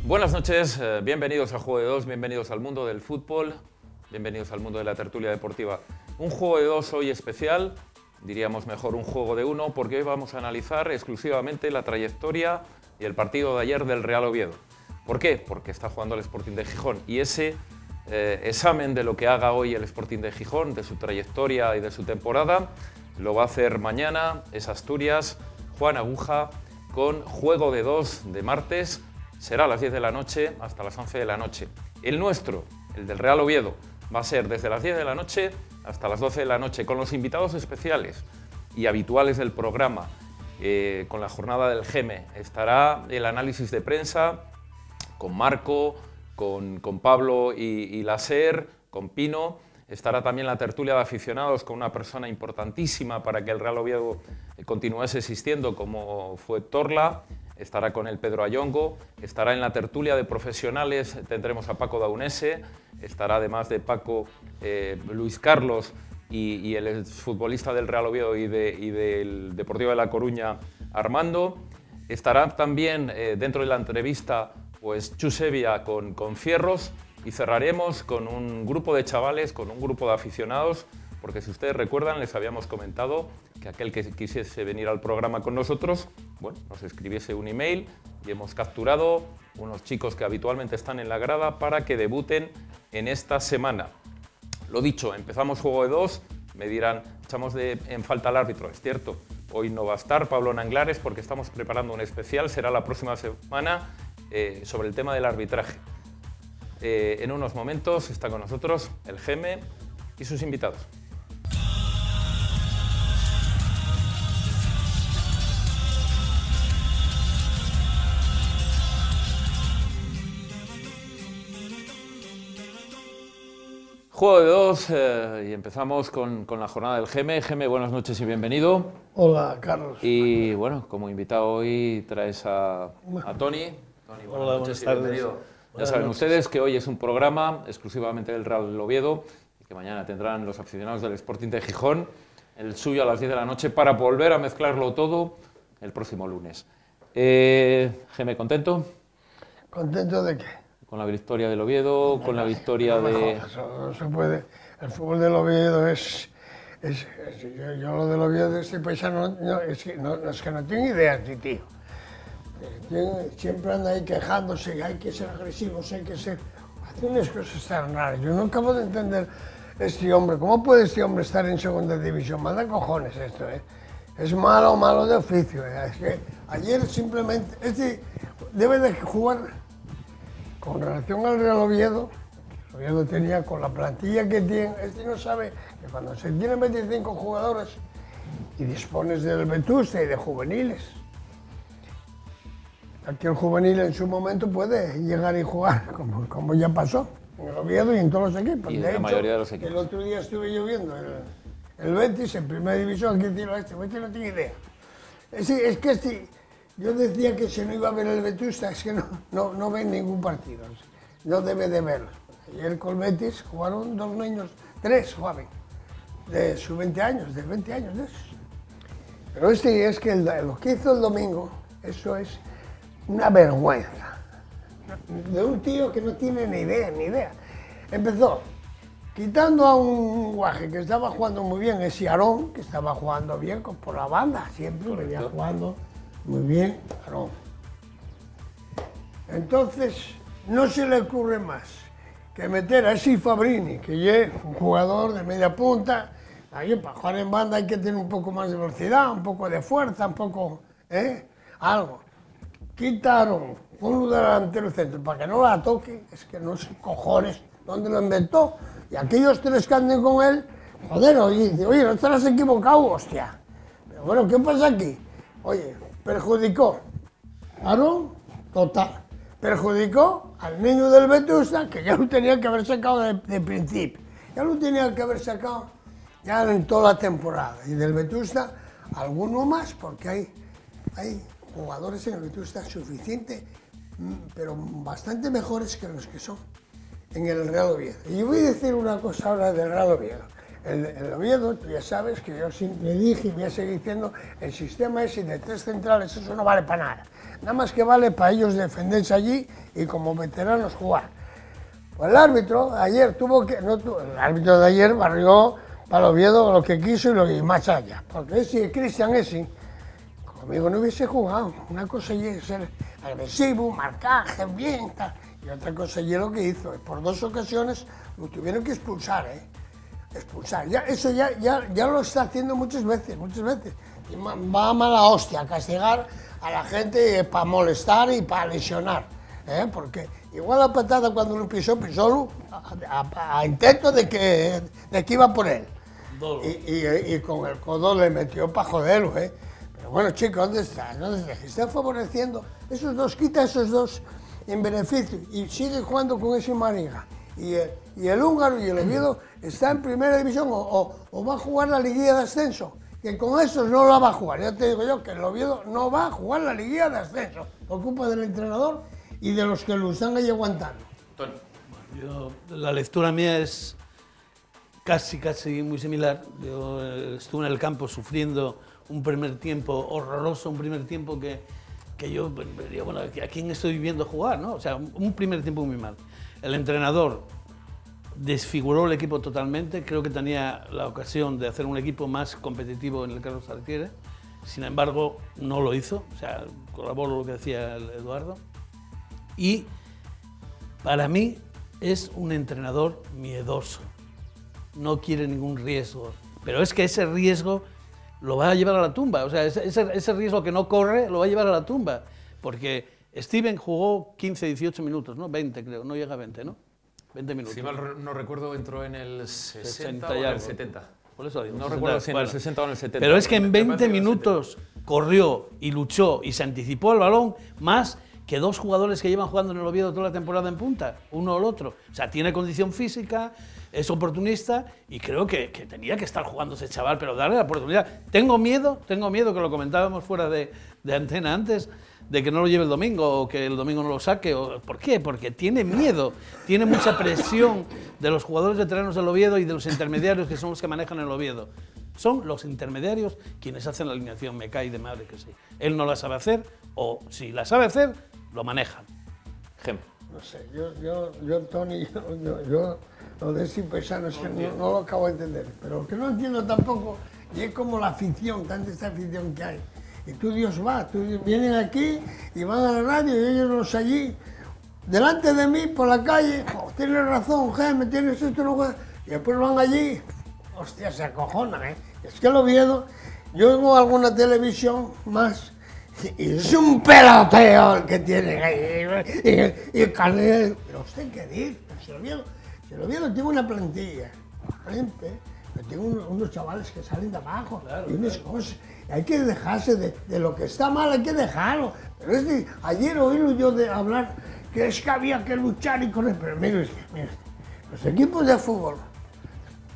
Buenas noches, bienvenidos a Juego de Dos, bienvenidos al mundo del fútbol, bienvenidos al mundo de la tertulia deportiva. Un Juego de Dos hoy especial, diríamos mejor un juego de uno, porque hoy vamos a analizar exclusivamente la trayectoria y el partido de ayer del Real Oviedo. ¿Por qué? Porque está jugando el Sporting de Gijón y ese examen de lo que haga hoy el Sporting de Gijón, de su trayectoria y de su temporada, lo va a hacer mañana, es Asturias, Juan Aguja, con Juego de Dos de martes. Será a las 10 de la noche hasta las 11 de la noche. El nuestro, el del Real Oviedo, va a ser desde las 10 de la noche hasta las 12 de la noche, con los invitados especiales y habituales del programa, con la jornada del GEME. Estará el análisis de prensa con Marco, con Pablo y Laser, con Pino. Estará también la tertulia de aficionados con una persona importantísima para que el Real Oviedo continuase existiendo, como fue Torla. Estará con el Pedro Ayongo, estará en la tertulia de profesionales, tendremos a Paco Daunese, estará además de Paco Luis Carlos y el futbolista del Real Oviedo y del Deportivo de La Coruña, Armando. Estará también dentro de la entrevista pues Chus Evia con Fierros y cerraremos con un grupo de chavales, con un grupo de aficionados, porque si ustedes recuerdan les habíamos comentado que aquel que quisiese venir al programa con nosotros, bueno, nos escribiese un email y hemos capturado unos chicos que habitualmente están en la grada para que debuten en esta semana. Lo dicho, empezamos Juego de Dos, me dirán, echamos en falta al árbitro, es cierto, hoy no va a estar Pablo Nanglares porque estamos preparando un especial, será la próxima semana sobre el tema del arbitraje. En unos momentos está con nosotros el GEME y sus invitados. Juego de Dos y empezamos con la jornada del GEME. GEME, buenas noches y bienvenido. Hola, Carlos. Y bueno, como invitado hoy traes a Tony. Tony, buenas noches y bienvenido. Ya saben ustedes que hoy es un programa exclusivamente del Real Oviedo y que mañana tendrán los aficionados del Sporting de Gijón el suyo a las 10 de la noche para volver a mezclarlo todo el próximo lunes. GEME, ¿contento? ¿Contento de qué? Con la victoria del Oviedo, con la victoria de... Eso no se puede. El fútbol del Oviedo yo lo del Oviedo de este paisano es que no tengo idea de tío. Siempre anda ahí quejándose, hay que ser agresivos, hay que ser... Hace unas cosas tan raras. Yo no acabo de entender este hombre. ¿Cómo puede este hombre estar en segunda división? Manda cojones esto, ¿eh? Es malo de oficio. Es que ayer simplemente... debe de jugar... Con relación al Real Oviedo, el Oviedo tenía con la plantilla que tiene, no sabe que cuando se tienen 25 jugadores y dispones del Vetusta y de juveniles, aquí el juvenil en su momento puede llegar y jugar, como ya pasó en el Oviedo y en todos los equipos. Y de la mayoría de los equipos. El otro día estuve yo viendo el Betis en primera división, aquí tiro Betis no tiene idea. Es que yo decía que si no iba a ver el Vetusta, es que no ve ningún partido, no debe de verlo. Ayer con el Betis jugaron tres jugaban, de sus 20 años, de 20 años de esos. Pero es que lo que hizo el domingo, eso es una vergüenza. De un tío que no tiene ni idea. Empezó quitando a un guaje que estaba jugando muy bien, ese Aarón, que estaba jugando bien por la banda, siempre venía jugando muy bien, Aarón. Entonces, no se le ocurre más que meter a ese Fabrini, que es un jugador de media punta. Ahí para jugar en banda hay que tener un poco más de velocidad, un poco de fuerza, un poco, algo. Quitaron un delantero centro para que no la toque, es que no sé cojones dónde lo inventó. Y aquellos tres que anden con él, joder, oye, no estarás equivocado, hostia. Pero bueno, ¿qué pasa aquí? Oye, perjudicó a Aarón, total. Perjudicó al niño del Vetusta, que ya lo tenía que haber sacado de principio. Ya lo tenía que haber sacado ya en toda la temporada. Y del Vetusta, alguno más, porque hay jugadores en el Vetusta suficiente, pero bastante mejores que los que son en el Real Oviedo. Y voy a decir una cosa ahora del Real Oviedo. el Oviedo, tú ya sabes que yo siempre dije y voy a seguir diciendo, el sistema ese de 3 centrales, eso no vale para nada. Nada más que vale para ellos defenderse allí y como veteranos jugar. Pues el árbitro ayer el árbitro de ayer barrió para el Oviedo lo que quiso y más allá. Porque ese Cristian conmigo no hubiese jugado. Una cosa es ser agresivo, marcaje, bien, tal. Y otra cosa es lo que hizo. Por 2 ocasiones lo tuvieron que expulsar, expulsar. Eso ya lo está haciendo muchas veces. Y va a mala hostia a castigar a la gente para molestar y para lesionar. Porque igual la patada cuando lo pisó a intento de que iba por él. Y con el codo le metió para joderlo. Pero bueno, chicos, ¿dónde está? Está favoreciendo esos dos, quita esos dos en beneficio y sigue jugando con ese Mariga. Y el húngaro y el Oviedo está en primera división o va a jugar la liguilla de ascenso, que con esos no la va a jugar. Ya te digo yo que el Oviedo no va a jugar la liguilla de ascenso, por culpa del entrenador y de los que lo están ahí aguantando. La lectura mía es casi muy similar. Yo estuve en el campo sufriendo un primer tiempo horroroso, un primer tiempo que yo digo, bueno, ¿a quién estoy viendo jugar, no? O sea, un primer tiempo muy mal. El entrenador desfiguró el equipo totalmente. Creo que tenía la ocasión de hacer un equipo más competitivo en el Carlos Tartiere. Sin embargo, no lo hizo. O sea, corroboro lo que decía Eduardo. Y para mí es un entrenador miedoso. No quiere ningún riesgo. Pero es que ese riesgo lo va a llevar a la tumba. O sea, ese riesgo que no corre lo va a llevar a la tumba. Porque Steven jugó 15, 18 minutos, ¿no? 20 creo, no llega a 20, ¿no? 20 minutos. Si mal no recuerdo, entró en el 60 o en el 70. Por eso digo, no recuerdo si en el 60 o en el 70. Pero es que en 20 minutos corrió y luchó y se anticipó el balón más que 2 jugadores que llevan jugando en el Oviedo toda la temporada en punta, uno o el otro. O sea, tiene condición física, es oportunista y creo que tenía que estar jugando ese chaval, pero darle la oportunidad. Tengo miedo, que lo comentábamos fuera de antena antes, de que no lo lleve el domingo o que el domingo no lo saque. ¿Por qué? Porque tiene miedo, tiene mucha presión de los jugadores veteranos del Oviedo y de los intermediarios que son los que manejan el Oviedo. Son los intermediarios quienes hacen la alineación, me cae de madre que sí. Él no la sabe hacer o si la sabe hacer, lo manejan. Gem. No sé, yo Tony, lo de Simpesano es que no lo acabo de entender. Pero lo que no entiendo tampoco y es como la afición, tanta esta afición que hay. Y tú, Dios va, vienen aquí y van a la radio y ellos los allí, delante de mí, por la calle, oh, tienes razón, Jaime, tienes esto, no, y después van allí, hostia, se acojonan, Es que el Oviedo, yo veo alguna televisión más, y es un peloteo el que tienen ahí, y el carnet, pero usted qué dice, si el Oviedo tiene una plantilla, frente, tengo unos chavales que salen de abajo, claro, y unas cosas. Hay que dejarse de lo que está mal, hay que dejarlo. Pero ayer oí yo de hablar que es que había que luchar y correr. Pero mire, los equipos de fútbol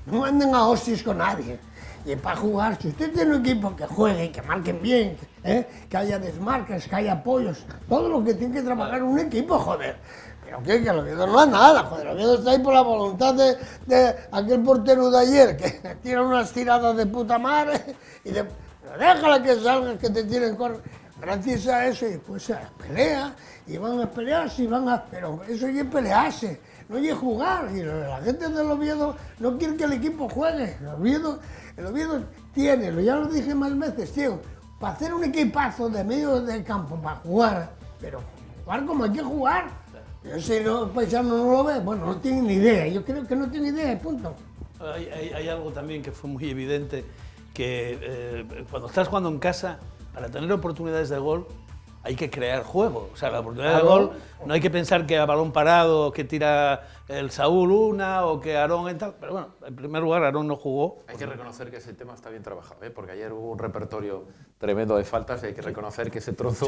no anden a hostias con nadie. Y para jugar, si usted tiene un equipo que juegue, que marquen bien, que haya desmarques, que haya apoyos, todo lo que tiene que trabajar un equipo, joder. Pero que el Oviedo no es nada, joder, el Oviedo está ahí por la voluntad de aquel portero de ayer, que tira unas tiradas de puta madre, pero déjala que salga, que te tiren correr. Gracias a eso, y después se pelea, y van a pelearse, pero eso ya es pelearse, no es jugar. Y la gente del Oviedo no quiere que el equipo juegue. El Oviedo tiene, ya lo dije más veces, tío, para hacer un equipazo de medio del campo, para jugar, pero jugar como hay que jugar. Yo si no, el paisano no lo ve, bueno, no tiene ni idea, yo creo que no tiene idea, punto. Hay algo también que fue muy evidente, que cuando estás jugando en casa, para tener oportunidades de gol, hay que crear juego. O sea, la oportunidad de gol, no hay que pensar que a balón parado, que tira el Saúl una o que Aarón en tal. Pero bueno, en primer lugar, Aarón no jugó. Hay que reconocer que ese tema está bien trabajado, porque ayer hubo un repertorio tremendo de faltas y hay que reconocer que ese trozo,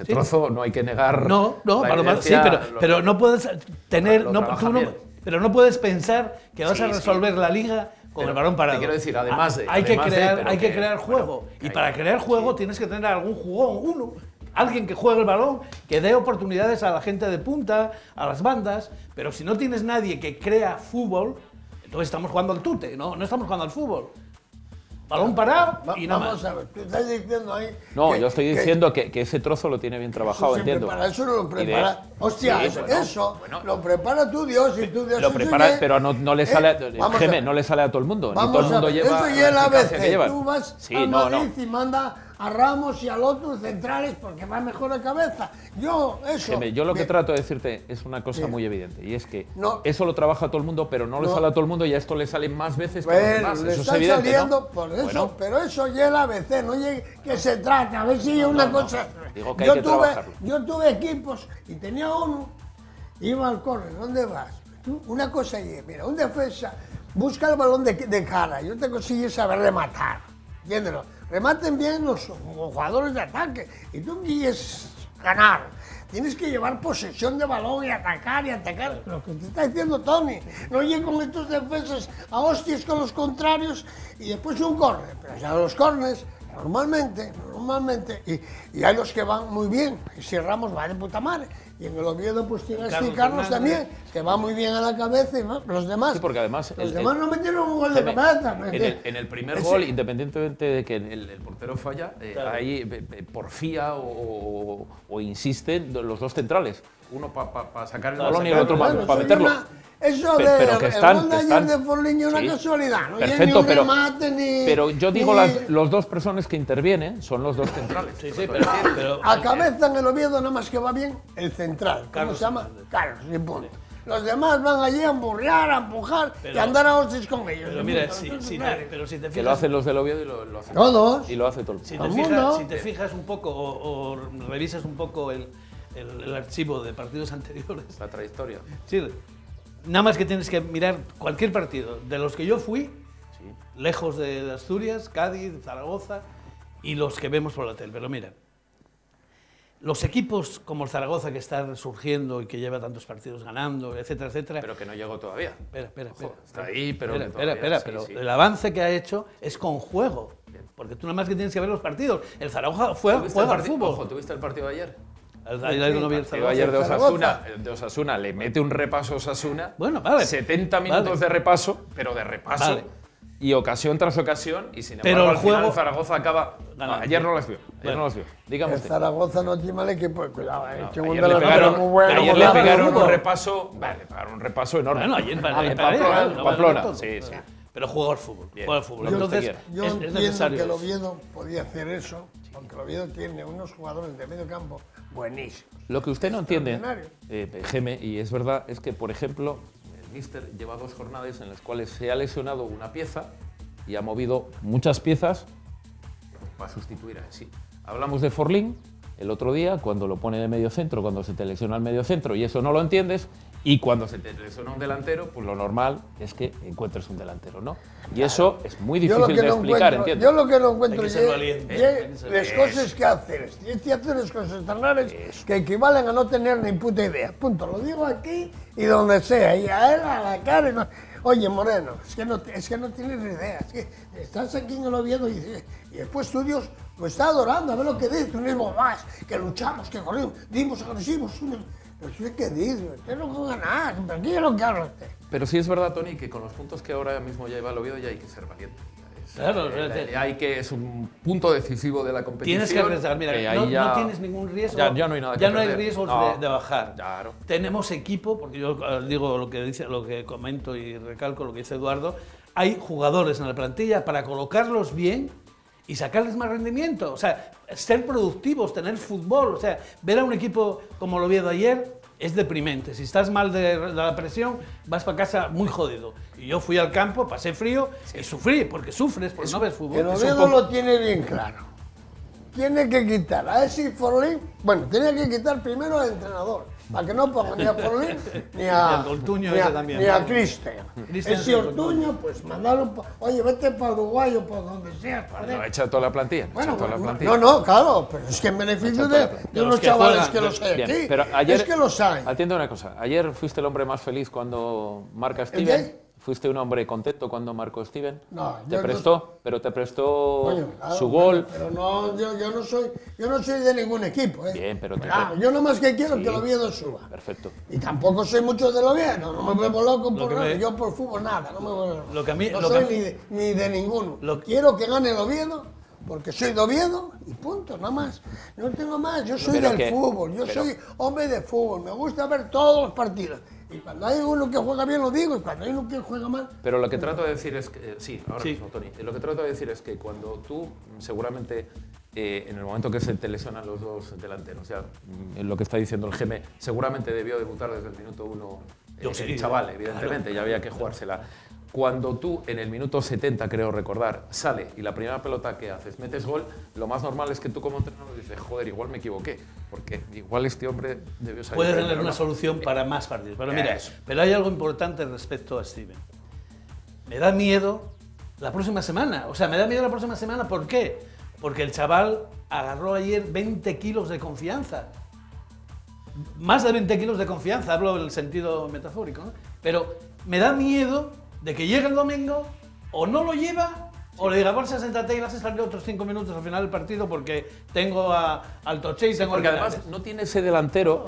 trozo no hay que negar. No, pero no puedes tener. Pero no puedes pensar que vas a resolver la liga con el balón parado. Te quiero decir, además de. Hay que crear juego. Bueno, y para crear juego tienes que tener algún jugón, alguien que juegue el balón, que dé oportunidades a la gente de punta, a las bandas, pero si no tienes nadie que crea fútbol, Entonces estamos jugando al tute, no estamos jugando al fútbol. Balón parado y nada Vamos más. a ver, tú estás diciendo ahí... No, yo estoy diciendo que ese trozo lo tiene bien trabajado, entiendo. Para eso lo prepara. Hostia, Sí, eso lo prepara tu Dios y tu Dios. Lo prepara, pero no le sale, vamos Geme, a- no le sale a todo el mundo. Ni Vamos todo el a mundo ver, lleva eso y el la eficacia que ABC. llevan. Tú vas Sí, al no, Madrid y manda a Ramos y al otro centrales porque va mejor a cabeza. Yo, eso... Geme, yo lo que Bien. trato de decirte es una cosa Bien. muy evidente, y es que No. eso lo trabaja todo el mundo, pero no le No. sale a todo el mundo y a esto le sale más veces que a los Bueno, demás. le Eso es está evidente, saliendo ¿no? por eso, Bueno, pero eso ya el ABC, no llegue, que se trata, a ver si una no. cosa... Digo que hay que trabajarlo. Yo tuve equipos y tenía uno, iba al córner, ¿dónde vas? Tú, una cosa y mira, un defensa busca el balón de cara y otra cosa es saber rematar, entiéndelo. Rematen bien los jugadores de ataque y tú quieres ganar. Tienes que llevar posesión de balón y atacar y atacar. Lo que te está diciendo Tony. No llegue con estos defensas a hostias con los contrarios y después un córner. Pero ya los córners, normalmente, y hay los que van muy bien. Y si Ramos va de puta madre. Y en el Oviedo pues tienes a Carlos también, que va muy bien a la cabeza y los demás. Sí, porque además Los demás no metieron un gol de Geme, cabeza. en el primer gol, independientemente de que el portero falla, ahí porfía o insisten los dos centrales. Uno para sacar el balón y el otro para meterlo. Eso Pero que están, el gol de ayer de Forlín es una casualidad, no perfecto, ni un pero, remate, ni... pero yo digo ni- los dos personas que intervienen son los dos centrales. Sí, pero A cabeza en el Oviedo nada más que va bien el central. ¿Cómo se llama? Carlos, y punto. Los demás van allí a emburrear, a empujar y a andar a hostias con ellos. Pero mira, Entonces, si claro. te Que lo fijas, hacen los del Oviedo y lo hacen Todos. y lo hace todo el mundo. si Todo te el fijas, mundo. si te fijas un poco o revisas un poco el archivo de partidos anteriores, La trayectoria. sí, nada más que tienes que mirar cualquier partido de los que yo fui, Sí. lejos de Asturias, Cádiz, Zaragoza y los que vemos por la tele. Pero mira, los equipos como el Zaragoza, que está surgiendo y que lleva tantos partidos ganando, etcétera, etcétera. Pero que no llegó todavía. Espera. Ojo, está ahí, pero Espera, que todavía, espera, sí, pero sí. el avance que ha hecho es con juego. Porque tú nada más que tienes que ver los partidos. El Zaragoza juega al fútbol. Ojo, ¿tuviste el partido de ayer? Ayer no vi el El partido Zaragoza. ayer de Zaragoza. Osasuna le mete un repaso a Osasuna. Bueno, vale. 70 minutos Vale. de repaso, pero de repaso. Vale. Y ocasión tras ocasión. Y sin Pero embargo, el al final juego- Zaragoza acaba. Ganando. Ayer no las vio. Ayer Bueno. no las vio. Dígame El usted. Zaragoza no tiene mal equipo, cuidado, tiene un Ayer le delantero pegaron, muy bueno. ayer muy le rápido, pegaron fútbol. un repaso. Vale, pegaron un repaso enorme. Bueno, ayer En para Pamplona, sí, sí. Pero juega al fútbol. Bien. Juega al fútbol. Lo que usted Entonces, quiera. Yo es entiendo necesario. que el Oviedo podía hacer eso, aunque el Oviedo tiene unos jugadores de medio campo buenísimos. Lo que usted no entiende, Extraordinario. Geme, y es verdad, es que, por ejemplo, el míster lleva 2 jornadas en las cuales se ha lesionado una pieza y ha movido muchas piezas para sustituir a sí. Hablamos de Forlín el otro día, cuando lo pone de medio centro, cuando se te lesiona el medio centro y eso no lo entiendes, y cuando se te lesiona un delantero, pues lo normal es que encuentres un delantero, ¿no? Y eso es muy Yo lo difícil que de no explicar, encuentro, entiendo. yo lo que no encuentro Hay que es ser valiente. Hay que ser las cosas que haces. Tienes que hacer las cosas tan raras que equivalen a no tener ni puta idea. Punto. Lo digo aquí y donde sea. Y a él a la cara. Y no. Oye, Moreno, es que no tienes ni idea. Es que estás aquí en el Oviedo y después tú, Dios, lo está adorando. A ver lo que dice. Tú mismo más. Que luchamos, que corrimos, dimos agresivos. Pero usted qué dice, usted no juega nada. ¿Pero qué es lo que habla usted? Pero sí es verdad, Tony, que con los puntos que ahora mismo lleva el Oviedo ya hay que ser valiente. Claro, Es un punto decisivo de la competición. Tienes que arriesgar. Mira, que ahí no ya- tienes ningún riesgo. Ya no hay nada que Ya no hay perder. riesgos No. de bajar. Claro. Tenemos equipo, porque yo digo lo que dice, lo que comento y recalco lo que dice Eduardo. Hay jugadores en la plantilla para colocarlos bien y sacarles más rendimiento. O sea, ser productivos, tener fútbol. O sea, ver a un equipo como lo vi de ayer es deprimente. Si estás mal de la presión, vas para casa muy jodido. Y yo fui al campo, pasé frío y sufrí, porque sufres, porque no ves El fútbol. Oviedo lo tiene bien claro. Tiene que quitar a ese Forlín. Bueno, tenía que quitar primero al entrenador. Para que no ponga ni a Forlín ni Y a. al Ortuño ni a, ese también. ni a Cristian. Cristian Ese sí, Ortuño, pues mandaron. Oye, vete para Uruguay o por donde sea. No, echa toda la plantilla. Bueno, echa toda la bueno, plantilla. no, claro, pero es que en beneficio de los unos que chavales juegan. que los hay Bien, aquí. pero ayer, es que los hay. Atiende una cosa. Ayer fuiste el hombre más feliz cuando marca ¿El Steven. qué? ¿Fuiste un hombre contento cuando marcó Steven? No, ¿Te yo prestó? ¿Pero te prestó Coño, claro, su gol? Pero no, yo no soy de ningún equipo. Bien, pero Claro, yo nomás que quiero Sí. que el Oviedo suba. Perfecto. Y tampoco soy mucho del Oviedo, no me vuelvo loco por que nada. me- Yo por fútbol nada, no me vuelvo loco. Lo que a mí- no lo soy que- ni de ninguno. lo- Quiero que gane el Oviedo porque soy de Oviedo y punto, nada más. No tengo más, yo soy pero del que- fútbol, yo pero- soy hombre de fútbol, me gusta ver todos los partidos. Y cuando hay uno que juega bien lo digo y cuando hay uno que juega mal... Pero lo que trato de decir es que, sí, ahora Sí. mismo, Tony, lo que trato de decir es que cuando tú, seguramente, en el momento que se te lesionan los dos delanteros, ya, lo que está diciendo el Geme, seguramente debió debutar desde el minuto 1 Yo sí, el chaval, claro. evidentemente, ya había que jugársela. Cuando tú, en el minuto 70, creo recordar, sale y la primera pelota que haces, metes gol, lo más normal es que tú como entrenador dices, joder, igual me equivoqué, porque igual este hombre debió salir. Puede bien, tener pero una no. solución para más partidos. Pero mira, Eso. pero hay algo importante respecto a Steven. Me da miedo la próxima semana. O sea, me da miedo la próxima semana. ¿Por qué? Porque el chaval agarró ayer 20 kilos de confianza. Más de 20 kilos de confianza, hablo en el sentido metafórico, ¿no? Pero me da miedo de que llegue el domingo o no lo lleva o le diga, Borja, siéntate y vas a salir otros 5 minutos al final del partido porque tengo al Toche y tengo Porque al además no tiene ese delantero.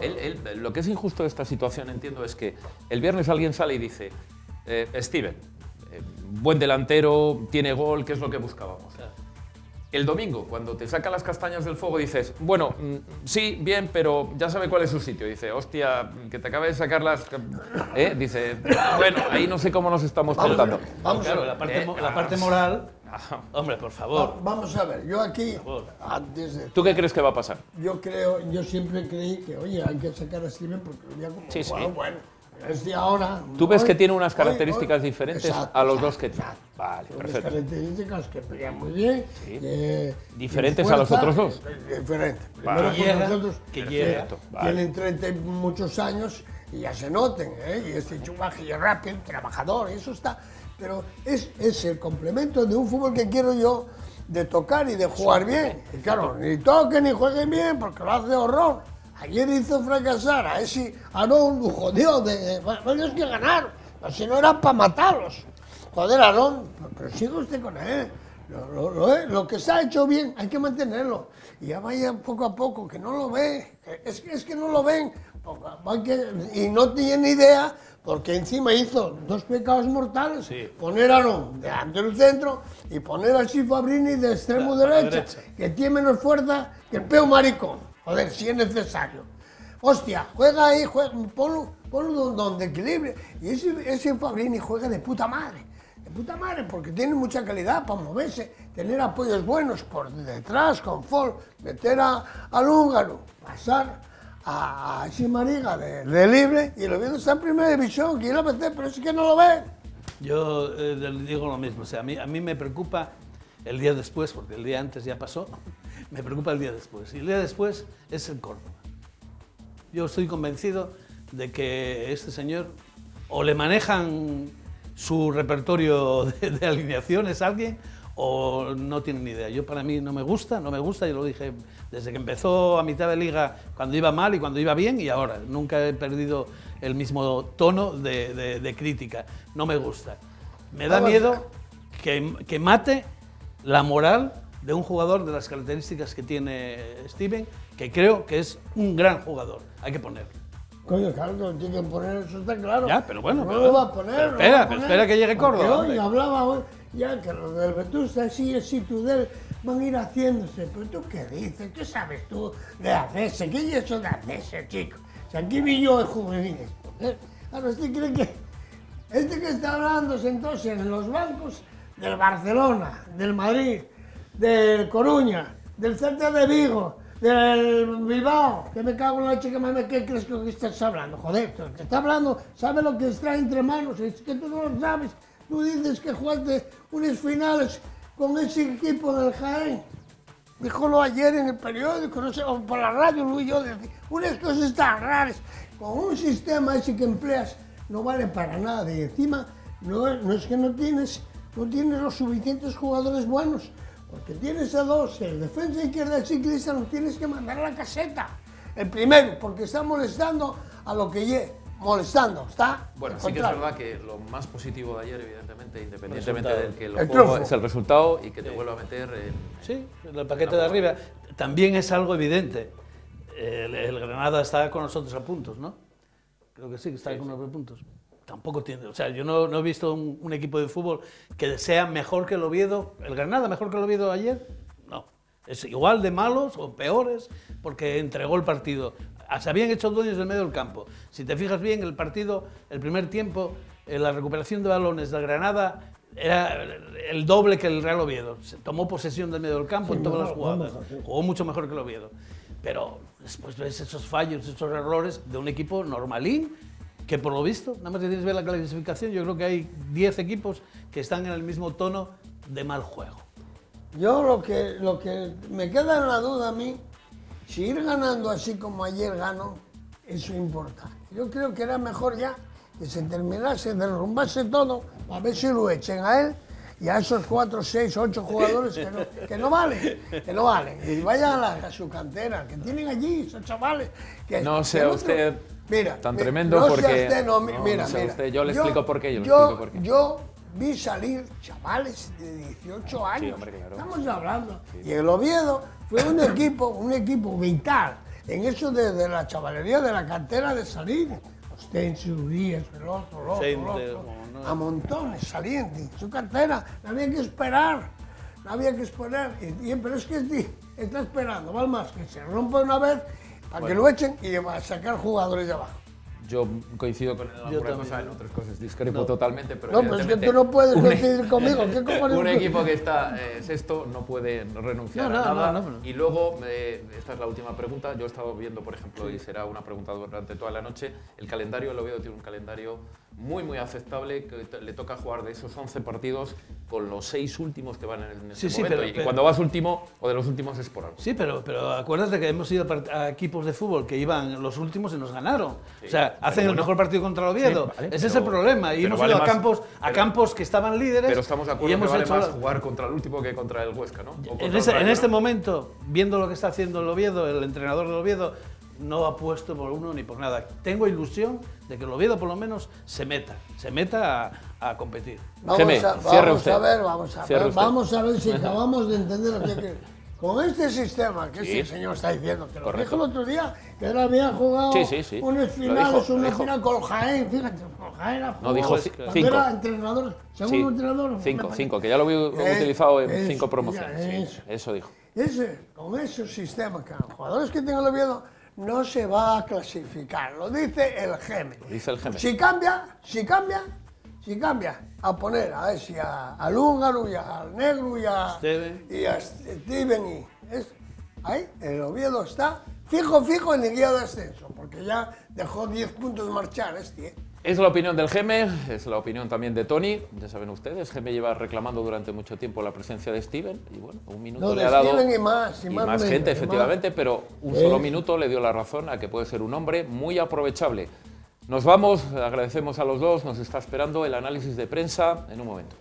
Lo que es injusto de esta situación, entiendo, es que el viernes alguien sale y dice, Steven, buen delantero, tiene gol, ¿qué es lo que buscábamos? Claro. El domingo, cuando te saca las castañas del fuego, dices, bueno, sí, bien, pero ya sabe cuál es su sitio. Dice, hostia, que te acabe de sacar las... Dice, bueno, ahí no sé cómo nos estamos portando. Vamos a Claro, ver. la parte moral. Hombre, por favor. Vamos a ver, yo aquí, favor. antes de... ¿Tú qué crees que va a pasar? Yo siempre creí que, oye, hay que sacar a Steven porque lo veía como Sí, un jugador sí. bueno. Este ahora... ¿Tú ves hoy- que tiene unas hoy- características hoy- diferentes Exacto, a los dos que exacto, tiene? Vale, unas perfecto. características que pelean muy bien. Sí. que ¿Diferentes tienen a los otros dos? Diferentes. Vale. Primero, Que llega, nosotros que llega. Perfecto, vale. tienen 30 y muchos años y ya se noten, ¿eh? Y este chubaje y es rápido, trabajador, eso está. Pero es el complemento de un fútbol que quiero yo, de tocar y de jugar bien. Y claro, ni toquen ni jueguen bien porque lo hace horror. Ayer hizo fracasar a ese Aarón, jodió, bueno, es que ganaron, pero si no era para matarlos. Joder, Aarón, pero sigue usted con él. Lo que se ha hecho bien hay que mantenerlo. Y ya vaya poco a poco, que no lo ve. Es que no lo ven. Y no tienen idea, porque encima hizo dos pecados mortales. Sí. Poner a Aarón delante del centro y poner a Fabrini de extremo Para la derecha, derecha. que tiene menos fuerza que el peo maricón. Joder, si es necesario. Hostia, juega ahí, ponlo donde equilibre. Y ese Fabrini juega de puta madre. De puta madre, porque tiene mucha calidad para moverse, tener apoyos buenos por detrás, con Fol, meter al húngaro, pasar a ese Mariga de libre y lo viendo está en primera división, que lo meter, pero es que no lo ven. Yo le digo lo mismo, o sea, a mí me preocupa el día después, porque el día antes ya pasó, me preocupa el día después. Y el día después es el Córdoba. Yo estoy convencido de que este señor o le manejan su repertorio de alineaciones a alguien o no tienen ni idea. Yo para mí no me gusta, yo lo dije desde que empezó a mitad de liga, cuando iba mal y cuando iba bien y ahora. Nunca he perdido el mismo tono de crítica. No me gusta. Me da miedo que mate la moral de un jugador de las características que tiene Steven, que creo que es un gran jugador. Hay que ponerlo. Coño, claro que lo tiene que poner, eso está claro. Ya, pero bueno, No pero- lo va a poner. pero no espera, lo va a pero poner. espera que llegue Córdoba, Porque hombre. hoy hablaba hoy, ya que los del Vetusta, sí, Tudel, van a ir haciéndose. Pero tú qué dices, ¿qué sabes tú de hacerse? ¿Qué es eso de hacerse, chico? Si aquí vi yo de juveniles. Claro, este cree que... Este que está hablando entonces en los bancos del Barcelona, del Madrid, del Coruña, del Celta de Vigo, del Bilbao, que me cago en la leche, ¿qué crees que estás hablando? Joder, el que está hablando sabe lo que está entre manos, es que tú no lo sabes. Tú dices que jugaste unas finales con ese equipo del Jaén. Díjolo ayer en el periódico, no sé, o por la radio, lo oí yo decir, unas cosas tan raras. Con un sistema ese que empleas no vale para nada. Y encima, no es que no tienes los suficientes jugadores buenos. Porque tienes a dos, el defensa izquierda del ciclista lo tienes que mandar a la caseta. El primero, porque está molestando a lo que llegue. molestando, está. Bueno, sí que es verdad que lo más positivo de ayer, evidentemente, independientemente Resultado. del que lo El juego, triunfo. es el resultado y que te vuelva a meter en... Sí, el paquete de arriba. También es algo evidente. El Granada está con nosotros a puntos, ¿no? Creo que sí, que está con nosotros a puntos. Tampoco tiene, o sea, yo no he visto un equipo de fútbol que sea mejor que el Oviedo. ¿El Granada mejor que el Oviedo ayer? No. Es igual de malos o peores porque entregó el partido. Se habían hecho dueños del medio del campo. Si te fijas bien, el partido, el primer tiempo, la recuperación de balones del Granada era el doble que el Real Oviedo. Se tomó posesión del medio del campo en todas las jugadas. Jugó mucho mejor que el Oviedo. Pero después ves esos fallos, esos errores de un equipo normalín que por lo visto, nada más que tienes que ver la clasificación, yo creo que hay 10 equipos que están en el mismo tono de mal juego. Yo lo que me queda en la duda a mí, si ir ganando así como ayer ganó, eso importa. Yo creo que era mejor ya que se terminase, derrumbase todo, a ver si lo echen a él y a esos 4, 6, 8 jugadores que no valen, y vayan a su cantera, que tienen allí esos chavales. Que, No sea usted tan tremendo no porque... sea usted, no sea usted, yo le explico por qué, Yo vi salir chavales de 18 años, Sí, hombre, claro. estamos hablando, y el Oviedo fue un equipo vital en eso de la chavalería de la cantera de salir. Ostense, Díaz, el otro, a montones salían de su cantera, no había que esperar, pero es que está esperando, vale más que se rompa una vez para que lo echen y a sacar jugadores de abajo. Yo coincido con él en alguna cosa, en otras cosas discrepo totalmente, pero No, pero es que tú no puedes coincidir conmigo. ¿Qué cojones? un equipo que está sexto no puede renunciar a nada. Y luego, esta es la última pregunta, yo he estado viendo, por ejemplo, y será una pregunta durante toda la noche, el calendario, el Oviedo tiene un calendario muy aceptable, que le toca jugar de esos 11 partidos con los 6 últimos que van en este momento. Y cuando vas último, o de los últimos es por algo. Sí, pero acuérdate que hemos ido a equipos de fútbol que iban los últimos y nos ganaron. Sí, o sea, hacen el mejor partido contra el Oviedo. Sí, vale, ese es el problema. Y hemos ido a campos que estaban líderes. Pero estamos de acuerdo que vale más jugar contra el último que contra el Huesca, ¿no? En este momento, viendo lo que está haciendo el Oviedo, el entrenador del Oviedo, no apuesto por uno ni por nada. Tengo ilusión de que el Oviedo por lo menos se meta a competir. Vamos a ver si acabamos de entender lo que quiere. Con este sistema que este señor está diciendo, que lo dijo el otro día, que él había jugado unas finales, una final con Jaén, fíjate, con Jaén ha jugado. No, dijo 5. Era entrenador, segundo entrenador. 5, que ya lo he utilizado en 5 promociones. Eso dijo. Con ese sistema, que los jugadores que tengan el Oviedo no se va a clasificar, lo dice el GM. Si cambia, a poner a ese, al húngaro y al negro y a Steven. Ahí el Oviedo está fijo en el guía de ascenso, porque ya dejó 10 puntos marchar Es la opinión del Geme, es la opinión también de Tony, ya saben ustedes, Geme lleva reclamando durante mucho tiempo la presencia de Steven y bueno, un minuto le ha dado y más gente, efectivamente, pero un solo minuto le dio la razón a que puede ser un hombre muy aprovechable. Nos vamos, agradecemos a los dos, nos está esperando el análisis de prensa en un momento.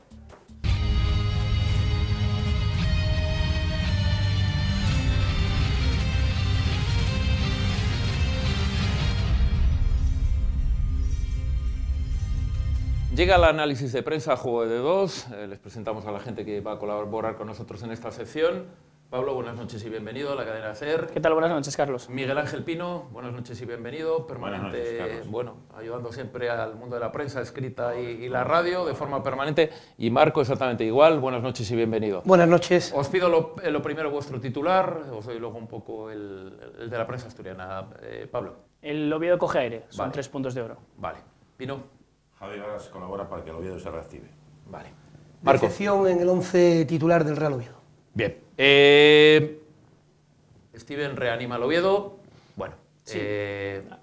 Llega el análisis de prensa Juego de Dos. Les presentamos a la gente que va a colaborar con nosotros en esta sección. Pablo, buenas noches y bienvenido a la cadena SER. ¿Qué tal? Buenas noches, Carlos. Miguel Ángel Pino, buenas noches y bienvenido. Permanente, noches, bueno, ayudando siempre al mundo de la prensa escrita y la radio de forma permanente. Y Marco, exactamente igual, buenas noches y bienvenido. Buenas noches. Os pido lo primero vuestro titular, os doy luego un poco el de la prensa asturiana. Pablo. El Oviedo coge aire, son 3 puntos de oro. Vale. Pino. Javi Varas colabora para que el Oviedo se reactive. Vale. Marco. Decepción en el 11 titular del Real Oviedo. Bien. Steven reanima al Oviedo. Bueno. Sí.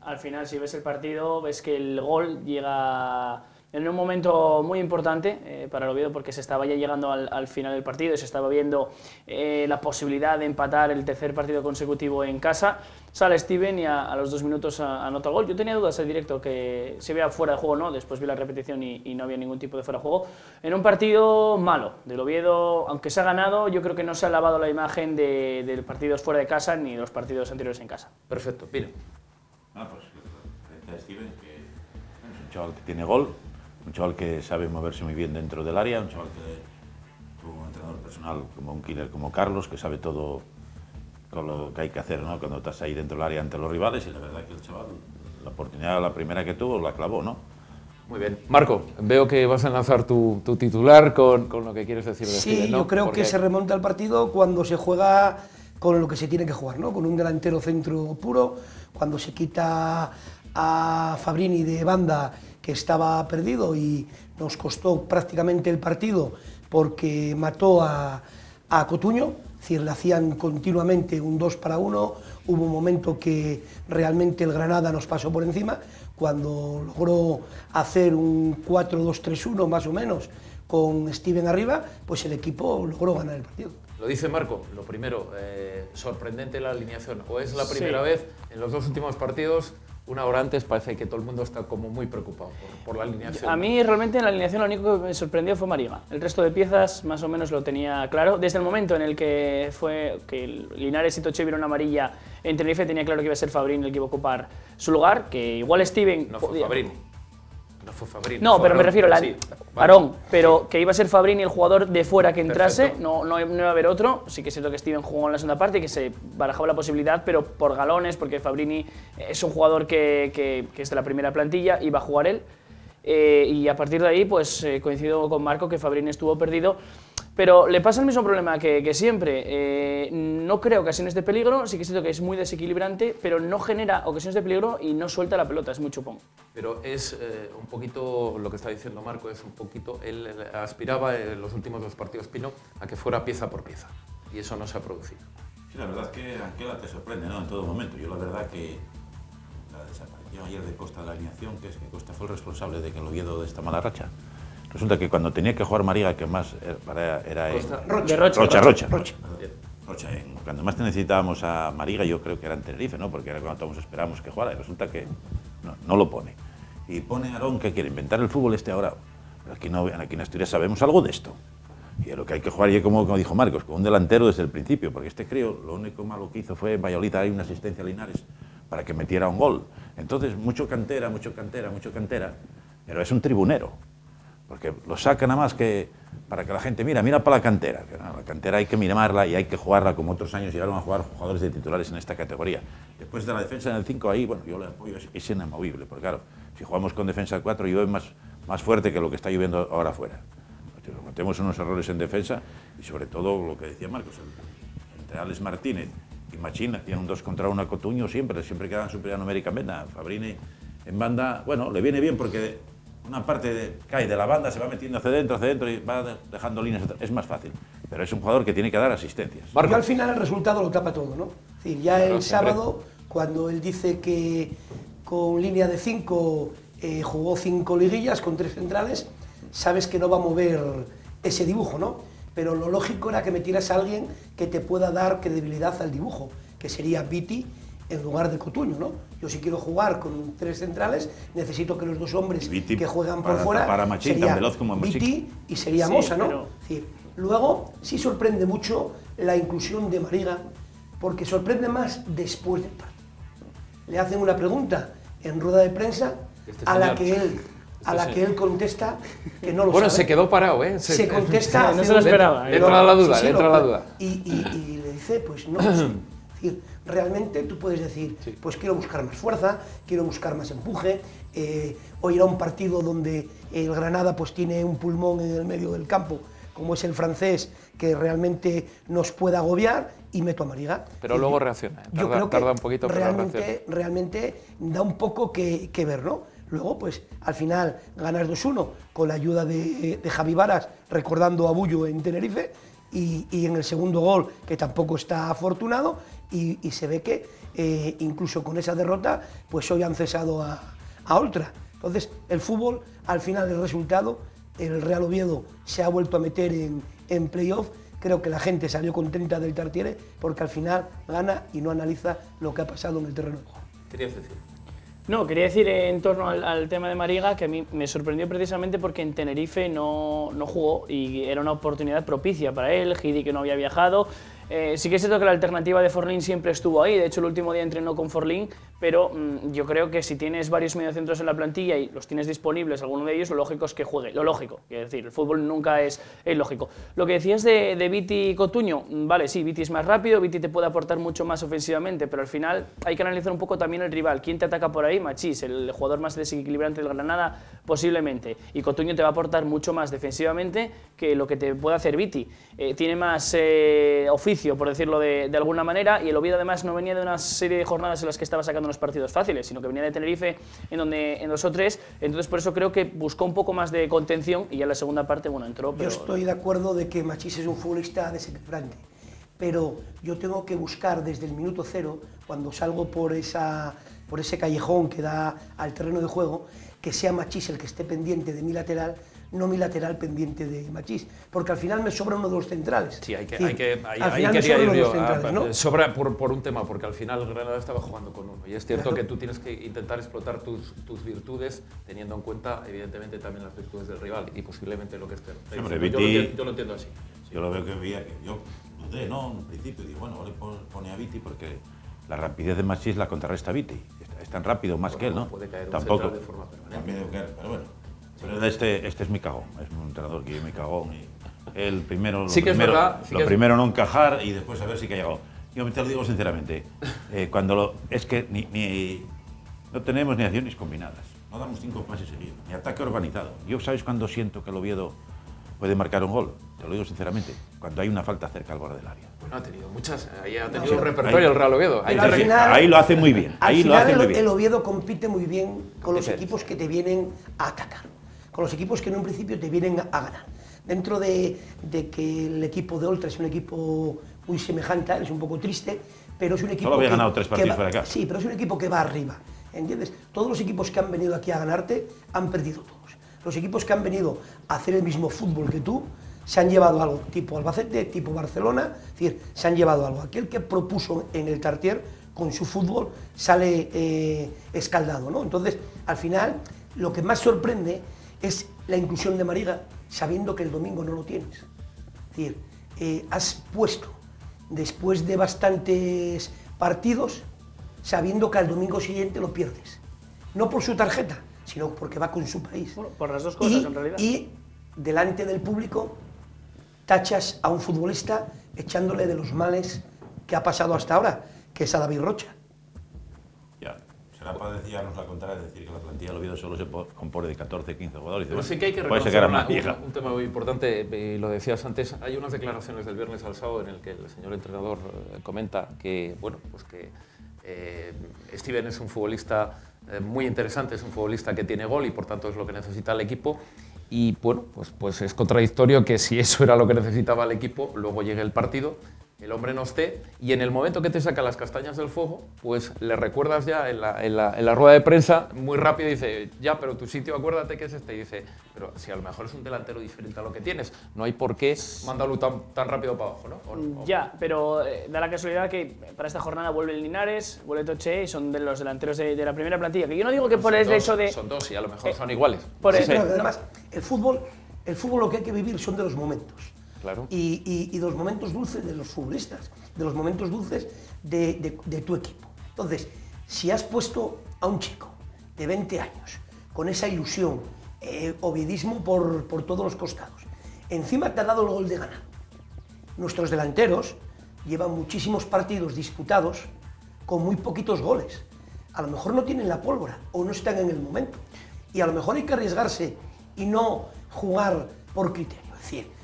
Al final, si ves el partido, ves que el gol llega en un momento muy importante para el Oviedo, porque se estaba ya llegando al final del partido y se estaba viendo la posibilidad de empatar el tercer partido consecutivo en casa. Sale Steven y a los 2 minutos anota el gol. Yo tenía dudas en directo que se vea fuera de juego o no, después vi la repetición y no había ningún tipo de fuera de juego. En un partido malo del Oviedo, aunque se ha ganado, yo creo que no se ha lavado la imagen de partidos fuera de casa ni de los partidos anteriores en casa. Perfecto, Pino. Pues decía Steven que un chaval que tiene gol, un chaval que sabe moverse muy bien dentro del área, un chaval que tuvo un entrenador personal como un killer como Carlos, que sabe todo con lo que hay que hacer, ¿no? Cuando estás ahí dentro del área ante los rivales, y la verdad que el chaval, la oportunidad, la primera que tuvo, la clavó, ¿no? Muy bien. Marco, veo que vas a lanzar tu titular con lo que quieres decir de Sí, Steven, ¿no? yo creo que se remonta el partido cuando se juega con lo que se tiene que jugar, ¿no? Con un delantero centro puro, cuando se quita a Fabrini de banda, que estaba perdido y nos costó prácticamente el partido porque mató a Cotuño, es decir, le hacían continuamente un 2 para 1, hubo un momento que realmente el Granada nos pasó por encima, cuando logró hacer un 4-2-3-1 más o menos con Steven arriba, pues el equipo logró ganar el partido. Lo dice Marco, lo primero, sorprendente la alineación, o es la primera vez en los 2 últimos partidos. Una hora antes parece que todo el mundo está como muy preocupado por la alineación. A mí realmente en la alineación lo único que me sorprendió fue Mariga. El resto de piezas más o menos lo tenía claro. Desde el momento en el que Linares y Toche vieron amarilla en Tenerife, tenía claro que iba a ser Fabrini el que iba a ocupar su lugar, que igual Steven... No fue Fabrini. No fue Fabrini. No, pero me refiero a sí, Aarón, vale, pero sí. que iba a ser Fabrini el jugador de fuera que entrase, Perfecto. no iba a haber otro. Sí que es cierto que Steven jugó en la segunda parte y que se barajaba la posibilidad, pero por galones, porque Fabrini es un jugador que es de la primera plantilla, iba a jugar él. Y a partir de ahí, pues coincido con Marco que Fabrini estuvo perdido. Pero le pasa el mismo problema que siempre. No crea ocasiones de peligro, sí que es cierto que es muy desequilibrante, pero no genera ocasiones de peligro y no suelta la pelota, es muy chupón. Pero es un poquito, lo que está diciendo Marco, es un poquito, él aspiraba en los últimos 2 partidos, Pino, a que fuera pieza por pieza. Y eso no se ha producido. Sí, la verdad es que Anquela te sorprende, ¿no? En todo momento. Yo la verdad que la desaparición ayer de Costa de la alineación, que es que Costa fue el responsable de que el Oviedo de esta mala racha. Resulta que cuando tenía que jugar Mariga, que más era Costa. Rocha. Cuando más necesitábamos a Mariga, yo creo que era en Tenerife, ¿no? Porque era cuando todos esperábamos que jugara, y resulta que no lo pone. Y pone a Aarón, que quiere inventar el fútbol ahora. Pero aquí en Asturias sabemos algo de esto. Y lo que hay que jugar, y como dijo Marcos, con un delantero desde el principio, porque este crío, lo único malo que hizo fue en Valladolid dar una asistencia a Linares para que metiera un gol. Entonces, mucho cantera, pero es un tribunero. Porque lo sacan nada más que para que la gente mira para la cantera. Que no, la cantera hay que mimarla y hay que jugarla como otros años llegaron a jugar jugadores de titulares en esta categoría. Después de la defensa en el 5 ahí, bueno, yo le apoyo, es inamovible, porque claro, si jugamos con defensa 4 llueve más fuerte que lo que está lloviendo ahora afuera. Cometemos unos errores en defensa y sobre todo lo que decía Marcos, entre Alex Martínez y Machín hacían un 2 contra 1 a Cotuño siempre quedaban superior numéricamente. Fabrini en banda, bueno, le viene bien porque una parte cae de la banda, se va metiendo hacia adentro y va dejando líneas, es más fácil. Pero es un jugador que tiene que dar asistencias. Porque al final el resultado lo tapa todo, ¿no? Es decir, ya el sábado, cuando él dice que con línea de 5 jugó 5 liguillas con 3 centrales, sabes que no va a mover ese dibujo, ¿no? Pero lo lógico era que metieras a alguien que te pueda dar credibilidad al dibujo, que sería Viti en lugar de Cotuño, ¿no? Yo si quiero jugar con 3 centrales, necesito que los 2 hombres que juegan por fuera sería Viti y sería Mosa, ¿no? Pero... Es decir, luego sí sorprende mucho la inclusión de Mariga, porque sorprende más después del partido. Le hacen una pregunta en rueda de prensa a la que él contesta que no lo sabe. Bueno, se quedó parado, ¿eh? Se contesta... no se lo esperaba. Le entra la duda, Y le dice, pues no, es decir, realmente tú puedes decir, pues quiero buscar más fuerza, quiero buscar más empuje. Hoy era un partido donde el Granada pues tiene un pulmón en el medio del campo, como es el francés, que realmente nos puede agobiar, y meto a Mariga. Pero luego reacciona, Yo creo que tarda un poquito, pero realmente da un poco que ver, ¿no? Luego, pues, al final ganas 2-1 con la ayuda de Javi Varas, recordando a Bullo en Tenerife, y en el segundo gol, que tampoco está afortunado, y se ve que incluso con esa derrota, pues hoy han cesado a Oltra. Entonces, el fútbol, al final del resultado, el Real Oviedo se ha vuelto a meter en playoff. Creo que la gente salió contenta del Tartiere porque al final gana y no analiza lo que ha pasado en el terreno de juego. ¿Querías decir? No, quería decir en torno al tema de Mariga que a mí me sorprendió precisamente porque en Tenerife no jugó y era una oportunidad propicia para él, Gidi que no había viajado, Sí que es cierto que la alternativa de Forlín siempre estuvo ahí, de hecho el último día entrenó con Forlín, pero yo creo que si tienes varios mediocentros en la plantilla y los tienes disponibles, alguno de ellos, lo lógico es que juegue, lo lógico, quiero decir, el fútbol nunca es lógico. Lo que decías de Viti y Cotuño, vale, sí, Viti es más rápido, Viti te puede aportar mucho más ofensivamente, pero al final hay que analizar un poco también el rival, ¿quién te ataca por ahí? Machís, el jugador más desequilibrante del Granada, posiblemente, y Cotuño te va a aportar mucho más defensivamente que lo que te puede hacer Viti. Tiene más oficio, por decirlo de alguna manera, y el Oviedo además no venía de una serie de jornadas en las que estaba sacando unos partidos fáciles, sino que venía de Tenerife en 2 o 3, entonces por eso creo que buscó un poco más de contención y ya en la segunda parte, bueno, entró. Pero... Yo estoy de acuerdo de que Machís es un futbolista desequilibrante, pero yo tengo que buscar desde el minuto 0, cuando salgo por ese callejón que da al terreno de juego, que sea Machís el que esté pendiente de mi lateral, no mi lateral pendiente de Machís, porque al final me sobra uno de los centrales. Sí, ahí quería ir yo. ¿no? Sobra por un tema, porque al final el Granada estaba jugando con uno. Y es cierto que tú tienes que intentar explotar tus virtudes, teniendo en cuenta, evidentemente, también las virtudes del rival y posiblemente lo que esté. Sí, hombre, yo lo entiendo así. Yo lo veo que veía que yo dudé, ¿no? En principio, digo, bueno, vale, pone a Viti porque la rapidez de Machís la contrarresta Viti. Es tan rápido más que él, ¿no? Puede caer tampoco. Un central de forma permanente. También debe caer, pero bueno. Pero este es mi cagón, es un entrenador que yo me cagón y el primero, lo primero no encajar y después a ver si que ha llegado. Yo te lo digo sinceramente, es que no tenemos ni acciones combinadas, no damos 5 pases seguidos, ni ataque organizado. Yo, ¿sabes cuándo siento que el Oviedo puede marcar un gol? Te lo digo sinceramente, cuando hay una falta cerca al borde del área. Bueno, ha tenido muchas, ahí ha tenido un repertorio el Real Oviedo. Ahí lo hace muy bien. Al final el Oviedo compite muy bien con los equipos que te vienen a atacar, con los equipos que en un principio te vienen a ganar. Dentro de que el equipo de Oltra es un equipo muy semejante, es un poco triste, pero es un equipo Solo había ganado 3 partidos por acá. Sí, pero es un equipo que va arriba, ¿entiendes? Todos los equipos que han venido aquí a ganarte han perdido todos. Los equipos que han venido a hacer el mismo fútbol que tú se han llevado algo, tipo Albacete, tipo Barcelona, es decir, se han llevado algo. Aquel que propuso en el Tartier con su fútbol sale escaldado, ¿no? Entonces, al final, lo que más sorprende es la inclusión de Mariga, sabiendo que el domingo no lo tienes. Es decir, has puesto, después de bastantes partidos, sabiendo que al domingo siguiente lo pierdes. No por su tarjeta, sino porque va con su país. Bueno, por las dos cosas, en realidad. Y delante del público tachas a un futbolista echándole de los males que ha pasado hasta ahora, que es a David Rocha. Ya. Será para decirnos la contraria, decir que la plantilla del Oviedo solo se compone de 14, 15 jugadores. Pero sí que hay que reconocer un tema muy importante, y lo decías antes, hay unas declaraciones del viernes al sábado en el que el señor entrenador comenta que, bueno, pues que Steven es un futbolista muy interesante, es un futbolista que tiene gol y por tanto es lo que necesita el equipo. Y bueno, pues es contradictorio que si eso era lo que necesitaba el equipo, luego llegue el partido, el hombre no esté, y en el momento que te saca las castañas del fuego, pues le recuerdas ya en la rueda de prensa, muy rápido, y dice, ya, pero tu sitio, acuérdate que es este. Y dice, pero si a lo mejor es un delantero diferente a lo que tienes, no hay por qué mandarlo tan rápido para abajo, ¿no? Ya, pero da la casualidad que para esta jornada vuelve el Linares, vuelve Toché, y son de los delanteros de la primera plantilla, que yo no digo que por el hecho de... Son dos y a lo mejor son iguales. Sí, pero además, el fútbol lo que hay que vivir son de los momentos. Claro. Y de los momentos dulces de los futbolistas, de los momentos dulces de tu equipo. Entonces, si has puesto a un chico de 20 años, con esa ilusión, oviedismo por todos los costados, encima te ha dado el gol de ganar. Nuestros delanteros llevan muchísimos partidos disputados con muy poquitos goles. A lo mejor no tienen la pólvora o no están en el momento. Y a lo mejor hay que arriesgarse y no jugar por criterio. Es decir,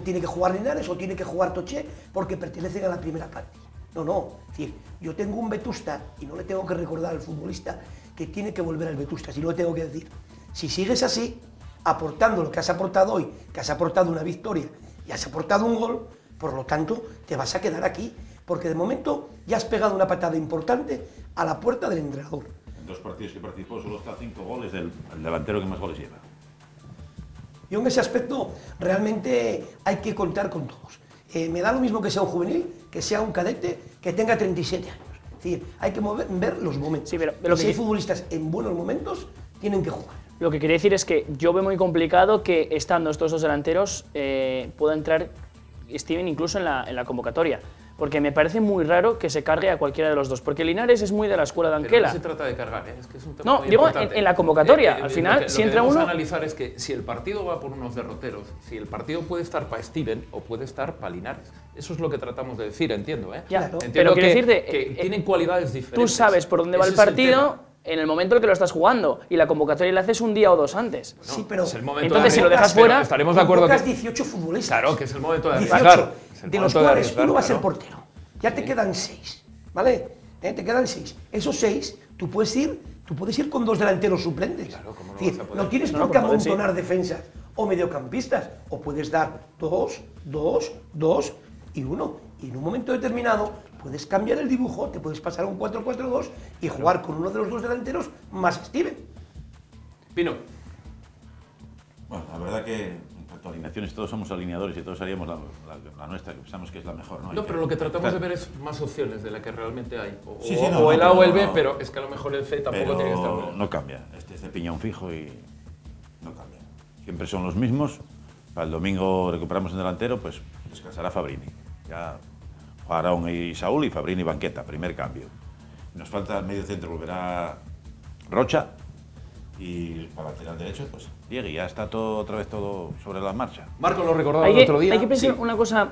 tiene que jugar Linares o tiene que jugar Toché porque pertenecen a la primera plantilla. No. Es decir, yo tengo un Vetusta y no le tengo que recordar al futbolista que tiene que volver al Vetusta, sino le tengo que decir, si sigues así, aportando lo que has aportado hoy, que has aportado una victoria y has aportado un gol, por lo tanto, te vas a quedar aquí, porque de momento ya has pegado una patada importante a la puerta del entrenador. En 2 partidos que participó solo está 5 goles del delantero que más goles lleva. Yo en ese aspecto realmente hay que contar con todos. Me da lo mismo que sea un juvenil, que sea un cadete, que tenga 37 años. Es decir, hay que ver los momentos. Sí, pero si hay futbolistas en buenos momentos, tienen que jugar. Lo que quería decir es que yo veo muy complicado que estando estos dos delanteros pueda entrar Steven incluso en la convocatoria. Porque me parece muy raro que se cargue a cualquiera de los dos. Porque Linares es muy de la escuela de Anquela. Pero no se trata de cargar, es que es un tema No, muy digo importante. en la convocatoria. Al final, si entra uno... Lo que debemos analizar es que si el partido va por unos derroteros, si el partido puede estar para Steven o puede estar para Linares. Eso es lo que tratamos de decir, entiendo. Ya, Entiendo pero quiero decirte, que tienen cualidades diferentes. Tú sabes por dónde va Ese el es el partido tema. en el momento en el que lo estás jugando. Y la convocatoria la haces un día o dos antes. No, Sí, pero es el momento entonces, de si lo dejas pero fuera, estaremos de acuerdo convocas que 18 futbolistas. claro que es el momento de 18, arriesgar. Es el de los momento de cuales arriesgar, uno va a ser claro. portero. Ya te quedan 6, ¿vale? Te quedan 6. Esos 6, tú puedes ir con 2 delanteros suplentes. Claro, ¿cómo no Es decir, vas a poder? no tienes No, por qué por poder, sí. amontonar defensas o mediocampistas. O puedes dar 2, 2, 2 y 1. Y en un momento determinado puedes cambiar el dibujo, te puedes pasar a un 4-4-2 y jugar con uno de los 2 delanteros más Steven. Pino. Bueno, la verdad que en cuanto a alineaciones todos somos alineadores y todos haríamos la nuestra, que pensamos que es la mejor, ¿no? No, pero lo que tratamos de ver es más opciones de las que realmente hay. O, Sí, o- no, o no, el A o el B, no. pero es que a lo mejor el C tampoco Pero tiene que estar bueno. no cambia. Este es de piñón fijo y no cambia. Siempre son los mismos. Para el domingo recuperamos en delantero, pues descansará Fabrini. Ya jugarán y Saúl y Fabrini banqueta, primer cambio. Nos falta el medio centro, volverá Rocha. Y para el lateral derecho, pues Diego, ya está todo otra vez todo sobre la marcha. Marco lo recordaba Hay el otro día. que pensar Sí. una cosa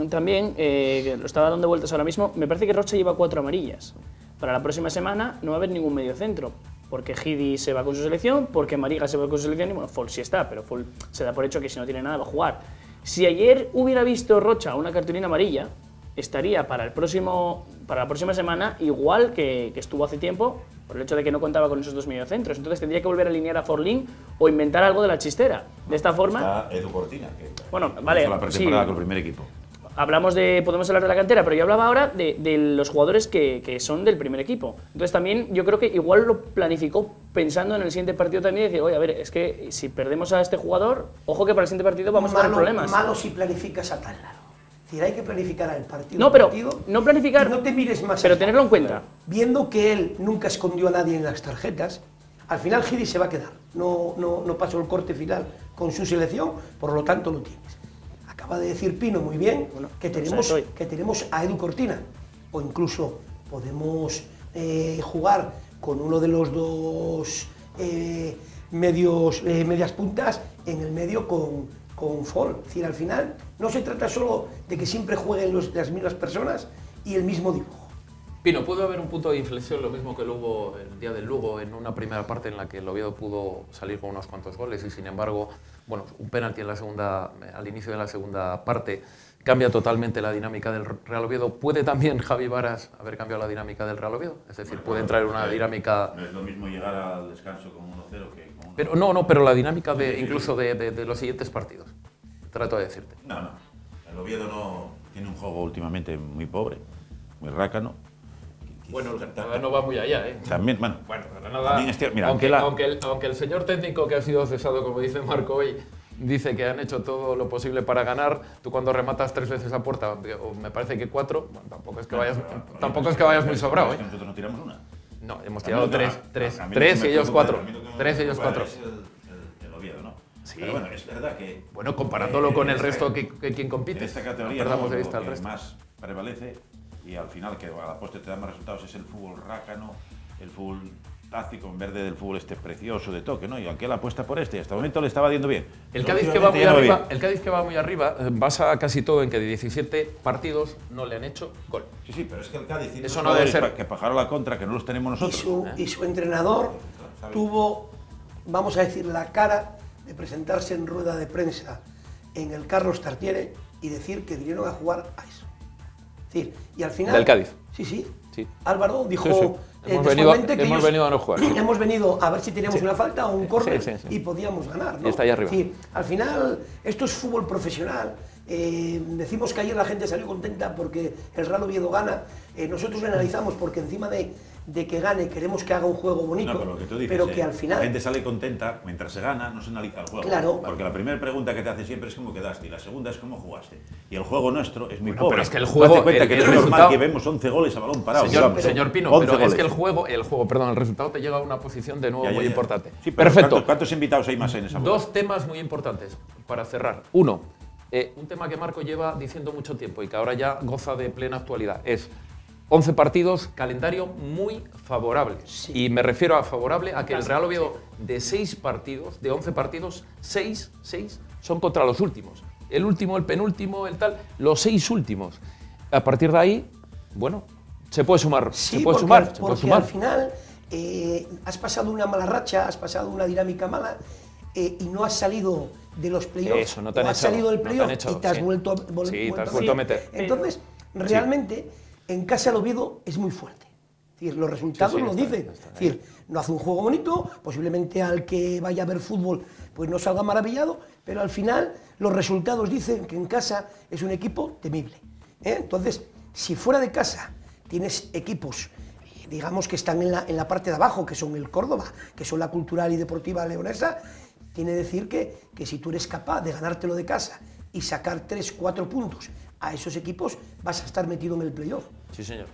también, que lo estaba dando vueltas ahora mismo. Me parece que Rocha lleva 4 amarillas. Para la próxima semana no va a haber ningún mediocentro. Porque Gidi se va con su selección, porque Mariga se va con su selección y bueno, Fall sí está, pero Fall se da por hecho que si no tiene nada va a jugar. Si ayer hubiera visto Rocha una cartulina amarilla, estaría para la próxima semana igual que estuvo hace tiempo, por el hecho de que no contaba con esos 2 mediocentros. Entonces tendría que volver a alinear a Forlín o inventar algo de la chistera. De esta forma... Está Edu Cortina, que Bueno, vale, hizo la pretemporada sí. con el primer equipo. Podemos hablar de la cantera, pero yo hablaba ahora de los jugadores que son del primer equipo. Entonces también yo creo que igual lo planificó pensando en el siguiente partido también y decir, oye, a ver, es que si perdemos a este jugador, ojo que para el siguiente partido vamos a tener problemas. Malo si planificas a tan largo. Es decir, hay que planificar al partido. No, pero partido, no planificar, y no te mires más pero allá. tenerlo en cuenta. Viendo que él nunca escondió a nadie en las tarjetas, al final Gidi se va a quedar. No pasó el corte final con su selección, por lo tanto lo tienes. Acaba de decir Pino muy bien que tenemos a Edu Cortina, o incluso podemos jugar con uno de los 2 medias puntas en el medio con Fall. Es decir, al final no se trata solo de que siempre jueguen las mismas personas y el mismo dibujo. Pino, ¿pudo haber un punto de inflexión, lo mismo que lo hubo el día del Lugo, en una primera parte en la que el Oviedo pudo salir con unos cuantos goles y sin embargo, bueno, un penalti al inicio de la segunda parte cambia totalmente la dinámica del Real Oviedo? ¿Puede también Javi Varas haber cambiado la dinámica del Real Oviedo? Es decir, puede entrar en una dinámica... No es lo mismo llegar al descanso con 1-0 que con 1-0. Pero pero la dinámica incluso de los siguientes partidos. Trato de decirte. No. El Oviedo no tiene un juego últimamente muy pobre, muy rácano. Bueno, el Granada no va muy allá, ¿eh? También, bueno, Granada, mira, aunque el señor técnico que ha sido cesado, como dice Marco hoy, dice que han hecho todo lo posible para ganar, tú cuando rematas 3 veces a puerta, o me parece que 4, bueno, tampoco es que vayas muy sobrado, ¿eh? Nosotros no tiramos una. No, hemos tirado 3 3 y ellos 4. 3 y ellos 4. Es el Oviedo, ¿no? Sí. Pero bueno, es verdad que... Bueno, comparándolo con el resto que quien compite. En esta No categoría perdamos de lo vista el que resto. más prevalece y al final que a la postre te da más resultados es el fútbol rácano, el fútbol táctico en verde del fútbol precioso de toque, ¿no? Y aunque él apuesta por y hasta el momento le estaba yendo bien. El Pero Cádiz que va muy últimamente ya no arriba, el Cádiz que va muy arriba basa casi todo en que de 17 partidos no le han hecho gol. Sí, pero es que el Cádiz tiene Eso unos no debe jugadores ser. que pajaron la contra, que no los tenemos nosotros. Y su entrenador tuvo, vamos a decir, la cara de presentarse en rueda de prensa en el Carlos Tartiere y decir que vinieron a jugar a eso. Es decir, y al final... ¿Del Cádiz? Sí. Sí. Álvaro dijo... Sí. Hemos venido a no jugar. Hemos venido a ver si teníamos una falta o un córner Sí. y podíamos ganar, ¿no? Y está ahí arriba. Es decir, al final, esto es fútbol profesional. Decimos que ayer la gente salió contenta porque el Real Oviedo gana. Nosotros lo analizamos porque encima de que gane queremos que haga un juego bonito, No, pero lo que tú dices, pero que al final... la gente sale contenta, mientras se gana no se analiza el juego. Claro. Porque la primera pregunta que te hace siempre es cómo quedaste y la segunda es cómo jugaste. Y el juego nuestro es muy Bueno, pobre. pero es que el Tú juego, date cuenta el que no es resultado- normal que vemos 11 goles a balón parado. Señor Pino, 11 pero es goles. que el resultado te llega a una posición de nuevo Ya, muy ya. importante. Sí, pero Perfecto. ¿cuántos invitados hay más en esa boda? Dos temas muy importantes para cerrar. Uno, Un tema que Marco lleva diciendo mucho tiempo y que ahora ya goza de plena actualidad es 11 partidos, calendario muy favorable. Sí. Y me refiero a favorable a que el Real Oviedo de 6 partidos, de 11 partidos, 6 son contra los últimos. El último, el penúltimo, el tal, los 6 últimos. A partir de ahí, bueno, se puede sumar. Sí, se puede porque, sumar. porque al final has pasado una mala racha, has pasado una dinámica mala y no has salido de los playoffs. Eso, no te han o has echado, salido del no te han playoff echado, y te has sí. vuelto a Sí, te has vuelto meter. a meter. Entonces, realmente, en casa el Oviedo es muy fuerte. Es decir, los resultados Sí, lo está, dicen. está Es decir, no hace un juego bonito, posiblemente al que vaya a ver fútbol pues no salga maravillado, pero al final los resultados dicen que en casa es un equipo temible. Entonces, si fuera de casa tienes equipos, digamos que están en la parte de abajo, que son el Córdoba, que son la Cultural y Deportiva Leonesa, tiene que decir que si tú eres capaz de ganártelo de casa y sacar 3-4 puntos a esos equipos, vas a estar metido en el playoff. Sí, señor.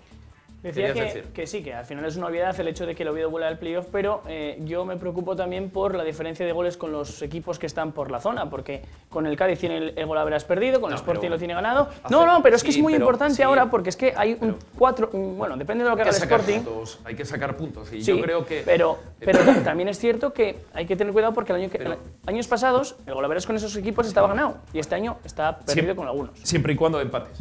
Decía ¿Querías que sí, que al final es una obviedad el hecho de que el Oviedo vuelva al playoff, pero yo me preocupo también por la diferencia de goles con los equipos que están por la zona, porque con el Cádiz tiene el gol habrás perdido, con el Sporting lo tiene ganado. No, pero es que es muy importante ahora, porque es que hay un 4, bueno, depende de lo que haga el Sporting. Hay que sacar puntos y Sí, yo creo que... pero también es cierto que hay que tener cuidado porque años pasados el golaveras con esos equipos estaba ganado y este año está perdido con algunos. Siempre y cuando empates.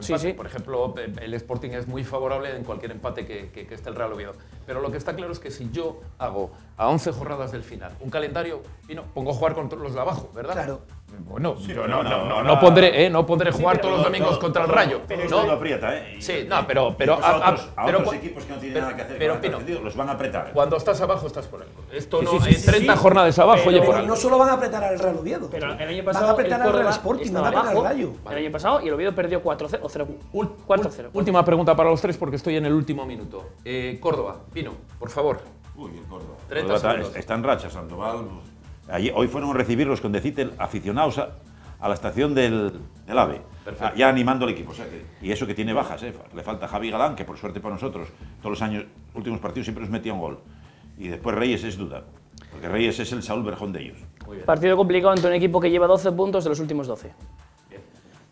Sí, sí. Por ejemplo, el Sporting es muy favorable en cualquier empate que esté el Real Oviedo. Pero lo que está claro es que si yo hago a 11 jornadas del final un calendario, y no, pongo a jugar contra los de abajo, ¿verdad? Claro. Bueno, Sí, yo pero no pondré jugar todos los domingos contra el Rayo. Pero ¿no? no aprieta, ¿eh? Sí, no, pero a otros equipos que no tienen nada que hacer, pero con Pino, el los van a apretar. Cuando estás abajo, estás por algo. Esto Sí, no, sí, sí, 30 sí. jornadas abajo, Pero oye, por Pero algo. no solo van a apretar al Real Oviedo, Pero el año van pasado a apretar el al Real Córdoba Sporting, estaba van a apretar al abajo, Rayo. el año pasado, y el Oviedo perdió 4-0 o 4-0. Última pregunta para los tres porque estoy en el último minuto. Córdoba, Pino, por favor. Uy, el Córdoba. 30 Córdoba segundos. está en racha, Sandoval. Hoy fueron a recibirlos con Decitel aficionados a la estación del AVE, ya animando al equipo. O sea y eso que tiene bajas, le falta Javi Galán, que por suerte para nosotros, todos los años, últimos partidos siempre nos metía un gol. Y después Reyes es duda, porque Reyes es el Saúl Berjón de ellos. Partido complicado ante un equipo que lleva 12 puntos de los últimos 12.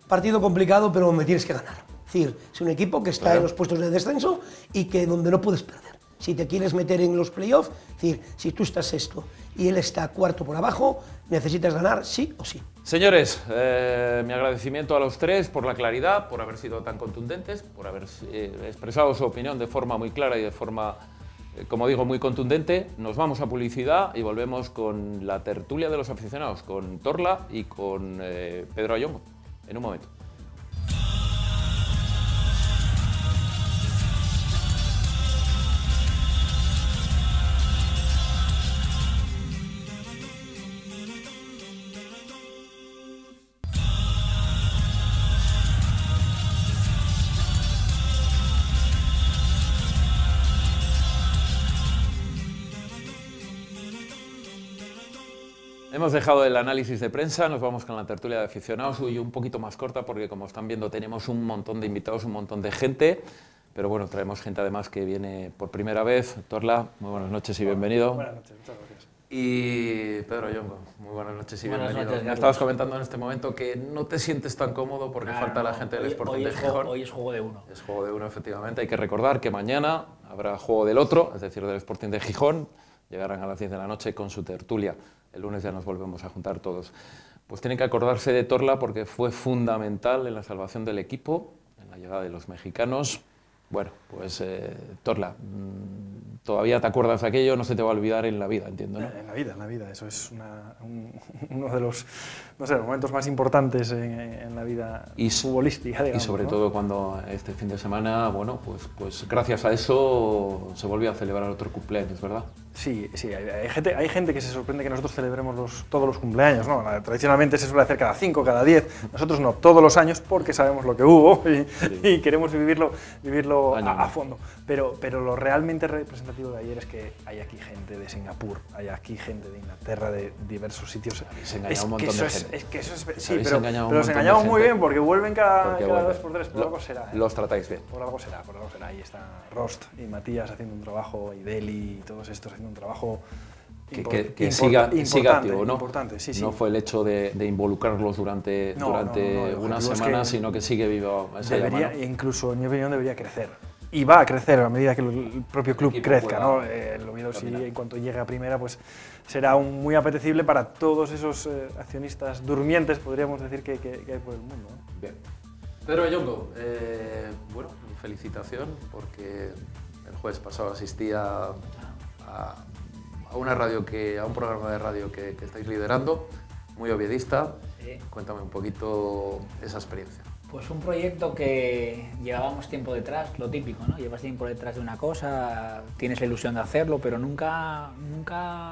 Partido complicado, pero me tienes que ganar. Es decir, es un equipo que está en los puestos de descenso y que donde no puedes perder. Si te quieres meter en los playoffs, es decir, si tú estás sexto y él está cuarto por abajo, necesitas ganar sí o sí. Señores, mi agradecimiento a los tres por la claridad, por haber sido tan contundentes, por haber expresado su opinión de forma muy clara y de forma, como digo, muy contundente. Nos vamos a publicidad y volvemos con la tertulia de los aficionados, con Torla y con Pedro Ayongo, en un momento. Hemos dejado el análisis de prensa, nos vamos con la tertulia de aficionados, hoy un poquito más corta porque como están viendo tenemos un montón de invitados, un montón de gente, pero bueno, traemos gente además que viene por primera vez. Torla, muy buenas noches y bienvenido. Buenas noches, muchas gracias. Y Pedro Ayongo, muy buenas noches y Buenas bienvenido. noches, Me Carlos. estabas comentando en este momento que no te sientes tan cómodo porque falta la gente del Sporting de Gijón. Hoy es juego de uno. Es juego de uno, efectivamente. Hay que recordar que mañana habrá juego del otro, es decir, del Sporting de Gijón. Llegarán a las 10 de la noche con su tertulia. El lunes ya nos volvemos a juntar todos. Pues tienen que acordarse de Torla porque fue fundamental en la salvación del equipo, en la llegada de los mexicanos. Bueno, pues Torla, todavía te acuerdas de aquello, no se te va a olvidar en la vida, entiendo, ¿no? En la vida. Eso es uno de los, no sé, los momentos más importantes en la vida futbolística, Y digamos, sobre ¿no? todo cuando este fin de semana, bueno, pues gracias a eso se volvió a celebrar otro cumpleaños, ¿verdad? Sí, hay gente que se sorprende que nosotros celebremos todos los cumpleaños, ¿no? Tradicionalmente se suele hacer cada 5, cada 10, nosotros no, todos los años porque sabemos lo que hubo y queremos vivirlo a fondo. Pero lo realmente representativo de ayer es que hay aquí gente de Singapur, hay aquí gente de Inglaterra, de diversos sitios. Se engaña un montón de gente. Sí, Habéis pero engañado a un los montón de engañamos muy gente. bien porque vuelven cada vuelven. 2 por 3, por algo será. Los tratáis bien. Por algo será. Ahí está Rost y Matías haciendo un trabajo, y Deli y todos estos haciendo un trabajo que siga activo, ¿no? Importante, sí, sí. No fue el hecho de involucrarlos durante una semana, sino que sigue vivo esa llama, ¿no? Incluso, en mi opinión, debería crecer. Y va a crecer a medida que el propio club crezca, ¿no? El Oviedo, sí, en cuanto llegue a primera, pues será muy apetecible para todos esos accionistas durmientes, podríamos decir, que hay por el mundo, ¿no? Bien. Pedro Ayongo, bueno, mi felicitación, porque el jueves pasado asistía a una radio a un programa de radio que estáis liderando, muy oviedista. Sí. Cuéntame un poquito esa experiencia. Pues un proyecto que llevábamos tiempo detrás, lo típico, ¿no? Llevas tiempo detrás de una cosa, tienes la ilusión de hacerlo, pero nunca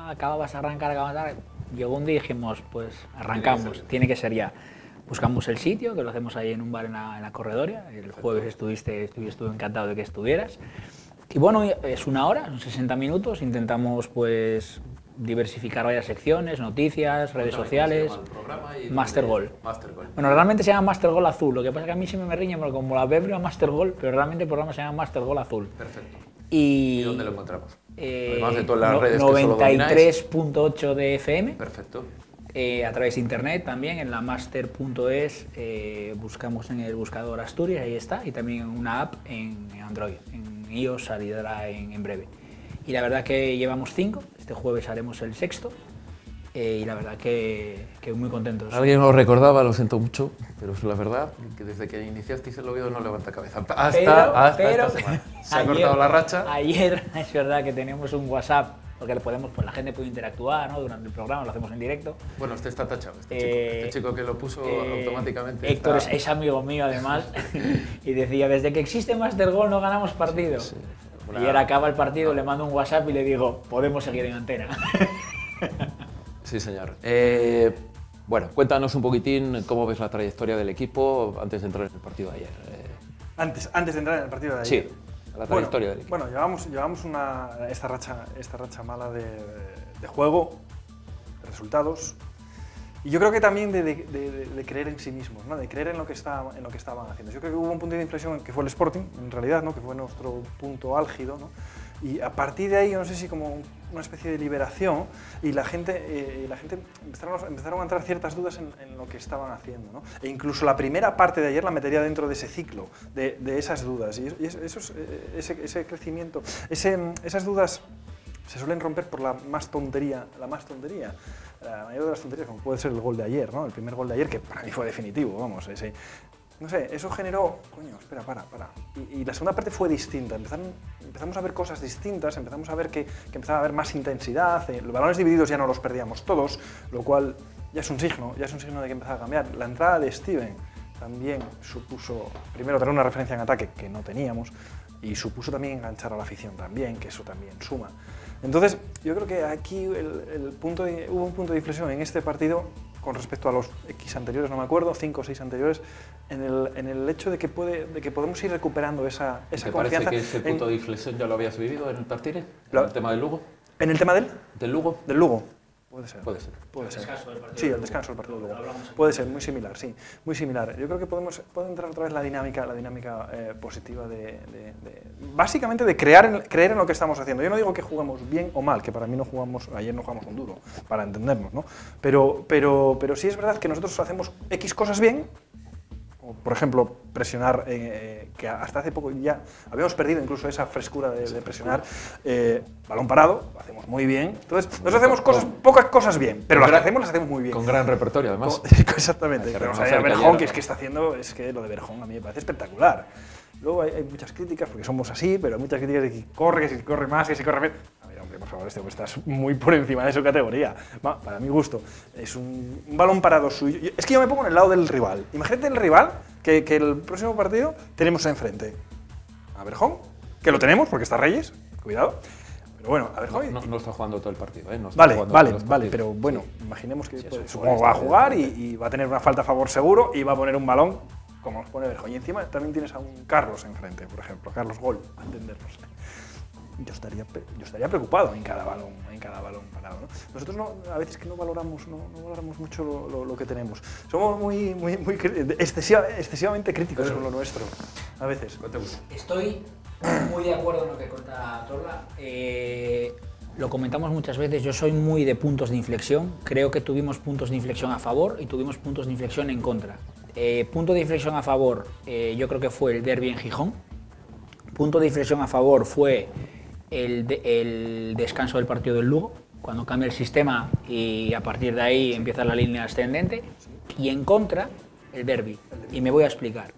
acababas de arrancar. Llegó un día y dijimos, pues arrancamos, tiene que ser ya. Buscamos el sitio, que lo hacemos ahí en un bar en la Corredoria. El jueves estuve encantado de que estuvieras. Y bueno, es una hora, son 60 minutos, intentamos pues diversificar varias secciones, noticias, redes sociales. Master Goal. Bueno, realmente se llama Master Goal Azul, lo que pasa es que a mí siempre me riñe porque como la veo Master Goal, pero realmente el programa se llama Master Goal Azul. Perfecto. ¿Y dónde lo encontramos? Además de todas las redes 93.8 de FM. Perfecto. A través de internet también, en la master.es, buscamos en el buscador Asturias, ahí está, y también una app en Android, en iOS saldrá en breve. Y la verdad que llevamos 5, este jueves haremos el 6º, y la verdad que muy contentos. Alguien os recordaba, lo siento mucho, pero es la verdad que desde que iniciasteis el Oviedo no levanta cabeza. Hasta esta semana. Se ha cortado la racha. Ayer es verdad que tenemos un WhatsApp, porque pues la gente puede interactuar, ¿no? Durante el programa, lo hacemos en directo. Bueno, este está tachado, este chico que lo puso automáticamente. Héctor es amigo mío además, y decía, desde que existe Master Goal no ganamos partido. Sí. Y ahora acaba el partido, le mando un WhatsApp y le digo, podemos seguir en antena. Sí, señor. Bueno, cuéntanos un poquitín cómo ves la trayectoria del equipo antes de entrar en el partido de ayer. Antes de entrar en el partido de ayer. Sí, la trayectoria del equipo. Bueno, llevamos esta racha mala de juego, de resultados, y yo creo que también de creer en sí mismos, ¿no? De creer en lo que estaban haciendo. Yo creo que hubo un punto de inflexión que fue el Sporting, en realidad, ¿no? Que fue nuestro punto álgido, ¿no? Y a partir de ahí, yo no sé si como una especie de liberación, y la gente empezaron a entrar ciertas dudas en lo que estaban haciendo, ¿no? E incluso la primera parte de ayer la metería dentro de ese ciclo, de esas dudas. Y ese crecimiento, esas dudas se suelen romper por la más tontería. La mayoría de las tonterías, como puede ser el gol de ayer, ¿no? El primer gol de ayer, que para mí fue definitivo, vamos, no sé, eso generó, coño, espera, para. Y la segunda parte fue distinta, empezamos a ver cosas distintas, empezamos a ver que empezaba a haber más intensidad, los balones divididos ya no los perdíamos todos, lo cual ya es un signo de que empezaba a cambiar. La entrada de Steven también supuso, primero, tener una referencia en ataque que no teníamos, y supuso también enganchar a la afición también, que eso también suma. Entonces, yo creo que aquí hubo un punto de inflexión en este partido con respecto a los X anteriores, no me acuerdo, 5 o 6 anteriores, en el hecho de que podemos ir recuperando esa confianza. ¿Te parece que ese punto de inflexión ya lo habías vivido en el partido? ¿En el tema del Lugo? ¿En el tema del Lugo? Del Lugo. Puede ser. Descanso del partido. Sí, el descanso del partido de Lugo. Puede ser, muy similar, sí. Muy similar. Yo creo que puede entrar otra vez la dinámica positiva básicamente de creer en lo que estamos haciendo. Yo no digo que juguemos bien o mal, que para mí ayer no jugamos un duro, para entendernos, ¿no? Pero sí es verdad que nosotros hacemos X cosas bien, como por ejemplo presionar, que hasta hace poco ya habíamos perdido incluso esa frescura de presionar, balón parado, lo hacemos muy bien. Entonces, nosotros hacemos pocas cosas bien, pero las hacemos muy bien. Con gran repertorio, además. Exactamente. Tenemos a Berjón, que está haciendo, lo de Berjón a mí me parece espectacular. Luego hay muchas críticas, porque somos así, pero hay muchas críticas de que si corre más, que si corre menos. A ver, hombre, por favor, este hombre está muy por encima de su categoría. Para mi gusto, es un balón parado suyo. Es que yo me pongo en el lado del rival. Imagínate el rival que el próximo partido tenemos enfrente a Berjón, que lo tenemos porque está Reyes, cuidado. Pero bueno, a Berjón. No está jugando todo el partido, ¿eh? No Vale, pero bueno, imaginemos que supongo va a jugar y va a tener una falta a favor seguro y va a poner un balón como nos pone Berjón. Y encima también tienes a un Carlos enfrente, por ejemplo, Carlos Gol, a entendernos. Yo estaría preocupado en cada balón parado, ¿no? Nosotros a veces que no valoramos mucho lo que tenemos. Somos muy excesivamente críticos con lo nuestro, a veces. Estoy muy de acuerdo en lo que cuenta Torla. Lo comentamos muchas veces, yo soy muy de puntos de inflexión. Creo que tuvimos puntos de inflexión a favor y tuvimos puntos de inflexión en contra. Punto de inflexión a favor, yo creo que fue el derbi en Gijón. Punto de inflexión a favor fue el descanso del partido del Lugo, cuando cambia el sistema y a partir de ahí empieza la línea ascendente. Y en contra, el derbi. Y me voy a explicar.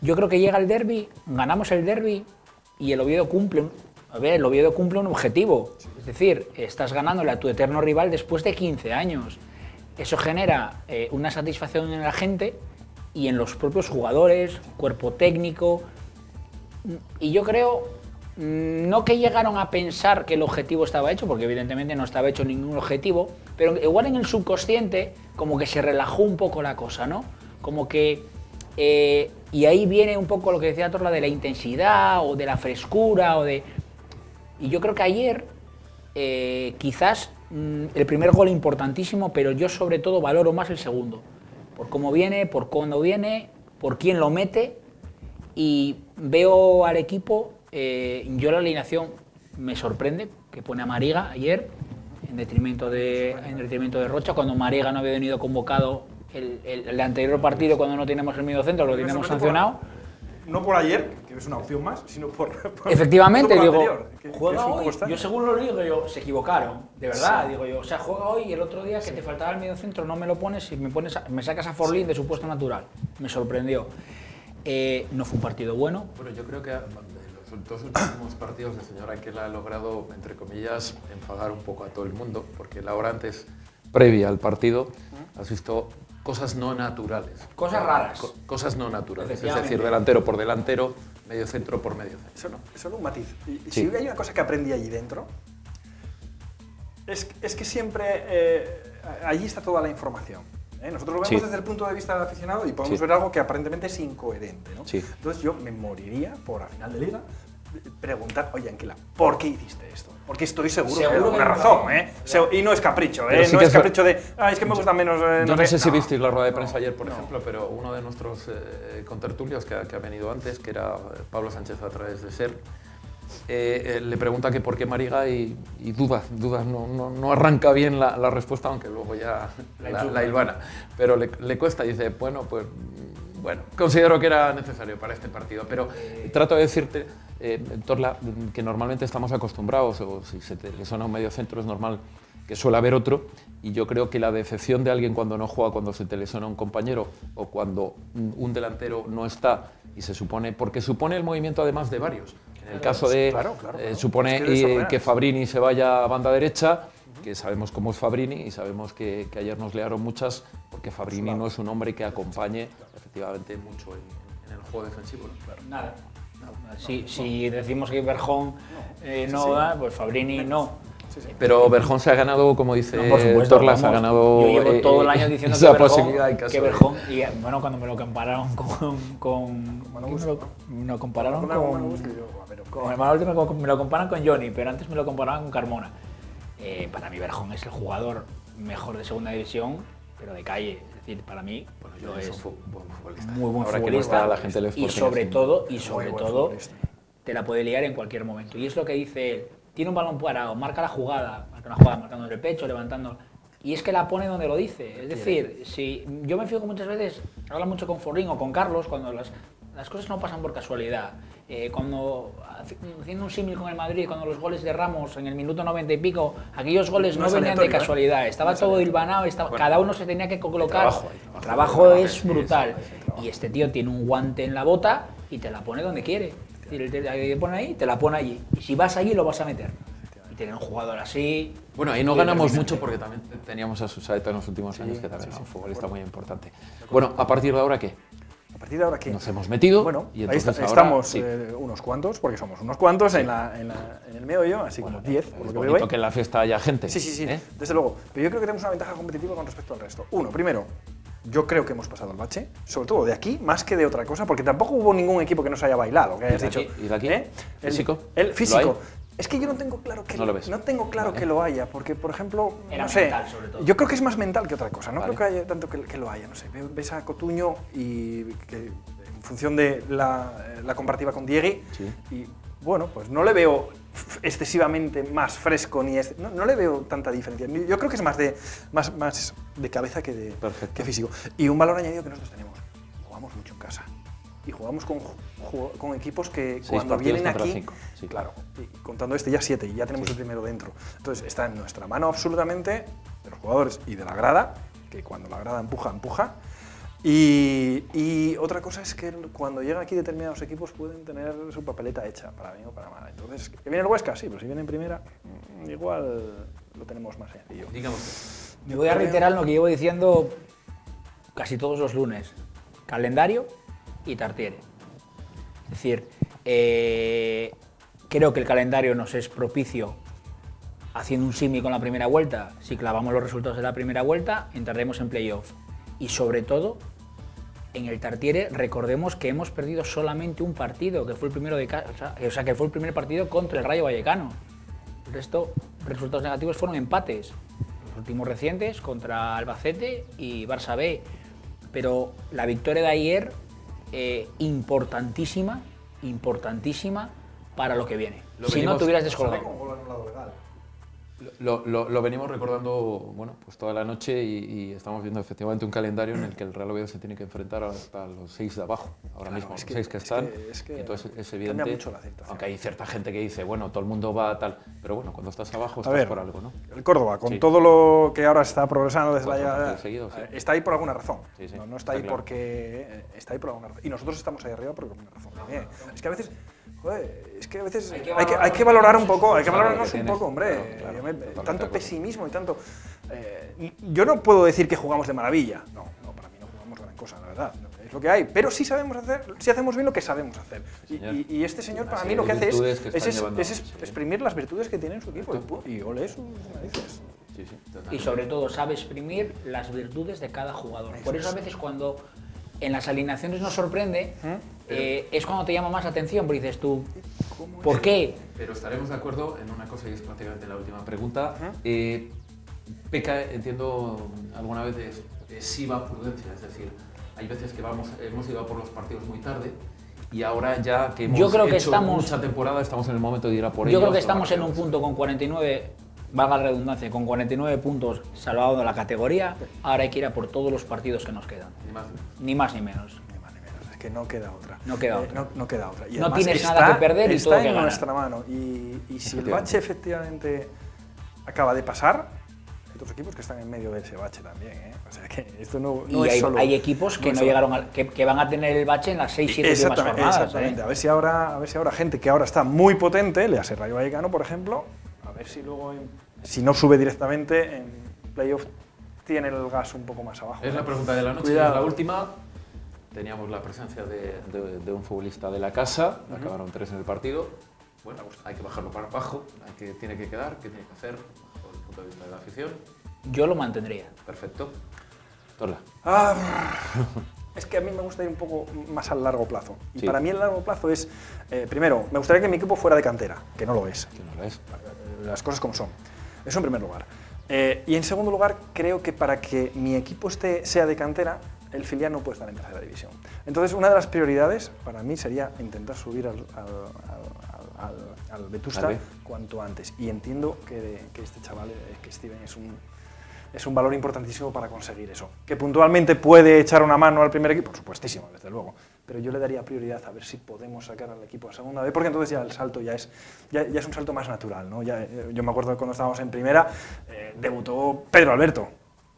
Yo creo que llega el derbi, ganamos el derbi y el Oviedo cumple un objetivo. Es decir, estás ganándole a tu eterno rival después de 15 años. Eso genera una satisfacción en la gente y en los propios jugadores, cuerpo técnico. Y yo creo, no que llegaron a pensar que el objetivo estaba hecho, porque evidentemente no estaba hecho ningún objetivo, pero igual en el subconsciente como que se relajó un poco la cosa, ¿no? Como que... y ahí viene un poco lo que decía Torla de la intensidad o de la frescura o de... Y yo creo que ayer quizás el primer gol importantísimo, pero yo sobre todo valoro más el segundo. Por cómo viene, por cuándo viene, por quién lo mete. Y veo al equipo, yo la alineación me sorprende, que pone a Mariga ayer, en detrimento de Rocha, cuando Mariga no había venido convocado el anterior partido, cuando no tenemos el medio centro, lo tenemos sancionado. No por ayer, que es una opción más, sino por efectivamente, por digo, anterior, juega hoy, yo según lo digo, yo, se equivocaron, de verdad, sí. Digo yo, o sea, juega hoy y el otro día que te faltaba el medio centro no me lo pones y me sacas a Forlín de su puesto natural. Me sorprendió. No fue un partido bueno. Bueno, yo creo que en los dos últimos partidos el señor Aquela ha logrado, entre comillas, enfadar un poco a todo el mundo, porque la hora antes, previa al partido, has visto cosas no naturales. Cosas raras. Cosas no naturales, es decir, delantero por delantero, medio centro por medio centro. Eso no, un matiz. Y sí. Si hay una cosa que aprendí allí dentro, es que siempre allí está toda la información. Nosotros lo vemos desde el punto de vista del aficionado y podemos ver algo que aparentemente es incoherente, ¿no? Sí. Entonces yo me moriría por, a final de liga, preguntar, oye, Anquela, ¿por qué hiciste esto? Porque estoy seguro que hay alguna razón, y no es capricho, sí, no es capricho de, es que me gusta menos... Yo no sé si visteis la rueda de prensa ayer, por ejemplo, pero uno de nuestros contertulios que ha venido antes, que era Pablo Sánchez a través de SER, le pregunta que por qué Mariga y duda, no arranca bien la respuesta, aunque luego ya la hilvana, pero le cuesta, dice, bueno, considero que era necesario para este partido, pero trato de decirte, Torla, que normalmente estamos acostumbrados, o si se te lesiona un medio centro es normal que suele haber otro, y yo creo que la decepción de alguien cuando no juega, cuando se te lesiona un compañero, o cuando un delantero no está, y se supone, porque supone el movimiento además de varios. En el caso de, supone que Fabrini se vaya a banda derecha, que sabemos cómo es Fabrini y sabemos que ayer nos liaron muchas, porque Fabrini no es un hombre que acompañe efectivamente mucho en el juego defensivo, ¿no? Claro. Nada. Si decimos que Berjón no da, pues Fabrini no. Sí. Pero Berjón se ha ganado, como dice Torla, se ha ganado. Yo llevo todo el año diciendo que Berjón, y bueno, cuando me lo compararon me lo comparan con Johnny, pero antes me lo comparaban con Carmona. Para mí Berjón es el jugador mejor de segunda división, pero de calle. Es decir, para mí lo es muy buen futbolista, la gente y sobre todo te la puede liar en cualquier momento. Y es lo que dice él. Tiene un balón parado, marca la jugada, marcando el pecho, levantando. Y es que la pone donde lo dice. Es decir, si yo me fijo muchas veces, habla mucho con Forlín o con Carlos, cuando las cosas no pasan por casualidad. Cuando, haciendo un símil con el Madrid, cuando los goles de Ramos en el minuto 90 y pico, aquellos goles no venían de casualidad. Estaba todo hilvanado, cada uno se tenía que colocar. El trabajo es brutal. Y este tío tiene un guante en la bota y te la pone donde quiere. Te pone ahí, te la pone allí. Y si vas allí, lo vas a meter. Y tener un jugador así... Bueno, ahí no ganamos mucho porque también teníamos a Susaeta en los últimos años, que también es un futbolista muy importante. Bueno, ¿a partir de ahora qué? ¿A partir de ahora qué? Nos hemos metido. Bueno, y entonces ahí estamos unos cuantos, porque somos unos cuantos en el meollo, así como 10, por lo que veo. Que en la fiesta haya gente. Sí, desde luego. Pero yo creo que tenemos una ventaja competitiva con respecto al resto. Primero, yo creo que hemos pasado el bache, sobre todo de aquí, más que de otra cosa, porque tampoco hubo ningún equipo que nos haya bailado, que hayas dicho. ¿Y de aquí? ¿Físico? El físico. Es que yo no tengo claro que que lo haya, porque, por ejemplo, no sé, mental, sobre todo. Yo creo que es más mental que otra cosa, no creo que haya tanto que lo haya, no sé. Ves a Cotuño y que, en función de la comparativa con Diegui, y bueno, pues no le veo excesivamente más fresco, ni no le veo tanta diferencia. Yo creo que es más de cabeza que que físico. Y un valor añadido que nosotros tenemos, jugamos mucho en casa. Y jugamos con equipos que cuando vienen aquí, sí. claro, y contando este ya 7, y ya tenemos el primero dentro. Entonces está en nuestra mano absolutamente, de los jugadores y de la grada, que cuando la grada empuja, empuja. Y otra cosa es que cuando llegan aquí determinados equipos pueden tener su papeleta hecha, para bien o para mal. Entonces, ¿que viene el Huesca? Sí, pero si viene en primera, igual lo tenemos más sencillo. Digamos. Me voy a reiterar lo que llevo diciendo casi todos los lunes. Calendario y Tartiere. Es decir, creo que el calendario nos es propicio haciendo un símil con la primera vuelta. Si clavamos los resultados de la primera vuelta, entraremos en playoff. Y sobre todo, en el Tartiere, recordemos que hemos perdido solamente un partido, que fue el primero de casa, o sea, que fue el primer partido contra el Rayo Vallecano. El resto, resultados negativos fueron empates. Los últimos recientes contra Albacete y Barça B. Pero la victoria de ayer, importantísima para lo que viene. Si no te hubieras descolgado. Lo venimos recordando, bueno, pues toda la noche y estamos viendo efectivamente un calendario en el que el Real Oviedo se tiene que enfrentar hasta los 6 de abajo, ahora mismo, los 6 que están. Y entonces es evidente, mucho la situación. aunque hay cierta gente que dice, bueno, todo el mundo va a tal, pero bueno, cuando estás abajo estás por algo, ¿no? El Córdoba, con todo lo que ahora está progresando desde la llegada, está ahí por alguna razón. No está ahí porque está ahí por alguna razón. Y nosotros estamos ahí arriba por alguna razón también. Es que a veces... Joder, es que a veces hay que valorar un poco, hay que valorarnos un poco, hombre. Claro, tanto pesimismo y tanto... yo no puedo decir que jugamos de maravilla. No, para mí no jugamos gran cosa, la verdad. Es lo que hay. Pero sí sabemos hacer, sí hacemos bien lo que sabemos hacer. Y este señor, para mí, lo que hace es exprimir las virtudes que tiene en su equipo. Y ole sus narices. Y sobre todo sabe exprimir las virtudes de cada jugador. Por eso a veces cuando en las alineaciones nos sorprende, es cuando te llama más la atención, porque dices tú, ¿por qué? Pero estaremos de acuerdo en una cosa y es prácticamente la última pregunta. Peca, entiendo alguna vez, de excesiva prudencia, es decir, hay veces que hemos ido a por los partidos muy tarde y ahora ya que hemos hecho mucha temporada estamos en el momento de ir a por ellos. Yo creo que estamos en un punto con 49, valga la redundancia, con 49 puntos salvado de la categoría, ahora hay que ir a por todos los partidos que nos quedan. Ni más ni menos. Es que no queda otra. No queda otra. No queda otra. Y no tienes nada que perder y todo que ganar. Está en nuestra mano. Y si el bache efectivamente acaba de pasar, hay otros equipos que están en medio de ese bache también. O sea que esto no es solo... hay equipos que no llegaron que van a tener el bache en las 6-7 últimas jornadas. Exactamente. A ver si ahora gente que ahora está muy potente, le hace Rayo Vallecano, por ejemplo, a ver si luego, si no sube directamente en playoff, tiene el gas un poco más abajo. Es la pregunta de la noche, es la última. Teníamos la presencia de un futbolista de la casa, acabaron 3 en el partido. Bueno, hay que bajarlo para abajo, tiene que quedar, ¿qué tiene que hacer desde el punto de vista de la afición? Yo lo mantendría. Perfecto. Torla. Es que a mí me gusta ir un poco más al largo plazo. Y para mí el largo plazo es, primero, me gustaría que mi equipo fuera de cantera, que no lo es. Que no lo es. Las cosas como son. Eso en primer lugar. Y en segundo lugar, creo que para que mi equipo sea de cantera, el filial no puede estar en tercera división. Entonces, una de las prioridades para mí sería intentar subir al Vetusta cuanto antes. Y entiendo que este chaval, que Steven, es un valor importantísimo para conseguir eso. Que puntualmente puede echar una mano al primer equipo, por supuestísimo, desde luego. Pero yo le daría prioridad a ver si podemos sacar al equipo a segunda vez, porque entonces ya el salto ya es un salto más natural, ¿no? Yo me acuerdo cuando estábamos en primera, debutó Pedro Alberto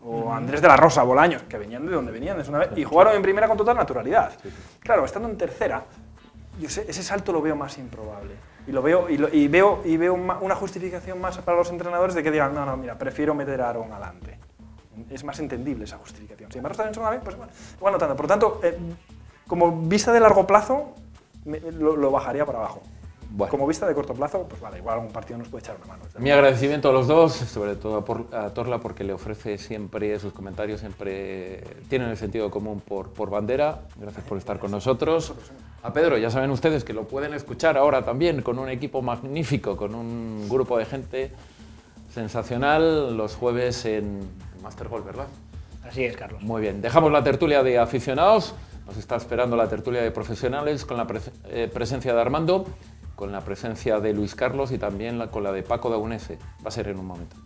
o Andrés de la Rosa, Bolaños, que venían de donde venían de una vez, y jugaron en primera con total naturalidad. Claro, estando en tercera, yo sé, ese salto lo veo más improbable. Y veo una justificación más para los entrenadores de que digan, no, mira, prefiero meter a Aarón adelante. Es más entendible esa justificación. Si embargo está en segunda vez, pues igual no tanto. Por lo tanto, como vista de largo plazo, lo bajaría para abajo. Bueno. Como vista de corto plazo, pues vale, igual algún partido nos puede echar una mano. Mi agradecimiento a los dos, sobre todo a Torla, porque le ofrece siempre, sus comentarios siempre tienen el sentido común por bandera. Gracias por estar con nosotros. A Pedro, ya saben ustedes que lo pueden escuchar ahora también con un equipo magnífico, con un grupo de gente sensacional, los jueves en Master Gol, ¿verdad? Así es, Carlos. Muy bien, dejamos la tertulia de aficionados, nos está esperando la tertulia de profesionales con la presencia de Armando. con la presencia de Luis Carlos y también con la de Paco Daunese. Va a ser en un momento.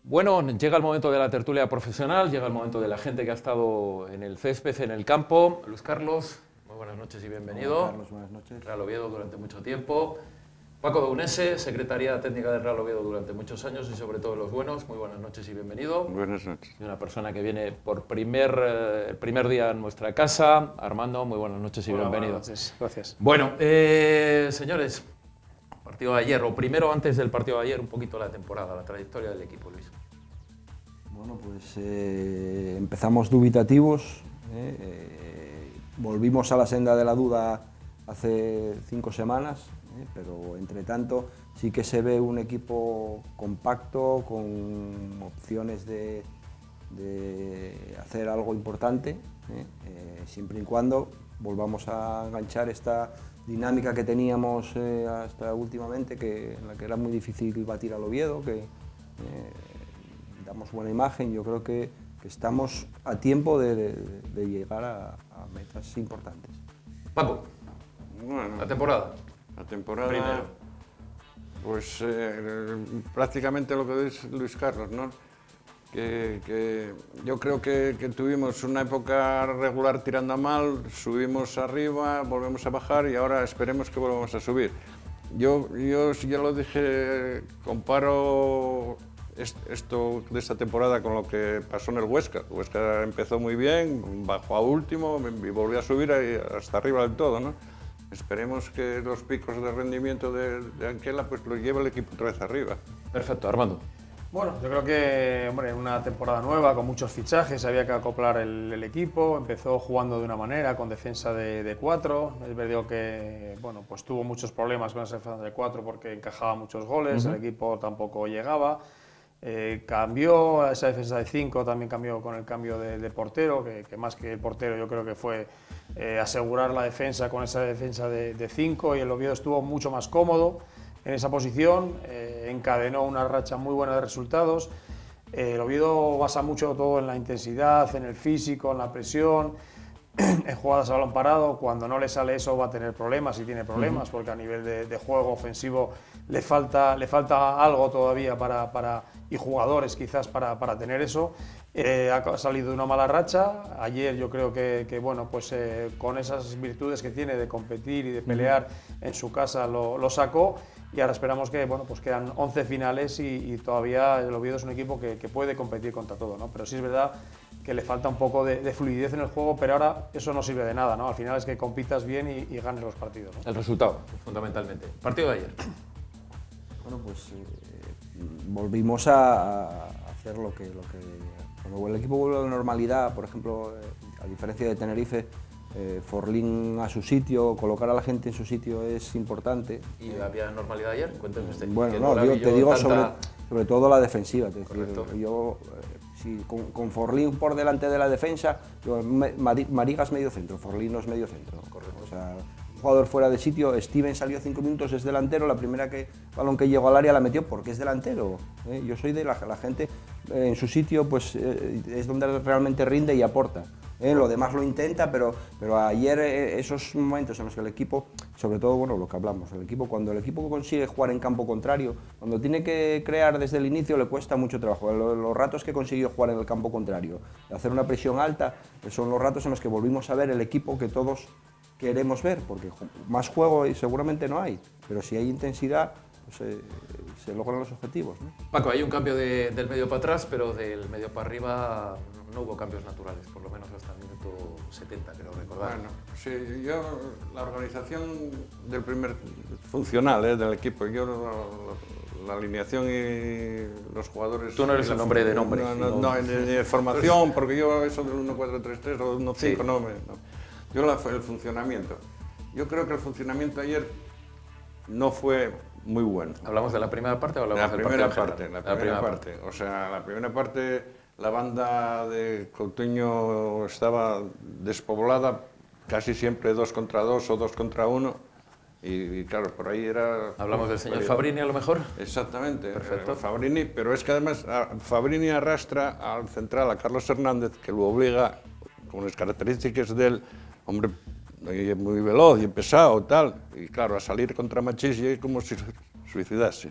Bueno, llega el momento de la tertulia profesional, llega el momento de la gente que ha estado en el césped, en el campo. Luis Carlos, muy buenas noches y bienvenido. Hola, Carlos, buenas noches. Real Oviedo durante mucho tiempo. Paco Daunese, Secretaría Técnica del Real Oviedo durante muchos años y sobre todo los buenos. Muy buenas noches y bienvenido. Buenas noches. Y una persona que viene por el primer día en nuestra casa, Armando, muy buenas noches y bienvenido. Buenas noches, gracias. Bueno, señores, partido de ayer, o primero antes del partido de ayer, un poquito la temporada, la trayectoria del equipo, Luis. Bueno, pues empezamos dubitativos, volvimos a la senda de la duda hace 5 semanas, pero entre tanto sí que se ve un equipo compacto, con opciones de hacer algo importante, siempre y cuando volvamos a enganchar esta dinámica que teníamos hasta últimamente, en la que era muy difícil batir al Oviedo, que damos buena imagen. Yo creo que estamos a tiempo de llegar a metas importantes. Paco, Bueno, la temporada. la temporada, Primero. pues prácticamente lo que dice Luis Carlos, ¿no? Que yo creo que tuvimos una época regular tirando a mal, subimos arriba, volvemos a bajar y ahora esperemos que volvamos a subir. Yo ya lo dije, comparo esto de esta temporada con lo que pasó en el Huesca. El Huesca empezó muy bien, bajó a último y volvió a subir hasta arriba del todo, ¿no? Esperemos que los picos de rendimiento de Anquela pues los lleve el equipo otra vez arriba. Perfecto, Armando. Bueno, yo creo que, hombre, una temporada nueva con muchos fichajes, había que acoplar el equipo, empezó jugando de una manera, con defensa de 4, es verdad que, bueno, pues tuvo muchos problemas con esa defensa de 4 porque encajaba muchos goles, el equipo tampoco llegaba, cambió a esa defensa de 5, también cambió con el cambio de portero, que más que el portero yo creo que fue asegurar la defensa con esa defensa de 5 y el Oviedo estuvo mucho más cómodo en esa posición, encadenó una racha muy buena de resultados. El Oviedo basa mucho todo en la intensidad, en el físico, en la presión, en jugadas a balón parado. Cuando no le sale eso va a tener problemas, y tiene problemas, porque a nivel de juego ofensivo le falta algo todavía y jugadores quizás para tener eso. Ha salido de una mala racha. Ayer yo creo que bueno, pues con esas virtudes que tiene de competir y de pelear en su casa lo sacó. Y ahora esperamos que, bueno, pues quedan 11 finales y todavía el Oviedo es un equipo que puede competir contra todo, ¿no? Pero sí es verdad que le falta un poco de fluidez en el juego, pero ahora eso no sirve de nada, ¿no? Al final es que compitas bien y ganes los partidos, ¿no? El resultado, fundamentalmente. Partido de ayer. Bueno, pues volvimos a hacer lo que cuando el equipo vuelve a la normalidad, por ejemplo, a diferencia de Tenerife, Forlín a su sitio, colocar a la gente en su sitio es importante. ¿Y había normalidad ayer? Cuéntame usted. Bueno, no, te digo sobre todo la defensiva. Es decir, yo, si con Forlín por delante de la defensa, Mariga es medio centro, Forlín no es medio centro, ¿no? Correcto. O sea, un jugador fuera de sitio, Steven salió 5 minutos, es delantero, la primera balón que llegó al área la metió porque es delantero. Yo soy de la gente en su sitio, pues es donde realmente rinde y aporta. Lo demás lo intenta, pero ayer esos momentos en los que el equipo, sobre todo, bueno, lo que hablamos, cuando el equipo consigue jugar en campo contrario, cuando tiene que crear desde el inicio le cuesta mucho trabajo. Los ratos que consiguió jugar en el campo contrario, hacer una presión alta, son los ratos en los que volvimos a ver el equipo que todos queremos ver, porque más juego seguramente no hay, pero si hay intensidad, pues, se logran los objetivos, ¿no? Paco, hay un cambio del medio para atrás, pero del medio para arriba no hubo cambios naturales, por lo menos hasta el minuto 70, creo recordar. Bueno, sí, la organización del primer funcional del equipo, la alineación y los jugadores... Tú no eres el hombre de nombre. No, en formación, porque yo eso del 1-4-3-3 o 1-5 sí. no. Yo el funcionamiento. Yo creo que el funcionamiento ayer no fue muy bueno. ¿Hablamos de la primera parte o hablamos de la primera parte? La primera parte. O sea, la primera parte, la banda de Coutinho estaba despoblada, casi siempre 2 contra 2 o 2 contra 1, Y claro, por ahí era... Hablamos del señor Fabrini a lo mejor. Exactamente, Perfecto. Fabrini, pero es que además Fabrini arrastra al central, a Carlos Hernández, que lo obliga, con las características del hombre muy veloz y pesado, tal, y claro, a salir contra Machís y como si suicidarse.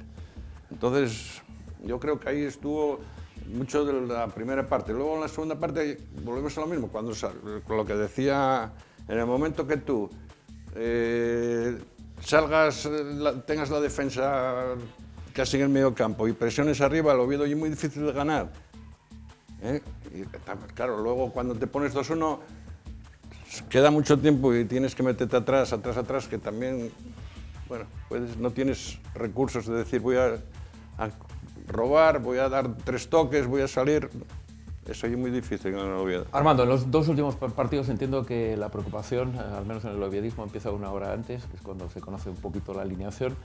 Entonces, yo creo que ahí estuvo mucho de la primera parte. Luego en la segunda parte volvemos a lo mismo, con lo que decía, en el momento que tú salgas, tengas la defensa casi en el medio campo y presiones arriba, el Oviedo es muy difícil de ganar. Y, claro, luego cuando te pones 2-1, queda mucho tiempo y tienes que meterte atrás, que también, bueno, no tienes recursos de decir voy a robar, voy a dar 3 toques, voy a salir. Eso es muy difícil en el Oviedo. Armando, en los 2 últimos partidos entiendo que la preocupación, al menos en el oviedismo, empieza una hora antes, que es cuando se conoce un poquito la alineación,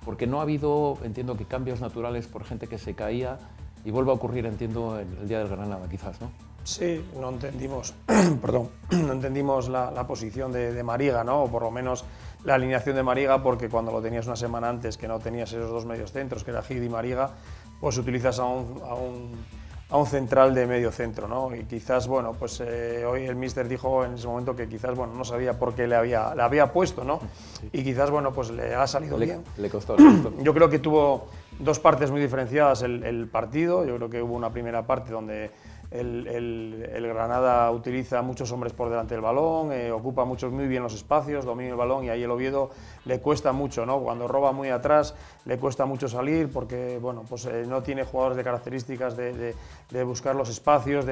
porque no ha habido, entiendo que cambios naturales por gente que se caía y vuelve a ocurrir, entiendo, el día del Granada, quizás, ¿no? Sí, no entendimos, perdón, no entendimos la posición de Mariga, ¿no? O por lo menos la alineación de Mariga, porque cuando lo tenías una semana antes, que no tenías esos 2 mediocentros, que era Gil y Mariga, pues utilizas a un central de medio centro, ¿no? Y quizás, bueno, pues hoy el míster dijo en ese momento que quizás, bueno, no sabía por qué le había puesto, ¿no? Sí. Y quizás, bueno, pues le ha salido bien. Le costó. Yo creo que tuvo 2 partes muy diferenciadas el partido. Yo creo que hubo una primera parte donde el Granada utiliza muchos hombres por delante del balón, ocupa muy bien los espacios, domina el balón y ahí el Oviedo le cuesta mucho, ¿no? Cuando roba muy atrás le cuesta mucho salir porque, bueno, pues no tiene jugadores de características de buscar los espacios,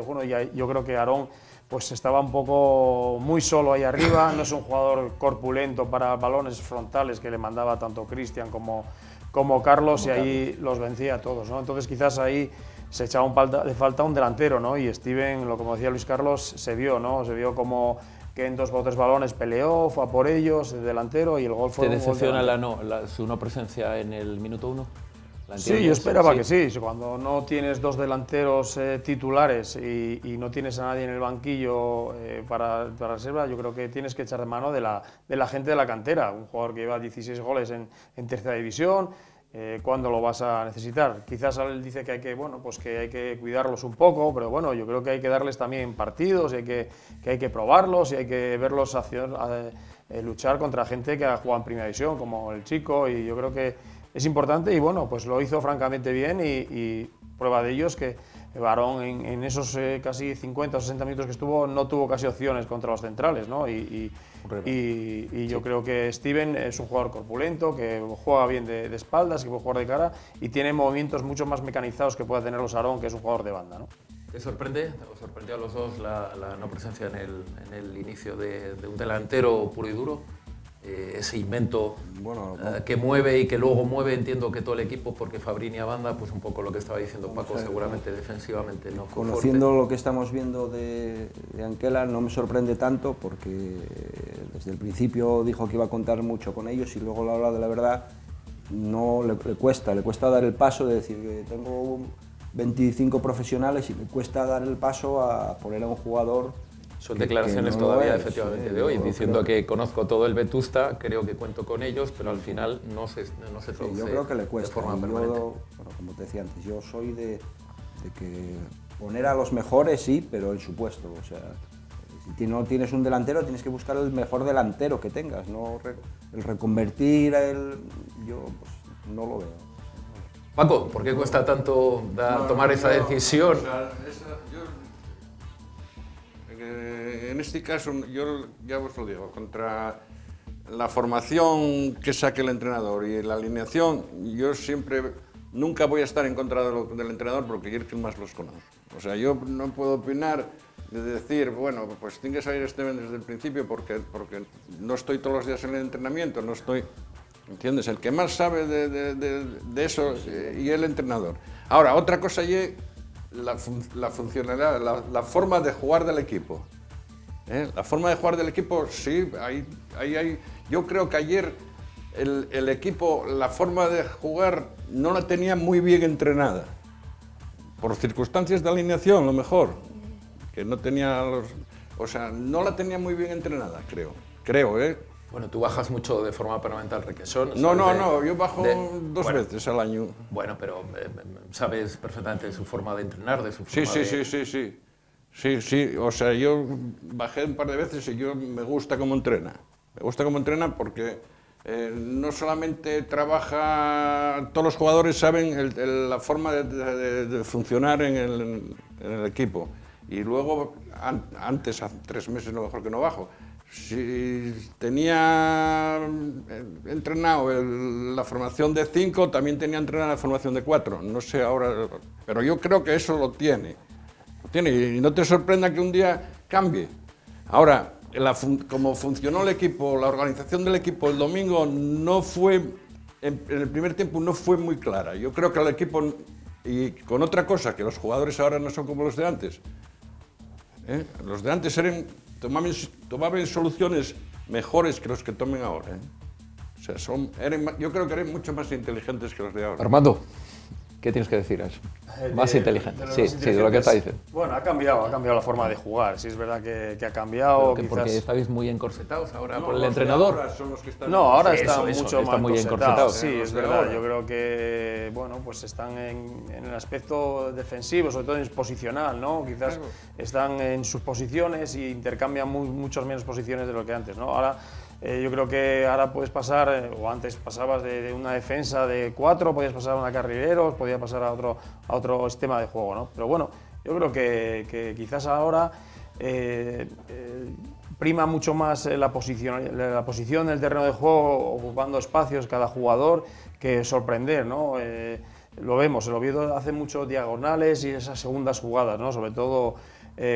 bueno, y yo creo que Aarón pues estaba un poco muy solo ahí arriba, no es un jugador corpulento para balones frontales que le mandaba tanto Cristian como Carlos y ahí los vencía a todos, ¿no? Entonces quizás ahí se echaba de falta un delantero, ¿no? Y Steven, como decía Luis Carlos, se vio, ¿no? Se vio como que en 2 o 3 balones peleó, fue a por ellos, el delantero, y el gol fue ¿Te un gol decepciona su no presencia en el minuto 1? Sí, yo esperaba que sí. Cuando no tienes 2 delanteros titulares y no tienes a nadie en el banquillo para reserva, yo creo que tienes que echar de mano de la gente de la cantera. Un jugador que lleva 16 goles en tercera división, ¿cuándo lo vas a necesitar? Quizás él dice que hay que cuidarlos un poco, pero bueno, yo creo que hay que darles también partidos, y que hay que probarlos y hay que verlos luchar contra gente que ha jugado en primera división, como el Chico, y yo creo que es importante y bueno, pues lo hizo francamente bien y prueba de ello es que Aarón en esos casi 50 o 60 minutos que estuvo no tuvo casi opciones contra los centrales, ¿no? Y yo creo que Steven es un jugador corpulento, que juega bien de espaldas, que puede jugar de cara y tiene movimientos mucho más mecanizados que pueda tener los Aarón, que es un jugador de banda, ¿no? ¿Te sorprende? ¿Os sorprendió a los dos la no presencia en el inicio de un delantero puro y duro? Ese invento que mueve y que luego mueve, entiendo que todo el equipo, porque Fabrini a banda, pues un poco lo que estaba diciendo Paco, seguramente defensivamente no fue Conociendo fuerte. lo que estamos viendo de Anquela, no me sorprende tanto porque desde el principio dijo que iba a contar mucho con ellos y luego a la hora de la verdad no le cuesta dar el paso de decir que tengo 25 profesionales y me cuesta dar el paso a poner a un jugador. Son declaraciones todavía, efectivamente, de hoy, diciendo que conozco todo el Vetusta, creo que cuento con ellos, pero al final no se traduce. Yo creo que le cuesta. De forma permanente. Bueno, como te decía antes, yo soy de que poner a los mejores sí, pero en su puesto. O sea, si no tienes un delantero, tienes que buscar el mejor delantero que tengas, no el reconvertir yo pues, no lo veo. Paco, ¿por qué cuesta tanto tomar esa decisión? O sea, en este caso, yo ya os lo digo, contra la formación que saque el entrenador y la alineación, yo nunca voy a estar en contra del entrenador porque es quien más los conoce. O sea, yo no puedo opinar de decir, bueno, pues tiene que salir Steven desde el principio porque no estoy todos los días en el entrenamiento, no estoy, ¿entiendes? El que más sabe de eso y el entrenador. Ahora, otra cosa es la funcionalidad, la forma de jugar del equipo. La forma de jugar del equipo, sí, yo creo que ayer el equipo, la forma de jugar no la tenía muy bien entrenada, por circunstancias de alineación, a lo mejor, que no tenía o sea, no la tenía muy bien entrenada, creo, Bueno, tú bajas mucho de forma permanente al Requesón. No, yo bajo dos veces al año. Bueno, pero sabes perfectamente de su forma de entrenar, de su forma Sí, o sea, yo bajé un par de veces y yo me gusta cómo entrena. Me gusta cómo entrena porque no solamente trabaja, todos los jugadores saben la forma de funcionar en el equipo. Y luego, antes, hace 3 meses, lo mejor que no bajo. Si tenía entrenado la formación de 5, también tenía entrenada la formación de 4. No sé ahora, pero yo creo que eso lo tiene. Y no te sorprenda que un día cambie. Ahora, como funcionó el equipo, la organización del equipo el domingo no fue, en el primer tiempo no fue muy clara. Yo creo que el equipo, y con otra cosa, que los jugadores ahora no son como los de antes. Los de antes tomaban soluciones mejores que los que tomen ahora. O sea, yo creo que eran mucho más inteligentes que los de ahora. Armando, ¿qué tienes que decir a eso? Más inteligente. Sí, de lo que está diciendo. Bueno, ha cambiado la forma de jugar. Sí, es verdad que ha cambiado. Quizás... Porque estáis muy encorsetados ahora por el entrenador. Ahora son los que están ahora están mucho más muy encorsetados. Sí, es verdad. Yo creo que pues están en el aspecto defensivo, sobre todo en posicional, ¿no? Quizás están en sus posiciones y intercambian muchas menos posiciones de lo que antes, ¿no? Ahora yo creo que ahora puedes pasar, o antes pasabas de una defensa de 4, podías pasar a una carrileros, podías pasar a otro sistema de juego, ¿no? Pero bueno, yo creo que quizás ahora prima mucho más la posición del terreno de juego, ocupando espacios cada jugador, que sorprender, ¿no? Lo vemos, el Oviedo hace muchos diagonales y esas segundas jugadas, ¿no? Sobre todo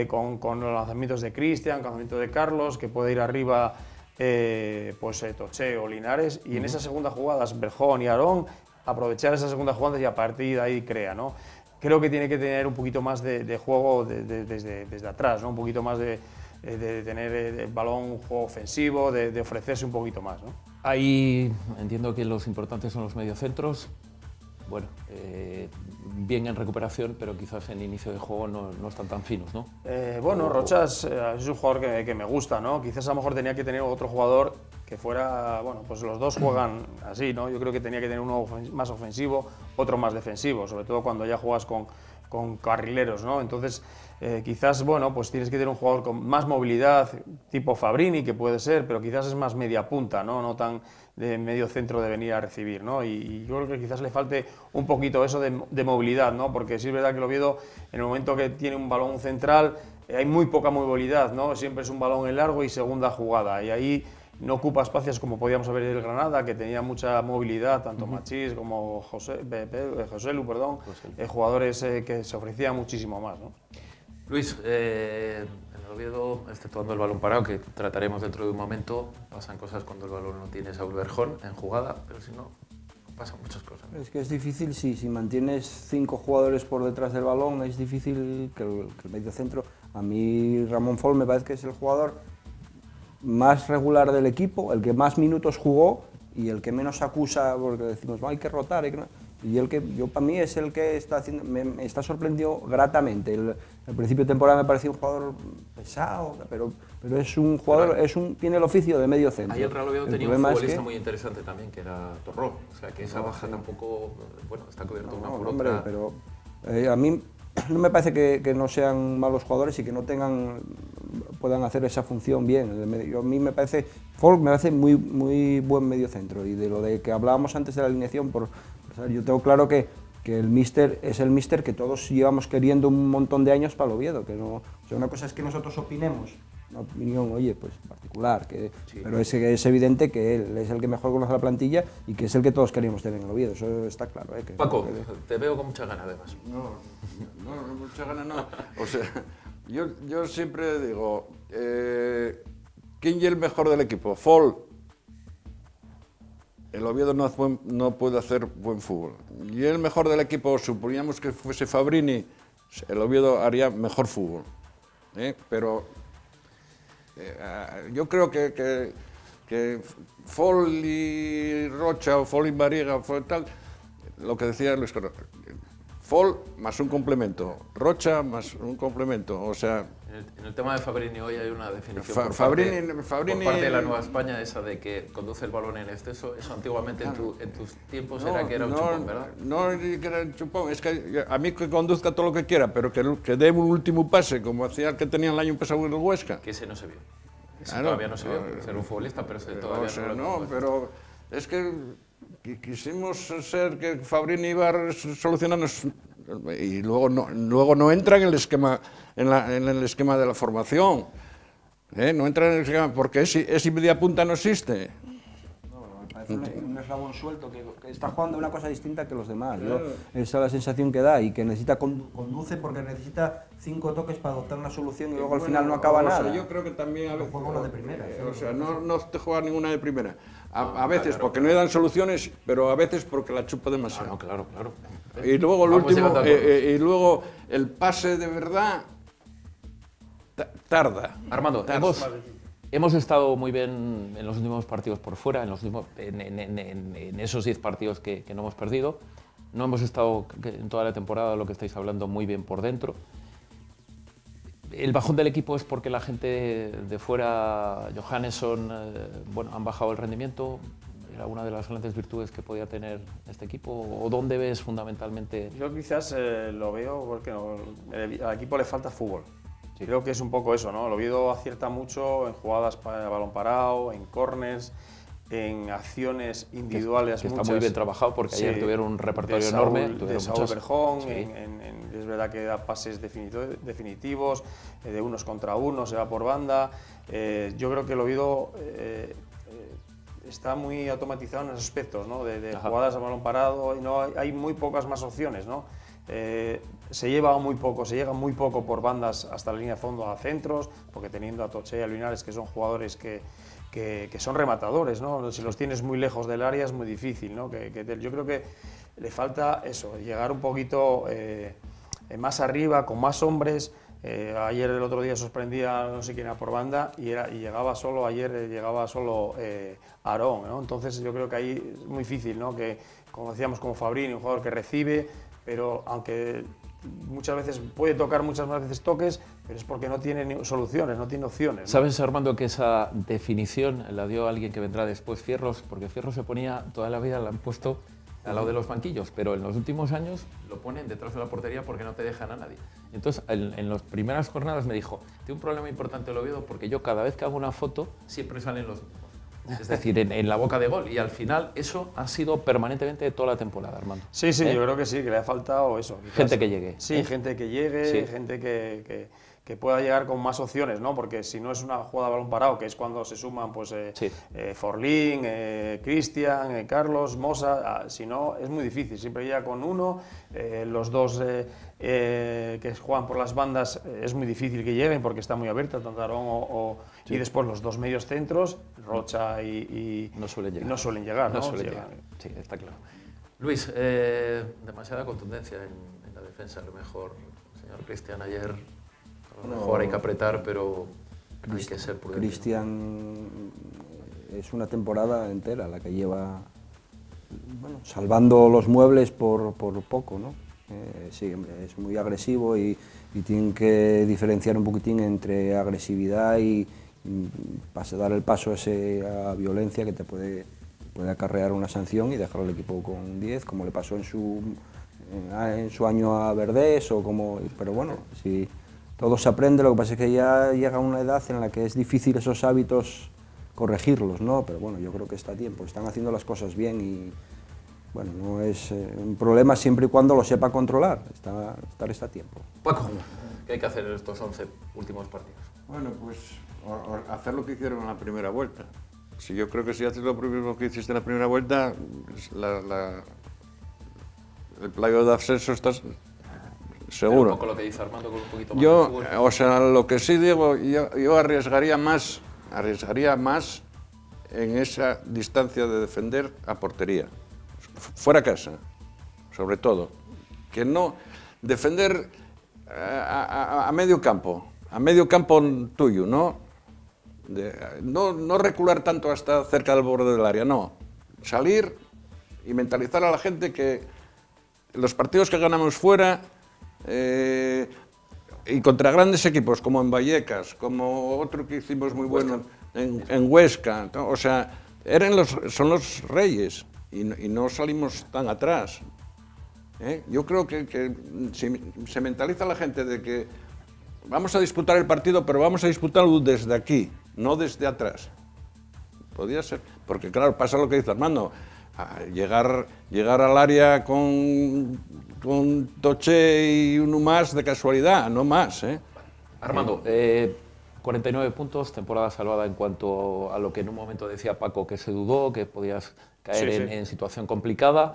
con los lanzamientos de Cristian, con el lanzamiento de Carlos, que puede ir arriba Toché o Linares, y en esas segundas jugadas Berjón y Aarón aprovechar esas segundas jugadas y a partir de ahí crea, ¿no? Creo que tiene que tener un poquito más de juego desde atrás, ¿no? Un poquito más de tener el balón, un juego ofensivo, de ofrecerse un poquito más, ¿no? Ahí entiendo que los importantes son los mediocentros. Bueno, bien en recuperación, pero quizás en inicio de juego no están tan finos, ¿no? Rochas es un jugador que me gusta, ¿no? Quizás a lo mejor tenía que tener otro jugador que fuera, pues los dos juegan así, ¿no? Yo creo que tenía que tener uno más ofensivo, otro más defensivo, sobre todo cuando ya juegas con carrileros, ¿no? Entonces, quizás, pues tienes que tener un jugador con más movilidad, tipo Fabrini, que puede ser, pero quizás es más media punta, ¿no? No tan de medio centro de venir a recibir, ¿no? Y yo creo que quizás le falte un poquito eso de movilidad, ¿no? Porque sí es verdad que el Oviedo, en el momento que tiene un balón central, hay muy poca movilidad, ¿no? Siempre es un balón en largo y segunda jugada, y ahí no ocupa espacios como podíamos ver en el Granada, que tenía mucha movilidad, tanto Machís como Joselu, jugadores que se ofrecían muchísimo más, ¿no? Luis, en el Oviedo, exceptuando el balón parado, que trataremos dentro de un momento, pasan cosas cuando el balón no tiene Saúl Berjón en jugada, pero si no, pasan muchas cosas. Es que es difícil, sí, si mantienes 5 jugadores por detrás del balón, es difícil que el medio centro. A mí Ramón Fol me parece que es el jugador más regular del equipo, el que más minutos jugó y el que menos acusa, porque decimos, hay que rotar, y para mí es el que está haciendo, me está sorprendido gratamente. Al principio de temporada me parecía un jugador pesado, pero es un jugador, tiene el oficio de medio centro. Ayer Real Oviedo tenía un futbolista muy interesante también, que era Torró, o sea que esa baja tampoco, está cubierto una por otra. Pero a mí no me parece que no sean malos jugadores y que no puedan hacer esa función bien. A mí me parece, Folk me parece muy, muy buen medio centro, y de lo de que hablábamos antes de la alineación, yo tengo claro que el míster es el míster que todos llevamos queriendo un montón de años para el Oviedo, que no, o sea, una cosa es que nosotros opinemos, una opinión, pues particular, pero es evidente que él es el que mejor conoce la plantilla y que es el que todos queríamos tener en el Oviedo, eso está claro. Paco, te veo con mucha gana además. No, mucha gana no. O sea, yo siempre digo, ¿quién es el mejor del equipo? Fol. El Oviedo no puede hacer buen fútbol. Y el mejor del equipo, suponíamos que fuese Fabrini, el Oviedo haría mejor fútbol. Pero yo creo que Fol y Rocha, o Fol y Mariga, tal, lo que decía Luis Carlos, Fall más un complemento, Rocha más un complemento, o sea... En el tema de Fabrini hoy hay una definición por Fabrini parte de la Nueva España, esa de que conduce el balón en exceso. Eso antiguamente en tus tiempos era que era un chupón, ¿verdad? No, que era un chupón, es que a mí que conduzca todo lo que quiera, pero que dé un último pase, como hacía el que tenía el año pasado en el Huesca. Que ese no se vio. Ese todavía no se vio, ser un futbolista, pero ese todavía no, pero es que quisimos ser que Fabrini iba a solucionarnos y luego no entra en el esquema, en el esquema de la formación. No entra en el esquema porque ese media punta no existe. Un eslabón suelto que está jugando una cosa distinta que los demás. Esa es la sensación que da y que necesita conduce porque necesita 5 toques para adoptar una solución y luego al final no acaba nada. Sea, yo creo que también juega una de primera. O sea, no te juega ninguna de primera. A veces porque no le dan soluciones, pero a veces porque la chupa demasiado. Claro. Y luego el último, y luego el pase de verdad tarda. Armando, hemos estado muy bien en los últimos partidos por fuera, en esos 10 partidos que no hemos perdido. No hemos estado en toda la temporada, lo que estáis hablando, muy bien por dentro. El bajón del equipo es porque la gente de fuera, Johannesson, han bajado el rendimiento. ¿Era una de las grandes virtudes que podía tener este equipo? ¿O dónde ves fundamentalmente? Yo quizás lo veo porque al equipo le falta fútbol. Sí. Creo que es un poco eso, ¿no? El Oviedo acierta mucho en jugadas para balón parado, en corners, en acciones individuales. Que está muy bien trabajado porque ayer tuvieron un repertorio enorme. De Saúl Berjón, es verdad que da pases definitivos, de unos contra unos, se va por banda. Yo creo que el Oviedo está muy automatizado en esos aspectos, ¿no? De jugadas a balón parado, y no hay muy pocas más opciones, ¿no? Se llega muy poco por bandas hasta la línea de fondo a centros, porque teniendo a Toche y a Linares, que son jugadores que son rematadores, ¿no? Si los tienes muy lejos del área es muy difícil, ¿no? Yo creo que le falta eso, llegar un poquito más arriba, con más hombres. Ayer, el otro día, sorprendía no sé quién era por banda y llegaba solo Aarón, ¿no? Entonces yo creo que ahí es muy difícil, ¿no? Que, como decíamos, como Fabrini, un jugador que recibe, pero aunque muchas veces puede tocar muchas más veces toques, pero es porque no tiene soluciones, no tiene opciones, ¿no? ¿Sabes, Armando, que esa definición la dio alguien que vendrá después, Fierros? Porque Fierros se ponía, toda la vida la han puesto al lado de los banquillos, pero en los últimos años lo ponen detrás de la portería porque no te dejan a nadie. Entonces, en las primeras jornadas me dijo, tengo un problema importante el Oviedo porque yo cada vez que hago una foto siempre salen los mismos. Es decir, en la boca de gol, y al final eso ha sido permanentemente toda la temporada, Armando. Sí, yo creo que sí, que le ha faltado eso. Quizás, gente que llegue. Sí, gente que llegue, gente que pueda llegar con más opciones, ¿no? Porque si no es una jugada de balón parado, que es cuando se suman pues Forlín, Cristian, Carlos, Mosa, si no es muy difícil, siempre llega con uno, los dos que juegan por las bandas es muy difícil que lleguen porque está muy abierta, tanto Aarón y después los dos medios centros, Rocha y no suelen llegar. No suelen llegar, ¿no? Sí, está claro. Luis, demasiada contundencia en la defensa, a lo mejor, señor Cristian, ayer a lo mejor hay que apretar, pero hay que ser prudente. Cristian es una temporada entera la que lleva, salvando los muebles por poco, ¿no? Sí, es muy agresivo y tienen que diferenciar un poquitín entre agresividad y dar el paso a violencia que te puede acarrear una sanción y dejar al equipo con un 10, como le pasó en su año a Verdés, pero bueno, si todo se aprende, lo que pasa es que ya llega una edad en la que es difícil esos hábitos corregirlos, ¿no? Pero bueno, yo creo que está a tiempo, están haciendo las cosas bien y bueno, no es un problema siempre y cuando lo sepa controlar, está a tiempo. Paco, ¿qué hay que hacer en estos 11 últimos partidos? Bueno, pues hacer lo que hicieron en la primera vuelta. Si yo creo que si haces lo que hiciste en la primera vuelta, el playoff de ascenso estás seguro. Un poco lo que dice Armando, con un poquito más de fútbol. O sea, lo que sí digo, yo arriesgaría más en esa distancia de defender a portería. Fuera casa, sobre todo. Que no defender a medio campo tuyo, ¿no? No recular tanto hasta cerca del borde del área, no. Salir y mentalizar a la gente que los partidos que ganamos fuera y contra grandes equipos como en Vallecas, como otro que hicimos muy bueno en Huesca, o sea, son los reyes y no salimos tan atrás. Yo creo que si se mentaliza la gente de que vamos a disputar el partido, pero vamos a disputarlo desde aquí, no desde atrás. Podría ser, porque claro, pasa lo que dice Armando, llegar al área con Toche y uno más de casualidad, no más. Armando, 49 puntos, temporada salvada en cuanto a lo que en un momento decía Paco, que se dudó, que podías caer en situación complicada.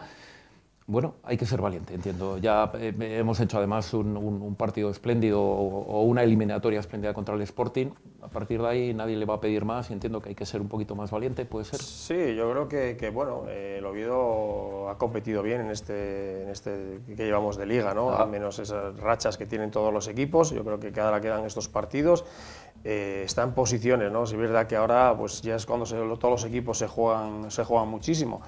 Bueno, hay que ser valiente, entiendo. Ya hemos hecho además un partido espléndido o una eliminatoria espléndida contra el Sporting. A partir de ahí nadie le va a pedir más y entiendo que hay que ser un poquito más valiente, ¿puede ser? Sí, yo creo que bueno, el Oviedo ha competido bien en este que llevamos de liga, ¿no? Al menos esas rachas que tienen todos los equipos. Yo creo que ahora quedan estos partidos. Está en posiciones, ¿no? Si es verdad que ahora pues ya es cuando todos los equipos se juegan muchísimo.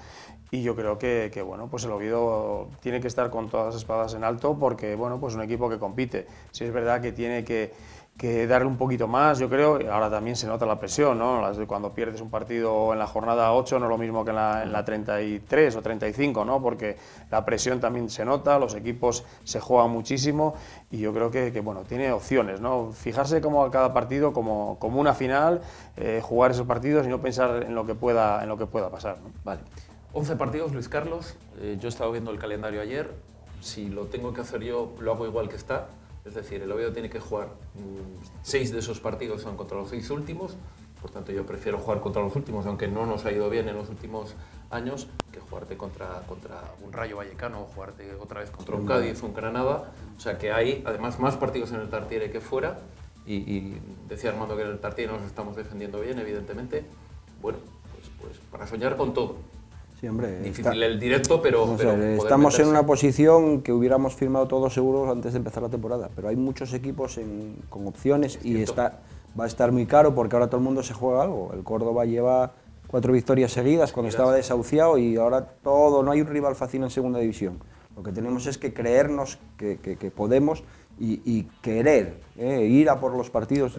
Y yo creo que bueno, pues el Oviedo tiene que estar con todas las espadas en alto porque bueno, pues es un equipo que compite. Si es verdad que tiene que darle un poquito más, yo creo, ahora también se nota la presión, ¿no? Cuando pierdes un partido en la jornada 8 no es lo mismo que en la 33 o 35, ¿no? Porque la presión también se nota, los equipos se juegan muchísimo y yo creo que bueno, tiene opciones, ¿no? Fijarse como a cada partido como una final, jugar esos partidos y no pensar en lo que pueda pasar, ¿no? Vale. 11 partidos, Luis Carlos. Yo he estado viendo el calendario ayer. Si lo tengo que hacer yo, lo hago igual que está. Es decir, el Oviedo tiene que jugar 6 de esos partidos son contra los 6 últimos. Por tanto, yo prefiero jugar contra los últimos, aunque no nos ha ido bien en los últimos años, que jugarte contra un Rayo Vallecano o jugarte otra vez contra un Cádiz o un Granada. O sea que hay, además, más partidos en el Tartiere que fuera. Y decía Armando que en el Tartiere nos estamos defendiendo bien, evidentemente. Bueno, pues para soñar con todo. Sí, hombre, difícil el directo, pero estamos en una posición que hubiéramos firmado todos seguros antes de empezar la temporada, pero hay muchos equipos con opciones y va a estar muy caro porque ahora todo el mundo se juega algo. El Córdoba lleva 4 victorias seguidas cuando estaba desahuciado y ahora no hay un rival fácil en segunda división. Lo que tenemos es que creernos que podemos y querer ir a por los partidos.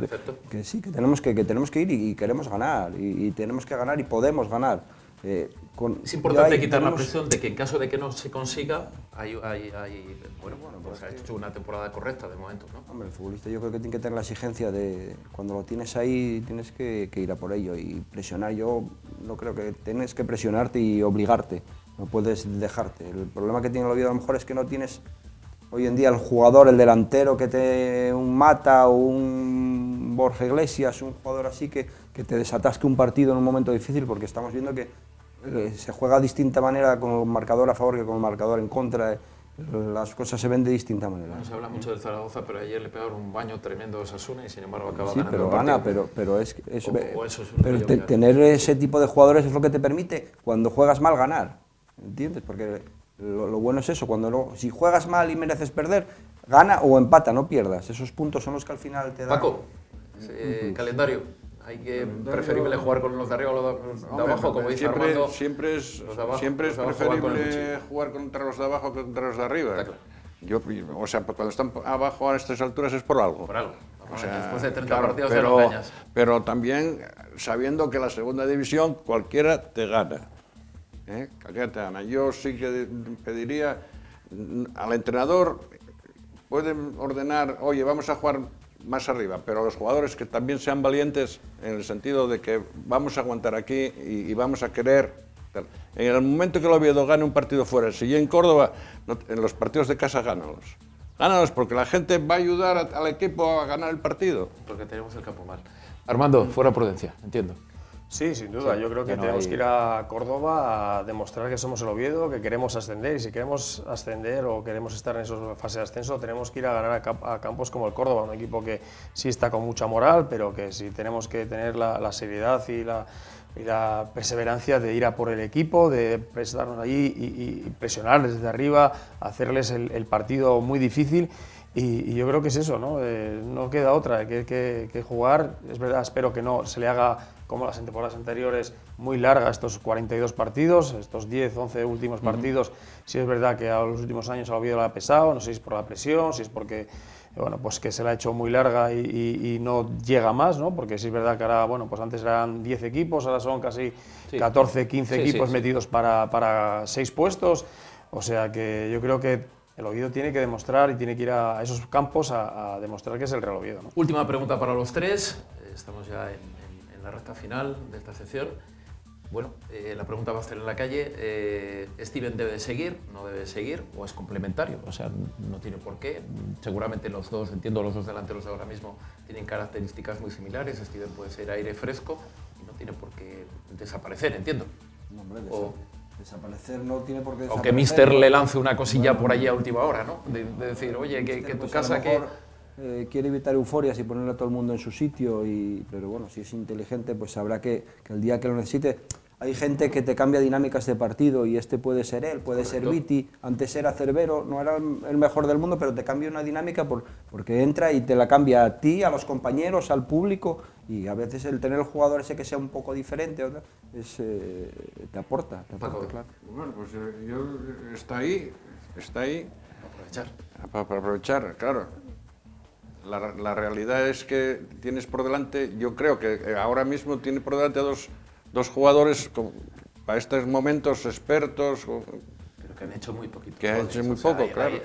Que sí, que tenemos que ir y queremos ganar y tenemos que ganar y podemos ganar. Es importante quitar la presión de que en caso de que no se consiga, pues ha hecho una temporada correcta de momento, ¿no? Hombre, el futbolista yo creo que tiene que tener la exigencia de cuando lo tienes ahí tienes que ir a por ello y presionar. Yo no creo que tienes que presionarte y obligarte, no puedes dejarte. El problema que tiene el Oviedo a lo mejor es que no tienes hoy en día el jugador, el delantero un Mata o un Borja Iglesias, un jugador así que te desatasque un partido en un momento difícil porque estamos viendo que se juega de distinta manera con el marcador a favor que con el marcador en contra. Las cosas se ven de distinta manera. No se habla mucho del Zaragoza, pero ayer le pegaron un baño tremendo a Osasuna y sin embargo acaba ganando. Sí, pero gana, pero es tener ese tipo de jugadores es lo que te permite cuando juegas mal ganar, ¿entiendes? Porque lo bueno es eso, si juegas mal y mereces perder, gana o empata, no pierdas. Esos puntos son los que al final te dan. Paco, calendario. Hay que preferible jugar con los de arriba o los de abajo, como dice Armando. Siempre es preferible jugar contra los de abajo que contra los de arriba. O sea, cuando están abajo a estas alturas es por algo. Por algo. O sea, después de 30 partidos ya lo engañas. Pero también sabiendo que la segunda división cualquiera te gana. Cualquiera te gana. Yo sí que pediría al entrenador, pueden ordenar, oye, vamos a jugar más arriba, pero los jugadores que también sean valientes en el sentido de que vamos a aguantar aquí y vamos a querer. En el momento que el Oviedo gane un partido fuera, si yo en Córdoba, en los partidos de casa gánalos. Gánalos porque la gente va a ayudar al equipo a ganar el partido. Porque tenemos el campo mal. Armando, fuera prudencia, entiendo. Sí, sin duda. Yo creo que tenemos que ir a Córdoba a demostrar que somos el Oviedo, que queremos ascender. Y si queremos ascender o queremos estar en esa fase de ascenso, tenemos que ir a ganar a campos como el Córdoba, un equipo que sí está con mucha moral, pero que sí tenemos que tener la seriedad y y la perseverancia de ir a por el equipo, de prestarnos allí y presionarles desde arriba, hacerles el partido muy difícil. Y yo creo que es eso, ¿no? No queda otra, que jugar. Es verdad, espero que no se le haga como las temporadas anteriores muy larga estos 42 partidos, estos 10, 11 últimos partidos. Sí es verdad que a los últimos años al Oviedo le ha pesado, no sé si es por la presión, si es porque bueno, pues que se la ha hecho muy larga y no llega más, ¿no? Porque sí es verdad que ahora, bueno, pues antes eran 10 equipos, ahora son casi 14, 15 equipos metidos para 6 puestos. O sea que yo creo que el Oviedo tiene que demostrar y tiene que ir a esos campos a demostrar que es el Real Oviedo, ¿no? Última pregunta para los tres. Estamos ya en la recta final de esta sección. Bueno, la pregunta va a estar en la calle. ¿Steven debe seguir, no debe seguir o es complementario? O sea, no tiene por qué. Seguramente los dos, entiendo, los dos delanteros ahora mismo tienen características muy similares. Steven puede ser aire fresco y no tiene por qué desaparecer, entiendo. No, hombre, desaparecer no tiene por qué desaparecer. O que Mister le lance una cosilla por allí a última hora, ¿no? De decir, oye, que tu pues casa... a lo mejor, quiere evitar euforias y ponerle a todo el mundo en su sitio, pero bueno, si es inteligente, pues sabrá que el día que lo necesite... Hay gente que te cambia dinámicas de partido y puede ser él, puede ser Viti, antes era Cervero, no era el mejor del mundo, pero te cambia una dinámica porque entra y te la cambia a ti, a los compañeros, al público, y a veces el tener el jugador ese que sea un poco diferente te aporta, claro. Bueno, pues está ahí. Para aprovechar, claro. La realidad es que tienes por delante, yo creo que ahora mismo tiene por delante a dos jugadores para estos momentos expertos. Pero que han hecho muy poquito. Que han hecho muy poco, claro.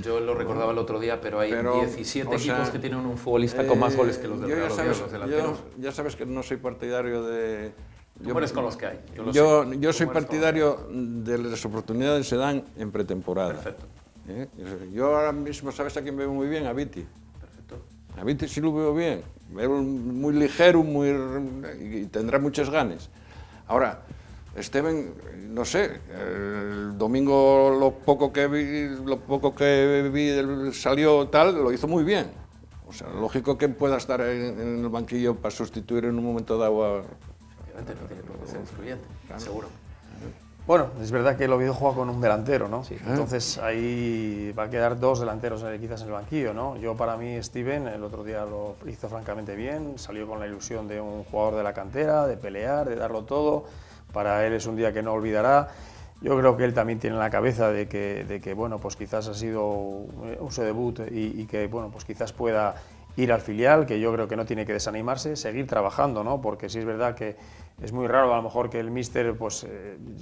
Yo lo recordaba el otro día, pero hay 17 equipos que tienen un futbolista con más goles que los del Real Oviedo, los delanteros. Ya sabes que no soy partidario de... Tú eres con los que hay. Yo soy partidario de las oportunidades que se dan en pretemporada. Perfecto. Yo ahora mismo, ¿sabes a quién veo muy bien? A Viti. A Viti sí lo veo bien, veo muy ligero, y tendrá muchas ganas. Ahora, Steven, no sé, el domingo lo poco que vi salió tal, lo hizo muy bien. O sea, lógico que pueda estar en el banquillo para sustituir en un momento dado a... Obviamente no tiene por qué ser excluyente, seguro. Bueno, es verdad que el Oviedo juega con un delantero, ¿no? Sí. Entonces ahí va a quedar 2 delanteros quizás en el banquillo, ¿no? Yo para mí Steven el otro día lo hizo francamente bien, salió con la ilusión de un jugador de la cantera, de pelear, de darlo todo. Para él es un día que no olvidará. Yo creo que él también tiene en la cabeza de que bueno, pues quizás ha sido su debut y que bueno, pues quizás pueda ir al filial, que yo creo que no tiene que desanimarse, seguir trabajando, ¿no? Porque sí es verdad que es muy raro a lo mejor que el míster pues,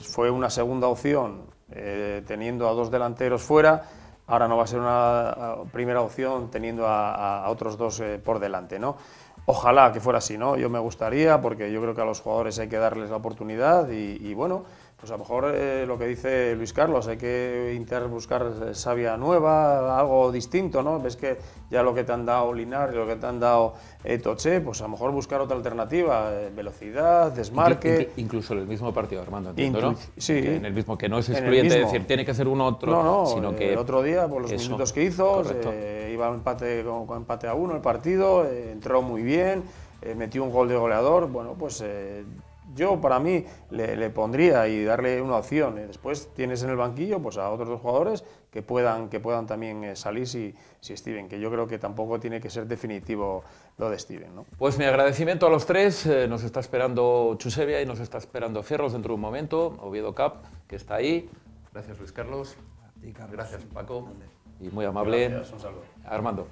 fue una segunda opción teniendo a 2 delanteros fuera, ahora no va a ser una primera opción teniendo a otros 2 por delante, ¿no? Ojalá que fuera así, ¿no? Yo me gustaría, porque yo creo que a los jugadores hay que darles la oportunidad y bueno, pues a lo mejor lo que dice Luis Carlos, hay que intentar buscar savia nueva, algo distinto, ¿no? Ves que ya lo que te han dado Linares, lo que te han dado Toché, pues a lo mejor buscar otra alternativa, velocidad, desmarque. Incluso en el mismo partido, Armando, entiendo, ¿no? Sí. Que en el mismo, que no es excluyente, es decir, tiene que ser uno otro, sino que... el otro día, por los minutos que hizo, iba con empate a 1 el partido, entró muy bien, metió un gol de goleador, bueno, pues... yo, para mí, le pondría y darle una opción. Después tienes en el banquillo pues, a otros 2 jugadores que puedan también salir si Steven, que yo creo que tampoco tiene que ser definitivo lo de Steven, ¿no? Pues mi agradecimiento a los 3. Nos está esperando Chusevia y nos está esperando Fierros dentro de un momento. Oviedo Cup, que está ahí. Gracias, Luis Carlos. Gracias, Paco. Y muy amable. Gracias, un saludo. Armando.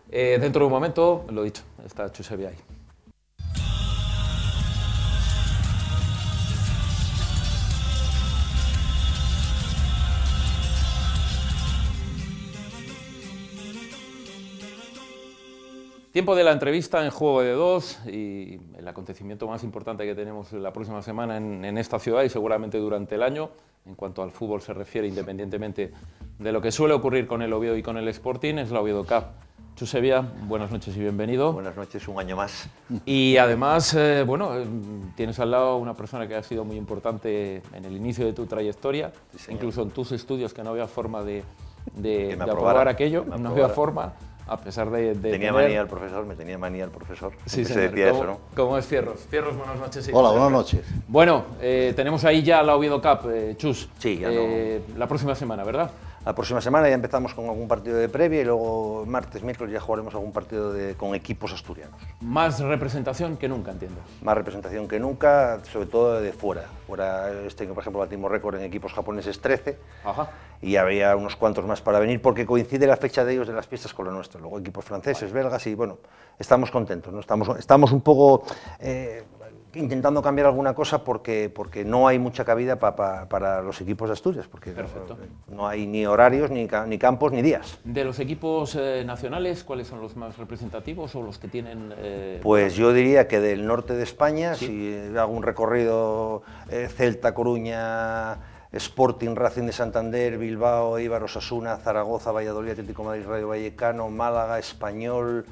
Dentro de un momento, lo dicho, está Chusevia ahí. Tiempo de la entrevista en Juego de Dos y el acontecimiento más importante que tenemos la próxima semana en esta ciudad y seguramente durante el año, en cuanto al fútbol se refiere, independientemente de lo que suele ocurrir con el Oviedo y con el Sporting, es la Oviedo Cup. Chusevia, buenas noches y bienvenido. Buenas noches, un año más. Y además, bueno, tienes al lado una persona que ha sido muy importante en el inicio de tu trayectoria, incluso en tus estudios, que no había forma de aprobar aquello, no había forma. A pesar de Tenía tener... manía el profesor, me tenía manía el profesor. Sí, se señor. decía ¿Cómo, eso, ¿no? cómo es Fierros? Fierros, buenas noches. Hola, buenas noches. Bueno, tenemos ahí ya la Oviedo Cup, Chus. Sí, ya la próxima semana, ¿verdad? La próxima semana ya empezamos con algún partido de previa y luego martes, miércoles ya jugaremos algún partido con equipos asturianos. Más representación que nunca, entiendo. Más representación que nunca, sobre todo de fuera. Este año, por ejemplo, batimos récord en equipos japoneses 13. Ajá. Y había unos cuantos más para venir porque coincide la fecha de ellos de las fiestas con la nuestra. Luego equipos franceses, belgas y bueno, estamos contentos, ¿no? Estamos un poco intentando cambiar alguna cosa porque no hay mucha cabida para los equipos de Asturias, porque no hay ni horarios, ni campos, ni días. De los equipos nacionales, ¿cuáles son los más representativos o los que tienen...? Pues yo diría que del norte de España, ¿sí? Si hago un recorrido Celta, Coruña, Sporting, Racing de Santander, Bilbao, Eibar, Osasuna, Zaragoza, Valladolid, Atlético de Madrid, Rayo Vallecano, Málaga, Español,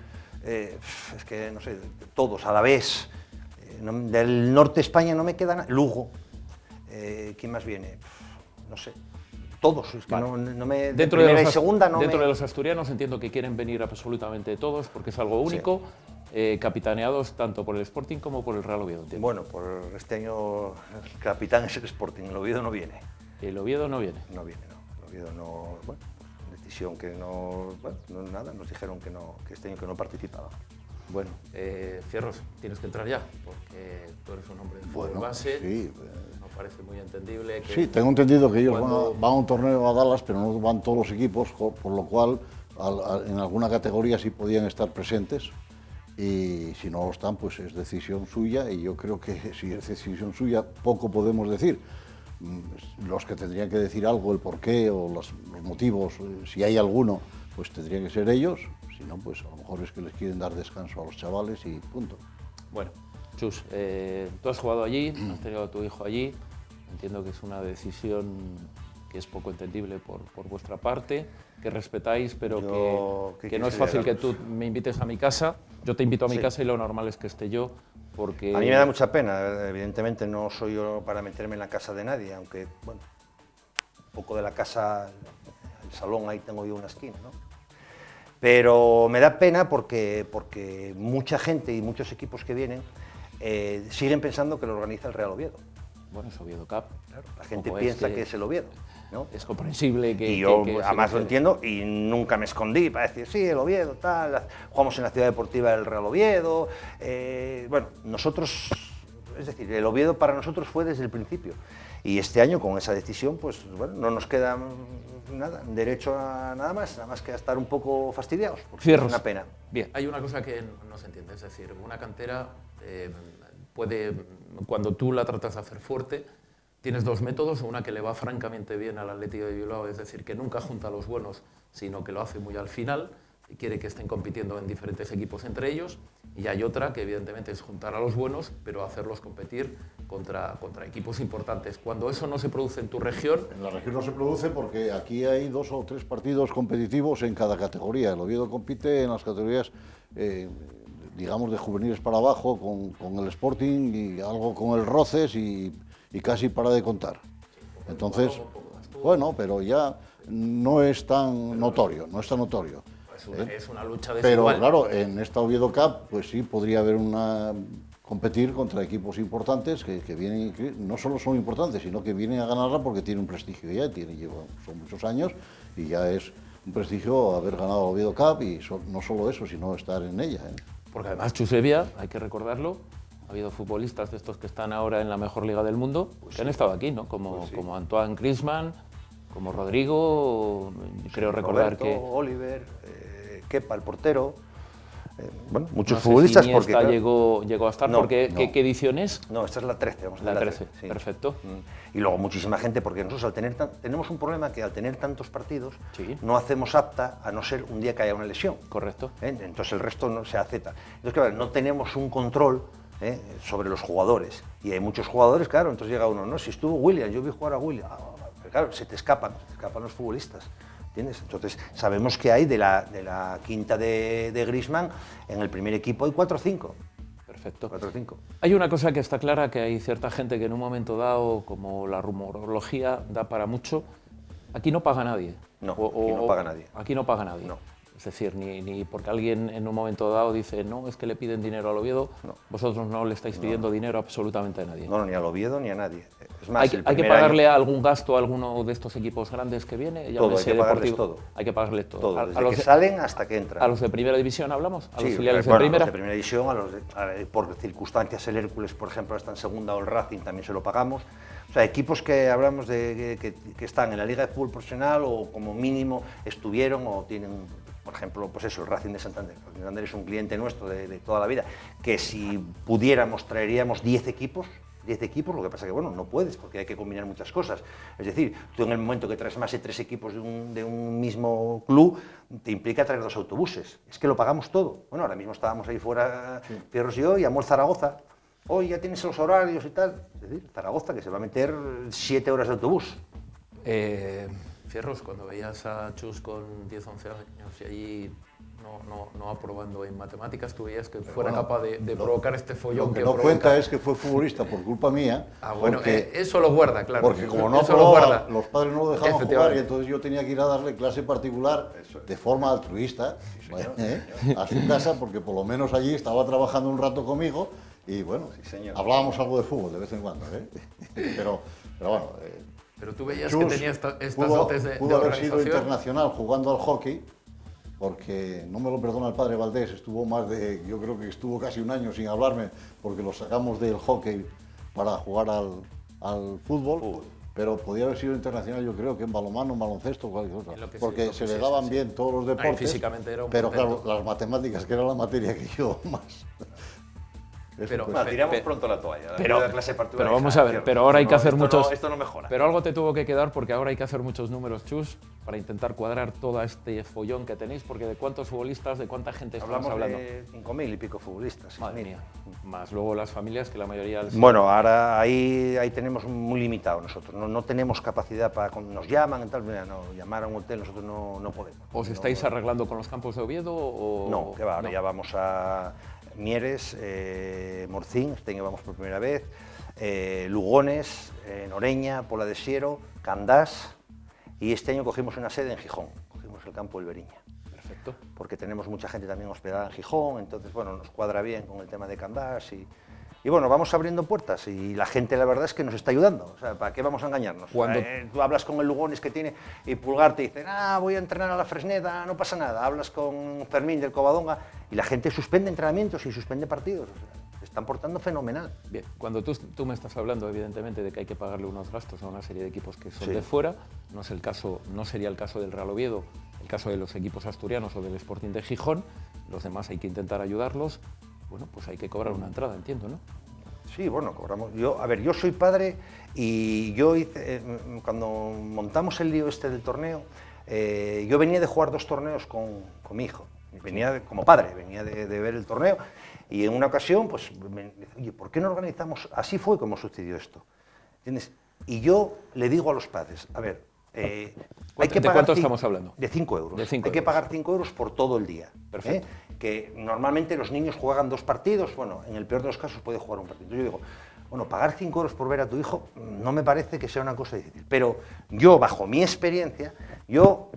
es que no sé, todos, Alavés. Del norte de España no me queda nada. Lugo, ¿quién más viene? No sé, todos. Es que no me, dentro de primera de los, y segunda no dentro me... de los asturianos entiendo que quieren venir absolutamente todos porque es algo único, sí. Capitaneados tanto por el Sporting como por el Real Oviedo. ¿Entiendes? Bueno, por este año el capitán es el Sporting, el Oviedo no viene. ¿El Oviedo no viene? No viene, no. El Oviedo no... Bueno, decisión que no... Bueno, no nada, nos dijeron que este año que no participaba. Bueno, Fierros, tienes que entrar ya, porque tú eres un hombre de fútbol base, sí. Nos parece muy entendible que... Sí, tengo entendido que ellos van a un torneo a Dallas, pero no van todos los equipos, por lo cual en alguna categoría sí podían estar presentes, y si no lo están, pues es decisión suya, y yo creo que si es decisión suya, poco podemos decir. Los que tendrían que decir algo, el porqué o los motivos, si hay alguno, pues tendrían que ser ellos. Si no, pues a lo mejor es que les quieren dar descanso a los chavales y punto. Bueno, Chus, tú has jugado allí, has tenido a tu hijo allí. Entiendo que es una decisión que es poco entendible por vuestra parte, que respetáis, pero que no es fácil que tú me invites a mi casa. Yo te invito a mi casa y lo normal es que esté yo, porque... A mí me da mucha pena, evidentemente no soy yo para meterme en la casa de nadie, aunque, bueno, un poco de la casa, el salón, ahí tengo yo una esquina, ¿no? Pero me da pena porque mucha gente y muchos equipos que vienen siguen pensando que lo organiza el Real Oviedo. Bueno, es Oviedo Cup. Claro, la gente piensa que es el Oviedo, ¿no? Es comprensible que... Y yo además lo entiendo y nunca me escondí para decir, sí, el Oviedo, tal, jugamos en la ciudad deportiva del Real Oviedo. Bueno, nosotros, es decir, el Oviedo para nosotros fue desde el principio. Y este año, con esa decisión, pues bueno, no nos queda nada, derecho a nada más que a estar un poco fastidiados, porque es una pena. Bien, hay una cosa que no se entiende, es decir, una cantera puede, cuando tú la tratas de hacer fuerte, tienes dos métodos, una que le va francamente bien al Atlético de Bilbao, es decir, que nunca junta a los buenos, sino que lo hace muy al final, y quiere que estén compitiendo en diferentes equipos entre ellos, y hay otra que evidentemente es juntar a los buenos, pero hacerlos competir contra equipos importantes. Cuando eso no se produce en tu región... En la región no se produce porque aquí hay 2 o 3 partidos competitivos en cada categoría. El Oviedo compite en las categorías, digamos, de juveniles para abajo, con el Sporting y algo con el Roces y casi para de contar. Entonces, bueno, pero ya no es tan notorio, no es tan notorio. Es una lucha desigual. Pero claro, en esta Oviedo Cup, pues sí, podría haber competir contra equipos importantes que vienen, no solo son importantes, sino que vienen a ganarla porque tienen un prestigio ya, son muchos años y ya es un prestigio haber ganado la Oviedo Cup y no solo eso, sino estar en ella. Porque además Chusevia, hay que recordarlo, ha habido futbolistas de estos que están ahora en la mejor liga del mundo, pues que han estado aquí, ¿no? Como Antoine Griezmann, como Rodrigo, creo recordar Roberto, que... Oliver, Kepa, el portero, bueno, muchos no sé futbolistas. Si porque claro, llegó a estar, no, porque no. ¿qué edición es? No, esta es la 13, vamos a la 13, sí. Perfecto. Y luego muchísima gente, porque nosotros tenemos un problema que al tener tantos partidos, no hacemos apta a no ser un día que haya una lesión. Correcto. Entonces el resto no se acepta. Entonces, claro, no tenemos un control sobre los jugadores. Y hay muchos jugadores, claro, entonces llega uno, no, si estuvo William, yo vi jugar a William. Pero claro, se te escapan los futbolistas. ¿Entiendes? Entonces, sabemos que hay de la quinta de Griezmann, en el primer equipo hay 4 o 5. Perfecto. 4 o 5. Hay una cosa que está clara, que hay cierta gente que en un momento dado, como la rumorología da para mucho, aquí no paga nadie. No, aquí no paga nadie. Aquí no paga nadie. No. Es decir, ni porque alguien en un momento dado dice, no, es que le piden dinero al Oviedo, vosotros no le estáis pidiendo dinero absolutamente a nadie. No, ni al Oviedo ni a nadie. Es más, ¿Hay que pagarle algún gasto a alguno de estos equipos grandes que viene? Todo, hay que pagarles todo. Hay que pagarles todo. Todo, desde que salen hasta que entran. ¿A los de primera división hablamos? ¿A los Sí, filiales bueno, de primera? A los de primera división, por circunstancias el Hércules, por ejemplo, está en segunda, o el Racing también se lo pagamos. O sea, equipos que hablamos de que están en la Liga de Fútbol Profesional o como mínimo estuvieron o tienen, por ejemplo, pues eso, el Racing de Santander. El Santander es un cliente nuestro de toda la vida, que si pudiéramos traeríamos 10 equipos, lo que pasa que, bueno, no puedes porque hay que combinar muchas cosas. Es decir, tú en el momento que traes más de 3 equipos de un mismo club, te implica traer 2 autobuses. Es que lo pagamos todo. Bueno, ahora mismo estábamos ahí fuera, Fierros y yo, y llamó el Zaragoza. Hoy ya tienes los horarios y tal. Es decir, Zaragoza, que se va a meter 7 horas de autobús. Fierros, cuando veías a Chus con 10, 11 años y allí no aprobando en matemáticas, tú veías que fuera capaz de provocar este follón lo que que no provoca. cuenta es que fue futbolista por culpa mía. Bueno, porque, eso lo guarda, claro. Porque como no eso lo aprobaba, los padres no lo dejaban jugar y Efectivamente. entonces yo tenía que ir a darle clase particular de forma altruista a su casa, porque por lo menos allí estaba trabajando un rato conmigo y bueno, hablábamos algo de fútbol de vez en cuando. Pero bueno... Pero tú veías Chus que tenía estas pudo dotes de haber sido organización. internacional jugando al hockey, porque no me lo perdona el padre Valdés, yo creo que estuvo casi un año sin hablarme, porque lo sacamos del hockey para jugar al fútbol, pero podía haber sido internacional, yo creo que en balonmano, en baloncesto, cualquier cosa, porque se le daban bien todos los deportes, físicamente era un pero portento. claro, las matemáticas, que era la materia que yo más... tiramos pronto la toalla. Pero vamos a ver, pero ahora hay que hacer muchos... Esto no mejora. Pero algo te tuvo que quedar porque ahora hay que hacer muchos números, Chus, para intentar cuadrar todo este follón que tenéis, porque ¿de cuántos futbolistas, de cuánta gente estamos hablando? De 5.000 y pico futbolistas. Madre mía. Más luego las familias, que la mayoría... Bueno, ahora ahí tenemos muy limitado nosotros, no tenemos capacidad para... Nos llaman y tal, mira, no, llamar a un hotel nosotros no podemos. ¿Os estáis arreglando con los campos de Oviedo o...? No, que va, ahora ya vamos a Mieres, Morcín, este año vamos por primera vez, Lugones, Noreña, Pola de Siero, Candás, y este año cogimos una sede en Gijón, cogimos el campo del Beriña. Perfecto. Porque tenemos mucha gente también hospedada en Gijón, entonces bueno, nos cuadra bien con el tema de Candás y bueno, vamos abriendo puertas y la gente la verdad es que nos está ayudando, o sea, ¿para qué vamos a engañarnos? Tú hablas con el Lugones que tiene y Pulgar te dice, voy a entrenar a la Fresneda, no pasa nada, hablas con Fermín del Covadonga y la gente suspende entrenamientos y suspende partidos, o sea, se están portando fenomenal. Bien, cuando tú me estás hablando evidentemente de que hay que pagarle unos gastos a una serie de equipos que son de fuera, no sería el caso del Real Oviedo, el caso de los equipos asturianos o del Sporting de Gijón, los demás hay que intentar ayudarlos. Bueno, pues hay que cobrar una entrada, entiendo, ¿no? Sí, bueno, cobramos. Yo soy padre y yo hice, cuando montamos el lío este del torneo, yo venía de jugar 2 torneos con mi hijo. Venía como padre, venía de ver el torneo y en una ocasión, pues, me dice, oye, ¿por qué no organizamos? Así fue como sucedió esto, ¿entiendes? Y yo le digo a los padres, a ver, hay que ¿De cuánto estamos hablando? De 5 euros. De 5 hay que pagar 5 euros por todo el día. Perfecto. Que normalmente los niños juegan 2 partidos, bueno, en el peor de los casos puede jugar un partido. Yo digo, bueno, pagar 5 euros por ver a tu hijo no me parece que sea una cosa difícil, pero yo, bajo mi experiencia,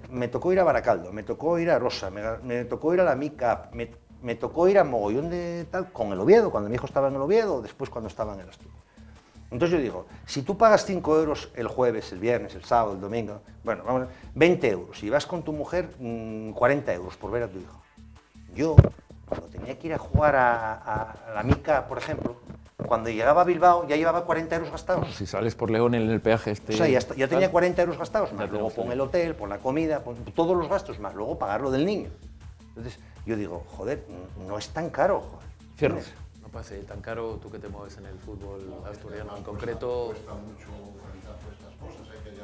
me tocó ir a Baracaldo, me tocó ir a Rosa, me tocó ir a la MICAP, me tocó ir a mogollón de tal, con el Oviedo, cuando mi hijo estaba en el Oviedo, o después cuando estaba en el Asturias. Entonces yo digo, si tú pagas 5 euros el jueves, el viernes, el sábado, el domingo, bueno, vamos, 20 euros, y vas con tu mujer, 40 euros por ver a tu hijo. Yo, cuando tenía que ir a jugar a la Mica, por ejemplo, cuando llegaba a Bilbao ya llevaba 40 euros gastados. Si sales por León en el peaje O sea, ya tenía 40 euros gastados, más luego pon el hotel, pon la comida, pon todos los gastos, más luego pagar lo del niño. Entonces yo digo, joder, no es tan caro, joder. Fierros. No pase tan caro, tú que te mueves en el fútbol asturiano en concreto. Cuesta mucho organizar todas estas cosas, hay que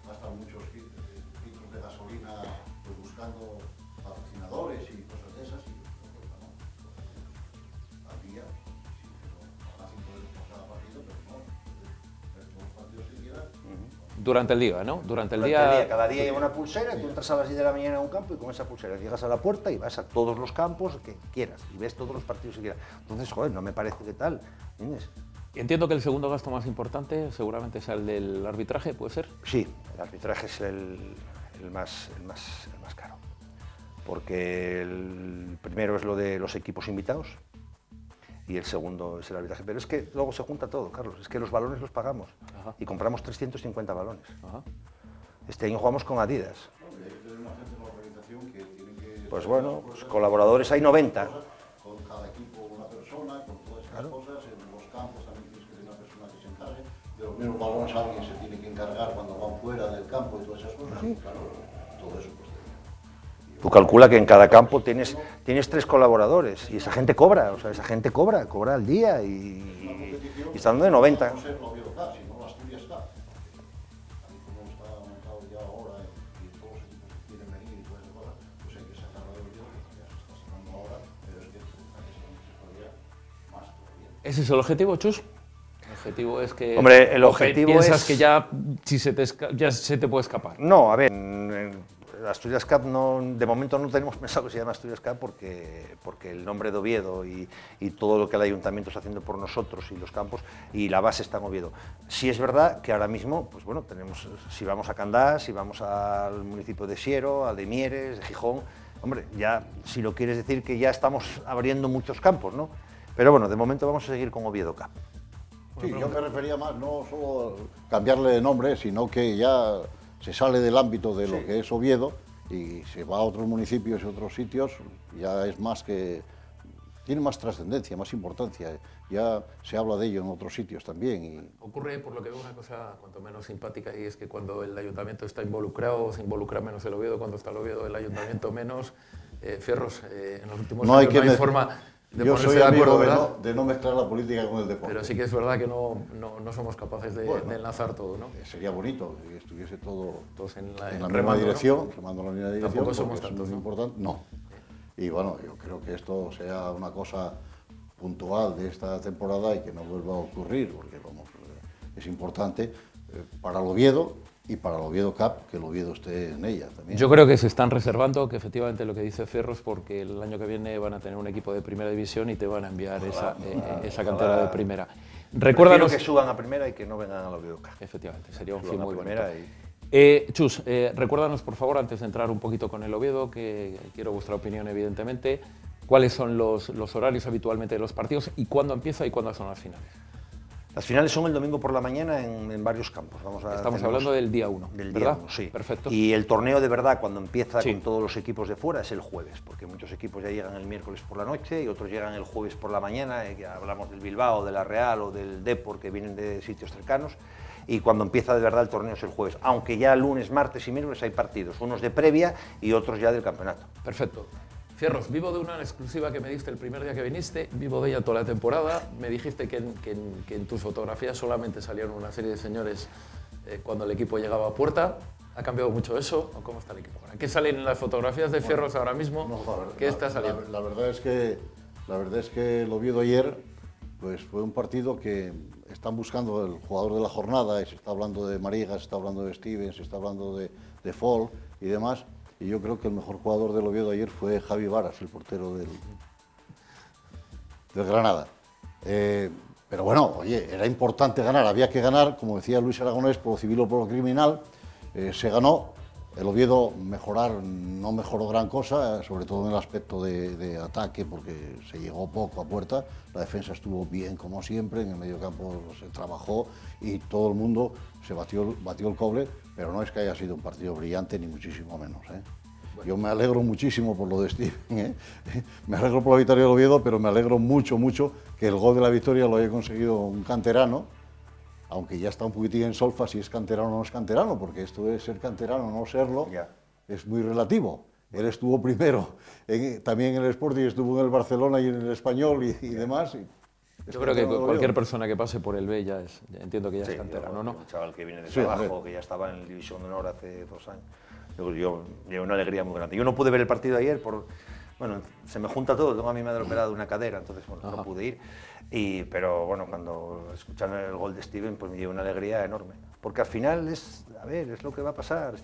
gastar muchos litros de gasolina pues, buscando patrocinadores y cosas de esas y al día, sí, pero a 5 euros por cada partido, pero no, todos los partidos que quieran. Durante el día, ¿no? Durante el día. día. Cada día lleva una pulsera, tú entras a las 10 de la mañana a un campo y con esa pulsera llegas a la puerta y vas a todos los campos que quieras y ves todos los partidos que quieras. Entonces, joder, no me parece que tal, ¿entiendes? Entiendo que el segundo gasto más importante seguramente sea el del arbitraje, ¿puede ser? Sí, el arbitraje es el más caro. porque el primero es lo de los equipos invitados y el segundo es el arbitraje. Pero es que luego se junta todo, Carlos, es que los balones los pagamos. Ajá. Y compramos 350 balones. Ajá. Este año jugamos con Adidas. Pues bueno, pues colaboradores hay 90. Con cada equipo una persona, con todas esas cosas, en los campos también tienes que tener una persona que se encargue, de los mismos balones alguien se tiene que encargar cuando van fuera del campo y todas esas cosas, claro, todo eso pues. Tú calcula que en cada campo tienes 3 colaboradores y esa gente cobra, o sea, esa gente cobra al día y está dando de 90. ¿Ese es el objetivo, Chus? El objetivo es que... Hombre, el objetivo piensas es... que ya, ya se te puede escapar. No, a ver, Asturias Cup de momento no tenemos pensado que se llame Asturias Cup porque el nombre de Oviedo y todo lo que el ayuntamiento está haciendo por nosotros y los campos y la base está en Oviedo. Sí es verdad que ahora mismo, pues bueno, tenemos, si vamos a Candás, si vamos al municipio de Siero, al de Mieres, de Gijón, hombre, ya si lo quieres decir que ya estamos abriendo muchos campos, ¿no? Pero bueno, de momento vamos a seguir con Oviedo Cup. Sí, yo me refería más, no solo cambiarle de nombre, sino que ya se sale del ámbito de lo que es Oviedo y se va a otros municipios y otros sitios, ya es más que... tiene más trascendencia, más importancia, ya se habla de ello en otros sitios también. Y... Ocurre, por lo que veo, una cosa cuanto menos simpática y es que cuando el ayuntamiento está involucrado, se involucra menos el Oviedo, cuando está el Oviedo, el ayuntamiento menos. Fierros, en los últimos años no hay forma... Yo soy amigo de no mezclar la política con el deporte. Pero sí que es verdad que no somos capaces de enlazar todo, ¿no? Sería bonito que estuviese todos en la remando, misma dirección, ¿no? Remando en la misma dirección. Tampoco somos tantos, ¿no? Importante. No. Y bueno, yo creo que esto sea una cosa puntual de esta temporada y que no vuelva a ocurrir, porque vamos, es importante para el Oviedo y para el Oviedo Cup, que el Oviedo esté en ella también. Yo creo que se están reservando, que efectivamente lo que dice Ferros, porque el año que viene van a tener un equipo de primera división y te van a enviar esa cantera de primera. Recuérdanos que suban a primera y que no vengan al Oviedo Cup. Efectivamente, sería un fin muy bonito. Chus, recuérdanos por favor, antes de entrar un poquito con el Oviedo, que quiero vuestra opinión evidentemente, cuáles son los horarios habitualmente de los partidos y cuándo empieza y cuándo son las finales. Las finales son el domingo por la mañana en varios campos. Estamos hablando del día 1, del ¿verdad? Día 1, sí. Perfecto. Y el torneo de verdad, cuando empieza con todos los equipos de fuera, es el jueves, porque muchos equipos ya llegan el miércoles por la noche y otros llegan el jueves por la mañana, ya hablamos del Bilbao, de la Real o del Depor, que vienen de sitios cercanos, y cuando empieza de verdad el torneo es el jueves, aunque ya lunes, martes y miércoles hay partidos, unos de previa y otros ya del campeonato. Perfecto. Fierros, vivo de una exclusiva que me diste el primer día que viniste, vivo de ella toda la temporada. Me dijiste que en tus fotografías solamente salieron una serie de señores cuando el equipo llegaba a puerta. ¿Ha cambiado mucho eso o cómo está el equipo ahora? ¿Qué salen en las fotografías de Fierros ahora mismo? ¿Qué está saliendo? La verdad es que el Oviedo ayer pues, fue un partido que están buscando el jugador de la jornada, y se está hablando de Mariga, se está hablando de Stevens, se está hablando de Fall y demás. Y yo creo que el mejor jugador del Oviedo ayer fue Javi Varas, el portero del Granada. Pero bueno, oye, era importante ganar, había que ganar, como decía Luis Aragonés, por lo civil o por lo criminal. Se ganó, el Oviedo no mejoró gran cosa, sobre todo en el aspecto de ataque, porque se llegó poco a puerta. La defensa estuvo bien, como siempre, en el mediocampo se trabajó y todo el mundo se batió el cobre, pero no es que haya sido un partido brillante, ni muchísimo menos. Bueno. Yo me alegro muchísimo por lo de Steven, me alegro por la victoria del Oviedo, pero me alegro mucho que el gol de la victoria lo haya conseguido un canterano, aunque ya está un poquitín en solfa si es canterano o no es canterano, porque esto de ser canterano o no serlo es muy relativo. Él estuvo primero, también en el Sporting, estuvo en el Barcelona y en el Español y demás. Yo creo que cualquier persona que pase por el B ya entiendo que ya es canterano, ¿no? Un chaval que viene de trabajo, que ya estaba en la División de Honor hace 2 años. Yo una alegría muy grande. Yo no pude ver el partido de ayer bueno, se me junta todo, tengo a mi madre operada de una cadera, entonces bueno, no pude ir. Pero bueno, cuando escucharon el gol de Steven, pues me dio una alegría enorme. Porque al final es lo que va a pasar.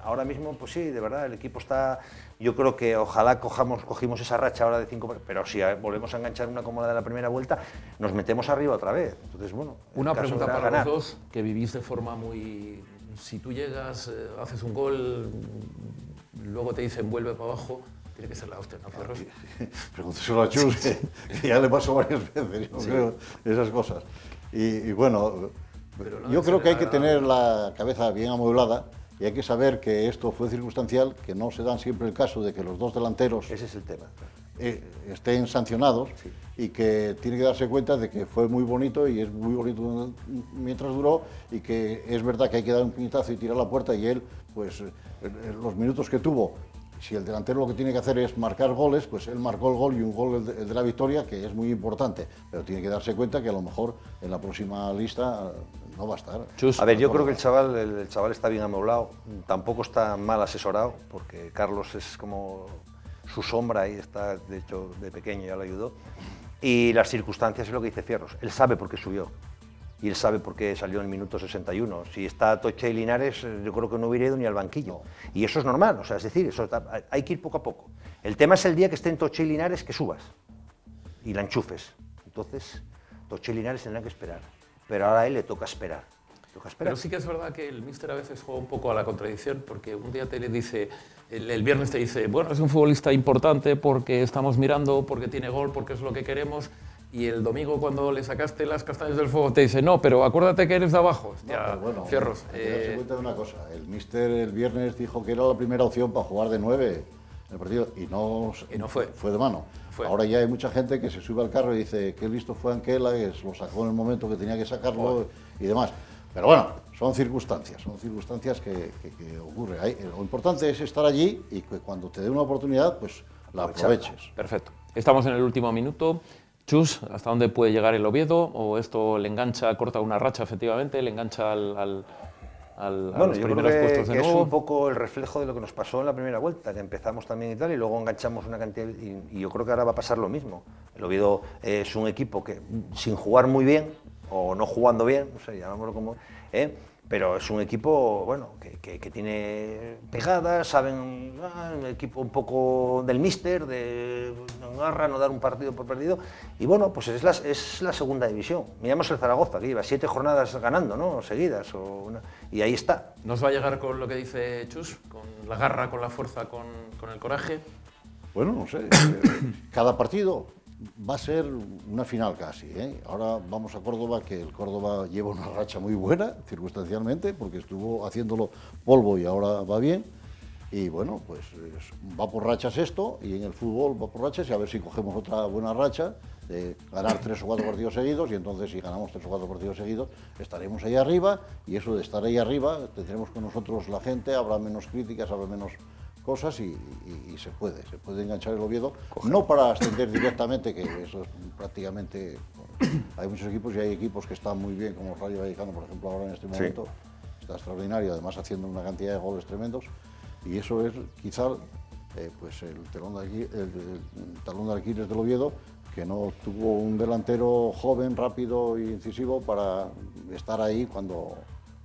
Ahora mismo, pues sí, de verdad, el equipo está... Yo creo que ojalá cogimos esa racha ahora de 5... Pero si volvemos a enganchar una como la de la primera vuelta, nos metemos arriba otra vez. Entonces, bueno... Una pregunta para los dos, que vivís de forma muy... Si tú llegas, haces un gol, luego te dicen vuelve para abajo, tiene que ser la hostia, ¿no, Fierros? Pregúnteselo a Chus, que ya le pasó varias veces, yo creo, esas cosas. Y bueno, yo creo que hay que tener la cabeza bien amueblada y hay que saber que esto fue circunstancial, que no se dan siempre el caso de que los dos delanteros Ese es el tema. estén sancionados y que tiene que darse cuenta de que fue muy bonito y es muy bonito mientras duró y que es verdad que hay que dar un puñetazo y tirar la puerta y él, pues los minutos que tuvo, si el delantero lo que tiene que hacer es marcar goles, pues él marcó el gol y un gol el de la victoria, que es muy importante, pero tiene que darse cuenta que a lo mejor en la próxima lista no va a estar. A ver, yo creo que el chaval está bien amoblado, tampoco está mal asesorado, porque Carlos es como su sombra y está, de hecho, de pequeño ya lo ayudó. Y las circunstancias es lo que dice Fierros, él sabe por qué subió. Y él sabe por qué salió en el minuto 61. Si está Toche y Linares, yo creo que no hubiera ido ni al banquillo. Y eso es normal, o sea, es decir, hay que ir poco a poco. El tema es el día que estén Toche y Linares que subas y la enchufes. Entonces, Toche y Linares tendrán que esperar. Pero ahora a él le toca esperar. Pero sí que es verdad que el míster a veces juega un poco a la contradicción, porque un día te le dice, el viernes te dice, bueno, es un futbolista importante porque estamos mirando, porque tiene gol, porque es lo que queremos. Y el domingo, cuando le sacaste las castañas del fuego, te dice, no, pero acuérdate que eres de abajo. Ya, bueno, Fierros. Hay que darse cuenta de una cosa. El míster el viernes dijo que era la primera opción para jugar de 9 en el partido y no fue de mano. Ahora ya hay mucha gente que se sube al carro y dice qué listo fue Anquela, que lo sacó en el momento que tenía que sacarlo y demás. Pero bueno, son circunstancias que ocurren. Lo importante es estar allí y que cuando te dé una oportunidad, pues la aproveches. Perfecto. Estamos en el último minuto. Chus, ¿hasta dónde puede llegar el Oviedo? ¿O esto le engancha, corta una racha efectivamente, le engancha a los primeros puestos de nuevo? Es un poco el reflejo de lo que nos pasó en la primera vuelta, que empezamos también y tal, y luego enganchamos una cantidad, y yo creo que ahora va a pasar lo mismo. El Oviedo es un equipo que, sin jugar muy bien, o no jugando bien, no sé, llamámoslo como... pero es un equipo, bueno, que tiene pegadas, saben, un equipo un poco del míster, de garra, no dar un partido por perdido, y bueno, pues es la segunda división. Miramos el Zaragoza, que lleva 7 jornadas ganando, ¿no?, seguidas, y ahí está. ¿Nos va a llegar con lo que dice Chus, con la garra, con la fuerza, con el coraje? Bueno, no sé, cada partido va a ser una final casi, ¿eh? Ahora vamos a Córdoba, que el Córdoba lleva una racha muy buena, circunstancialmente, porque estuvo haciéndolo polvo y ahora va bien. Y bueno, pues va por rachas esto, y en el fútbol va por rachas, y a ver si cogemos otra buena racha de ganar 3 o 4 partidos seguidos, y entonces si ganamos 3 o 4 partidos seguidos estaremos ahí arriba, y eso de estar ahí arriba tendremos con nosotros la gente, habrá menos críticas, habrá menos cosas y se puede enganchar el Oviedo, no para ascender directamente, que eso es prácticamente, bueno, hay muchos equipos y hay equipos que están muy bien, como Rayo Vallecano, por ejemplo, ahora en este momento, está extraordinario, además haciendo una cantidad de goles tremendos, y eso es quizá pues el talón de Aquiles del Oviedo, que no tuvo un delantero joven, rápido e incisivo para estar ahí cuando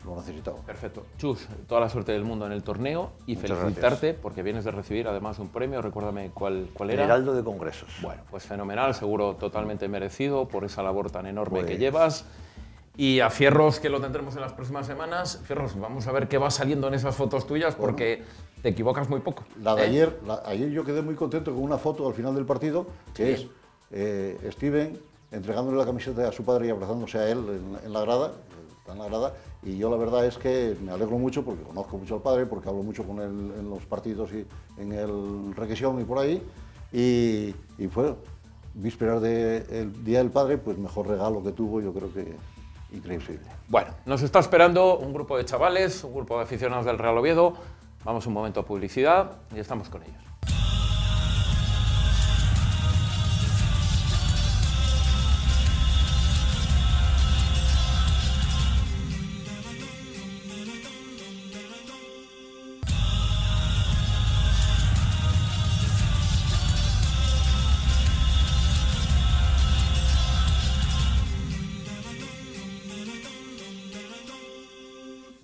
lo necesitaba. Perfecto. Chus, toda la suerte del mundo en el torneo y Muchas felicitarte gracias. porque vienes de recibir además un premio, recuérdame cuál era. Heraldo de Congresos. Bueno, pues fenomenal, seguro totalmente merecido por esa labor tan enorme Pues que llevas. Y a Fierros, que lo tendremos en las próximas semanas. Fierros, vamos a ver qué va saliendo en esas fotos tuyas porque te equivocas muy poco. La de ayer, ayer yo quedé muy contento con una foto al final del partido, que es Steven entregándole la camiseta a su padre y abrazándose a él en la grada. Está en la grada, y yo la verdad es que me alegro mucho porque conozco mucho al padre, porque hablo mucho con él en los partidos y en el Requesión y por ahí, y fue vísperas del Día del Padre, pues mejor regalo que tuvo, yo creo que increíble. Bueno, nos está esperando un grupo de chavales, un grupo de aficionados del Real Oviedo. Vamos un momento a publicidad y estamos con ellos.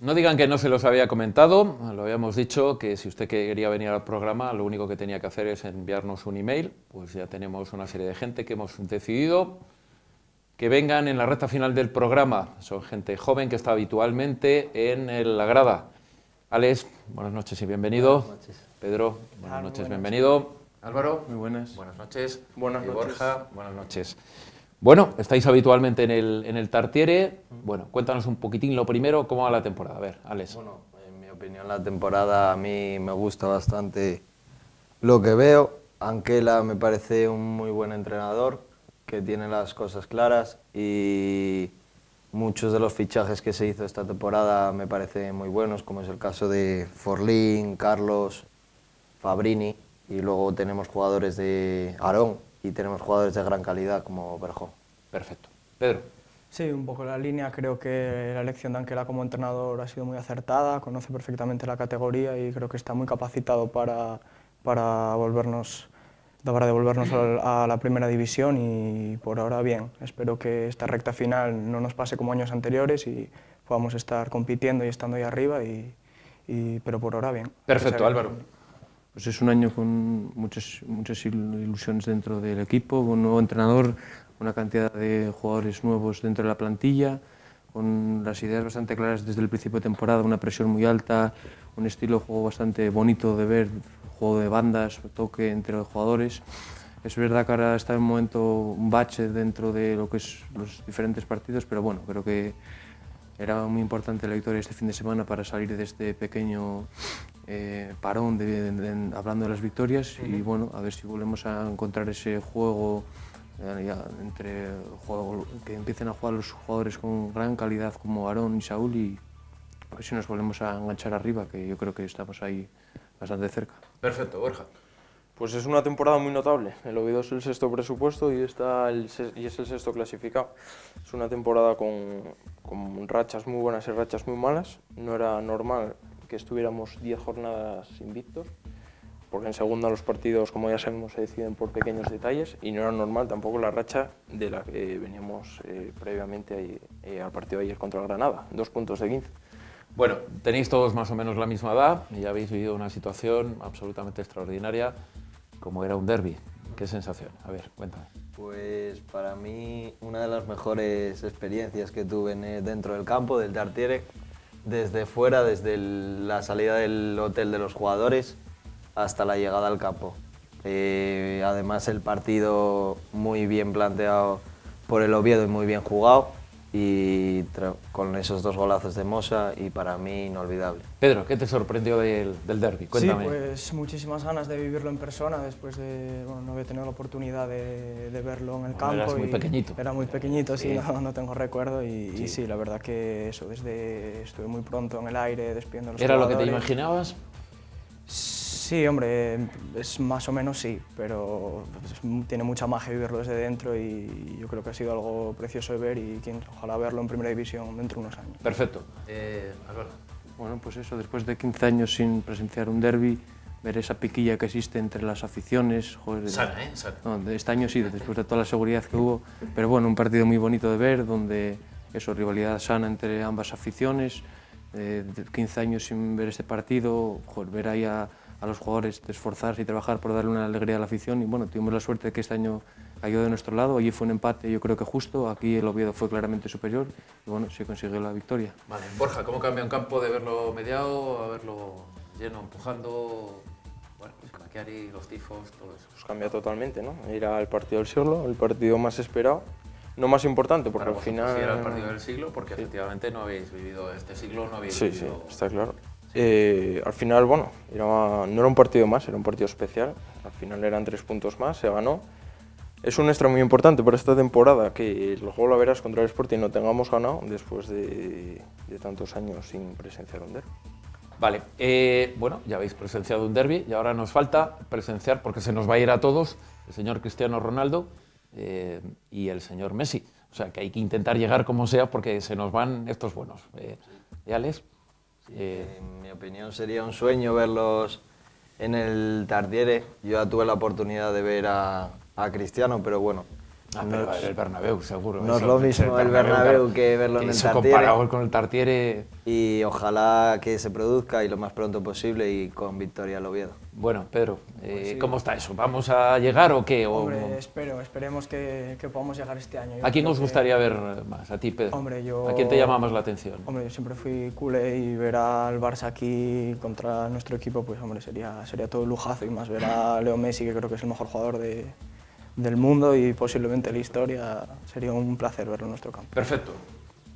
No digan que no se los había comentado, lo habíamos dicho, que si usted quería venir al programa, lo único que tenía que hacer es enviarnos un email, pues ya tenemos una serie de gente que hemos decidido que vengan en la recta final del programa. Son gente joven que está habitualmente en la grada. Alex, buenas noches y bienvenido. Buenas noches. Pedro, buenas noches, bienvenido. Álvaro, muy buenas. Buenas noches. Buenas Y noches. Borja, buenas noches. Bueno, estáis habitualmente en el Tartiere. Bueno, cuéntanos un poquitín lo primero, ¿cómo va la temporada? A ver, Alex. Bueno, en mi opinión la temporada a mí me gusta bastante lo que veo. Anquela me parece un muy buen entrenador, que tiene las cosas claras y muchos de los fichajes que se hizo esta temporada me parecen muy buenos, como es el caso de Forlín, Carlos, Fabrini, y luego tenemos jugadores de Aarón y tenemos jugadores de gran calidad como Berjó. Perfecto. Pedro. Sí, un poco la línea. Creo que la elección de Anquela como entrenador ha sido muy acertada, conoce perfectamente la categoría y creo que está muy capacitado para devolvernos a la primera división y por ahora bien. Espero que esta recta final no nos pase como años anteriores y podamos estar compitiendo y estando ahí arriba, pero por ahora bien. Perfecto, Álvaro. Pues es un año con muchas ilusiones dentro del equipo, con un nuevo entrenador, una cantidad de jugadores nuevos dentro de la plantilla, con las ideas bastante claras desde el principio de temporada, una presión muy alta, un estilo de juego bastante bonito de ver, juego de bandas, toque entre los jugadores. Es verdad que ahora está en un momento un bache dentro de lo que es los diferentes partidos, pero bueno, creo que era muy importante la victoria este fin de semana para salir de este pequeño parón hablando de las victorias y bueno, a ver si volvemos a encontrar ese juego que empiecen a jugar los jugadores con gran calidad como Aarón y Saúl y a ver si nos volvemos a enganchar arriba, que yo creo que estamos ahí bastante cerca. Perfecto, Borja. Pues es una temporada muy notable. El Oviedo es el sexto presupuesto y es el sexto clasificado. Es una temporada con rachas muy buenas y rachas muy malas. No era normal que estuviéramos 10 jornadas invictos, porque en segunda los partidos, como ya sabemos, se deciden por pequeños detalles y no era normal tampoco la racha de la que veníamos previamente al partido de ayer contra el Granada, 2 puntos de 15. Bueno, tenéis todos más o menos la misma edad y ya habéis vivido una situación absolutamente extraordinaria como era un derbi. ¿Qué sensación? A ver, cuéntame. Pues para mí una de las mejores experiencias que tuve dentro del campo, del Tartiere, desde fuera, desde la salida del hotel de los jugadores hasta la llegada al campo. Además el partido muy bien planteado por el Oviedo y muy bien jugado y con esos 2 golazos de Mosa y para mí inolvidable. Pedro, ¿qué te sorprendió del derbi? Cuéntame. Sí, pues muchísimas ganas de vivirlo en persona después de, bueno, no había tenido la oportunidad de verlo en el campo. Eras muy pequeñito. Era muy pequeñito, sí, no tengo recuerdo y sí, la verdad que eso, estuve muy pronto en el aire despidiendo a los ¿Era jugadores. lo que te imaginabas? Sí, hombre, es más o menos sí, pero tiene mucha magia vivirlo desde dentro y yo creo que ha sido algo precioso de ver y ojalá verlo en primera división dentro de unos años. Perfecto. Álvaro. Bueno, pues eso, después de 15 años sin presenciar un derbi, ver esa piquilla que existe entre las aficiones. Joder, sana, ¿eh? Sana. No, este año sí, después de toda la seguridad que hubo, pero bueno, un partido muy bonito de ver, donde eso, rivalidad sana entre ambas aficiones. 15 años sin ver este partido, joder, ver ahí a los jugadores de esforzarse y trabajar por darle una alegría a la afición y bueno, tuvimos la suerte de que este año cayó de nuestro lado, allí fue un empate yo creo que justo, aquí el Oviedo fue claramente superior y bueno, se consiguió la victoria. Vale, Borja, ¿cómo cambia un campo de verlo mediado a verlo lleno, empujando, bueno, pues Maquiari, los tifos, todo eso? Pues cambia totalmente, ¿no? Era el partido del siglo, el partido más esperado, no más importante porque al final... Sí, era el partido del siglo porque sí. Efectivamente no habéis vivido este siglo, no habéis sí, vivido... Sí, está claro. Al final, bueno, no era un partido más, era un partido especial. Al final eran 3 puntos más, se ganó. Es un extra muy importante para esta temporada que el gol a veras contra el Sporting no tengamos ganado después de tantos años sin presenciar un derbi. Vale, bueno, ya habéis presenciado un derbi y ahora nos falta presenciar, porque se nos va a ir a todos, el señor Cristiano Ronaldo y el señor Messi. O sea, que hay que intentar llegar como sea porque se nos van estos buenos. ¿Y Alex? En mi opinión sería un sueño verlos en el Tartiere. Yo ya tuve la oportunidad de ver a Cristiano, pero bueno, Pero el Bernabéu, seguro. No es lo mismo el Bernabéu que verlo en el Tartiere. Comparado con el Tartiere. Y ojalá que se produzca y lo más pronto posible y con victoria al Oviedo. Bueno, Pedro, Pues sí. ¿cómo está eso? ¿Vamos a llegar o qué? Hombre, esperemos que podamos llegar este año. Yo ¿A quién creo os gustaría ver más? ¿A ti, Pedro? Hombre, ¿A quién te llama más la atención? Hombre, yo siempre fui culé y ver al Barça aquí contra nuestro equipo, pues hombre, sería todo un lujazo, y más ver a Leo Messi, que creo que es el mejor jugador del mundo y posiblemente de la historia, sería un placer verlo en nuestro campo. Perfecto.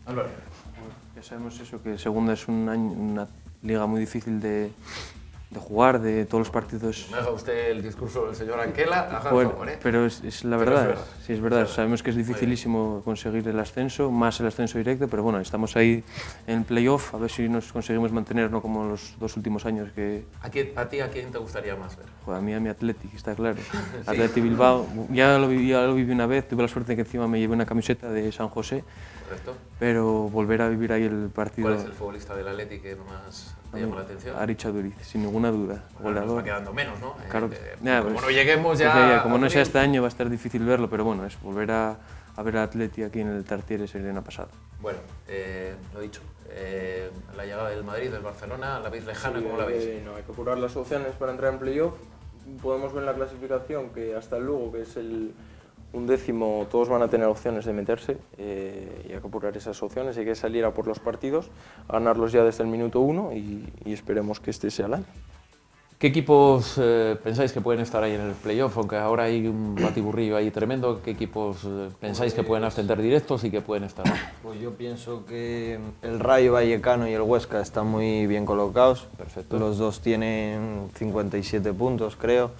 Álvaro. Ya sabemos eso, que segunda es una liga muy difícil de jugar, de todos los partidos. Me haga usted el discurso del señor Anquela, haga el Bueno, favor, ¿eh? pero es la verdad, sí es verdad. Sabemos que es dificilísimo conseguir el ascenso, más el ascenso directo, pero bueno, estamos ahí en el playoff, a ver si nos conseguimos mantener, no como los 2 últimos años que... ¿A ti a quién te gustaría más ver? Joder, a mi Athletic, está claro. Athletic Bilbao, ya lo viví una vez, tuve la suerte que encima me llevé una camiseta de San José. Correcto. Pero volver a vivir ahí el partido... ¿Cuál es el futbolista del Athletic que más te llama la atención? Ari Chaduriz, sin ninguna duda. Bueno, nos va quedando menos, ¿no? Claro. Como no lleguemos ya... Como no sea este año va a estar difícil verlo, pero bueno, es volver a ver a Atleti aquí en el Tartiere sería una pasada. Bueno, lo dicho, la llegada del Madrid, del Barcelona, ¿la veis lejana? Sí, ¿Cómo la veis? No, hay que apurar las opciones para entrar en playoff. Podemos ver en la clasificación que hasta el Lugo, que es el 11º, todos van a tener opciones de meterse y hay que apurar esas opciones. Hay que salir a por los partidos, a ganarlos ya desde el minuto 1 y esperemos que este sea el año. ¿Qué equipos pensáis que pueden estar ahí en el playoff? Aunque ahora hay un batiburrillo ahí tremendo, ¿qué equipos pensáis que pueden ascender directos y que pueden estar? Pues yo pienso que el Rayo Vallecano y el Huesca están muy bien colocados. Perfecto. Los dos tienen 57 puntos, creo.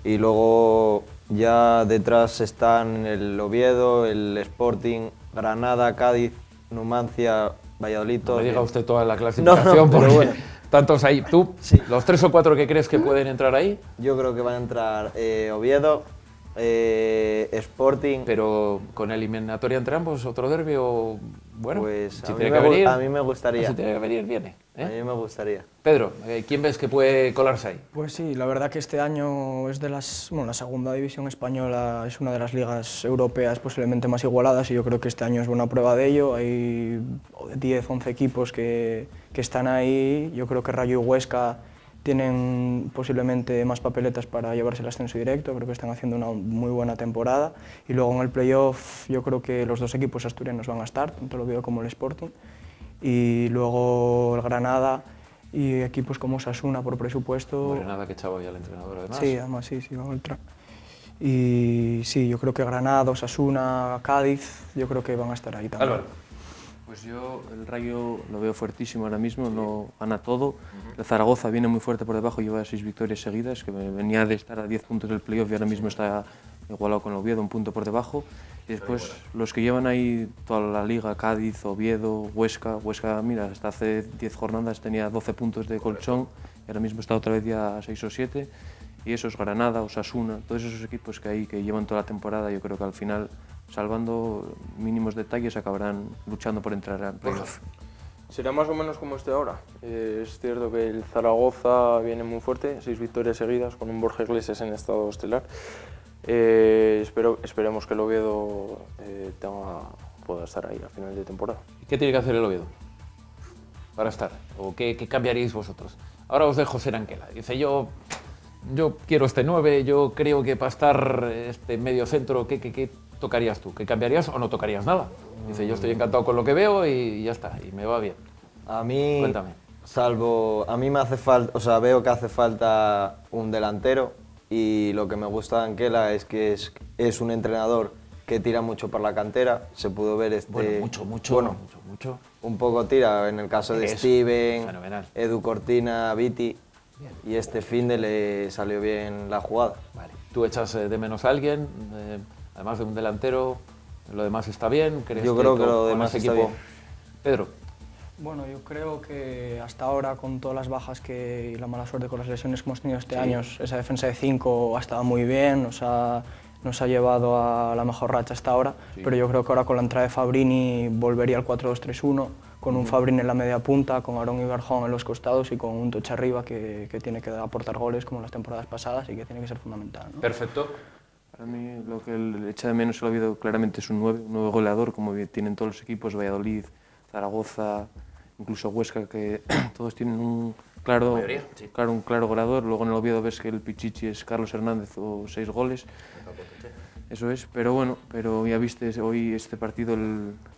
Y luego ya detrás están el Oviedo, el Sporting, Granada, Cádiz, Numancia, Valladolid. No me diga usted toda la clasificación, pero porque bueno. tantos ahí. ¿Tú, Sí. los 3 o 4 que crees que pueden entrar ahí? Yo creo que van a entrar Oviedo, Sporting. Pero con eliminatoria entre ambos, otro derbi o... Bueno, pues si a tiene que venir, a mí me gustaría. Si tiene que venir, viene. A mí me gustaría. Pedro, ¿quién ves que puede colarse ahí? Pues sí, la verdad que este año es de la segunda división española, es una de las ligas europeas posiblemente más igualadas y yo creo que este año es buena prueba de ello. Hay 10, 11 equipos que están ahí. Yo creo que Rayo y Huesca tienen posiblemente más papeletas para llevarse el ascenso directo, creo que están haciendo una muy buena temporada. Y luego en el playoff yo creo que los dos equipos asturianos van a estar, tanto el Oviedo como el Sporting. Y luego el Granada y equipos como Osasuna por presupuesto. Granada que echaba ya el entrenador además. Sí, además sí, va a ultra. Y sí, yo creo que Granada, Osasuna, Cádiz, yo creo que van a estar ahí también. Álvaro. Pues yo el Rayo lo veo fuertísimo ahora mismo, no gana todo. El Zaragoza viene muy fuerte por debajo, lleva 6 victorias seguidas, que venía de estar a 10 puntos del playoff y ahora mismo está igualado con el Oviedo, un punto por debajo. Y después los que llevan ahí toda la liga, Cádiz, Oviedo, Huesca, mira, hasta hace 10 jornadas tenía 12 puntos de colchón y ahora mismo está otra vez ya a 6 o 7. Y esos Granada, Osasuna, todos esos equipos que hay que llevan toda la temporada, yo creo que al final, salvando mínimos detalles, acabarán luchando por entrar al playoff. Será más o menos como este ahora. Es cierto que el Zaragoza viene muy fuerte, 6 victorias seguidas con un Borja Iglesias en estado estelar. Esperemos que el Oviedo pueda estar ahí a final de temporada. ¿Qué tiene que hacer el Oviedo para estar? ¿O qué cambiaríais vosotros? Ahora os dejo ser Anquela. Dice, yo quiero este 9, yo creo que para estar este medio centro, ¿qué tocarías tú? ¿Qué cambiarías o no tocarías nada? Dice, yo estoy encantado con lo que veo y ya está, y me va bien. A mí, Cuéntame. a mí me hace falta, o sea, veo que hace falta un delantero y lo que me gusta de Anquela es que es un entrenador que tira mucho por la cantera, se pudo ver mucho. Un poco tira, en el caso de Steven, fenomenal. Edu Cortina, Viti, y este finde le salió bien la jugada. Vale. ¿Tú echas de menos a alguien, además de un delantero? ¿Lo demás está bien? Yo creo que lo demás está bien. Pedro. Bueno, yo creo que hasta ahora, con todas las bajas y la mala suerte con las lesiones que hemos tenido este año, esa defensa de 5 ha estado muy bien, nos ha llevado a la mejor racha hasta ahora, pero yo creo que ahora con la entrada de Fabrini volvería al 4-2-3-1, con un Fabrini en la media punta, con Aarón Iberjón en los costados y con un Tocha arriba que tiene que aportar goles como en las temporadas pasadas y que tiene que ser fundamental, ¿no? Perfecto. Para mí lo que le echa de menos el Oviedo claramente es un 9 goleador, como tienen todos los equipos, Valladolid, Zaragoza, incluso Huesca, que todos tienen un claro goleador. Luego en el Oviedo ves que el Pichichi es Carlos Hernández o 6 goles. Eso es, pero bueno, ya viste hoy este partido,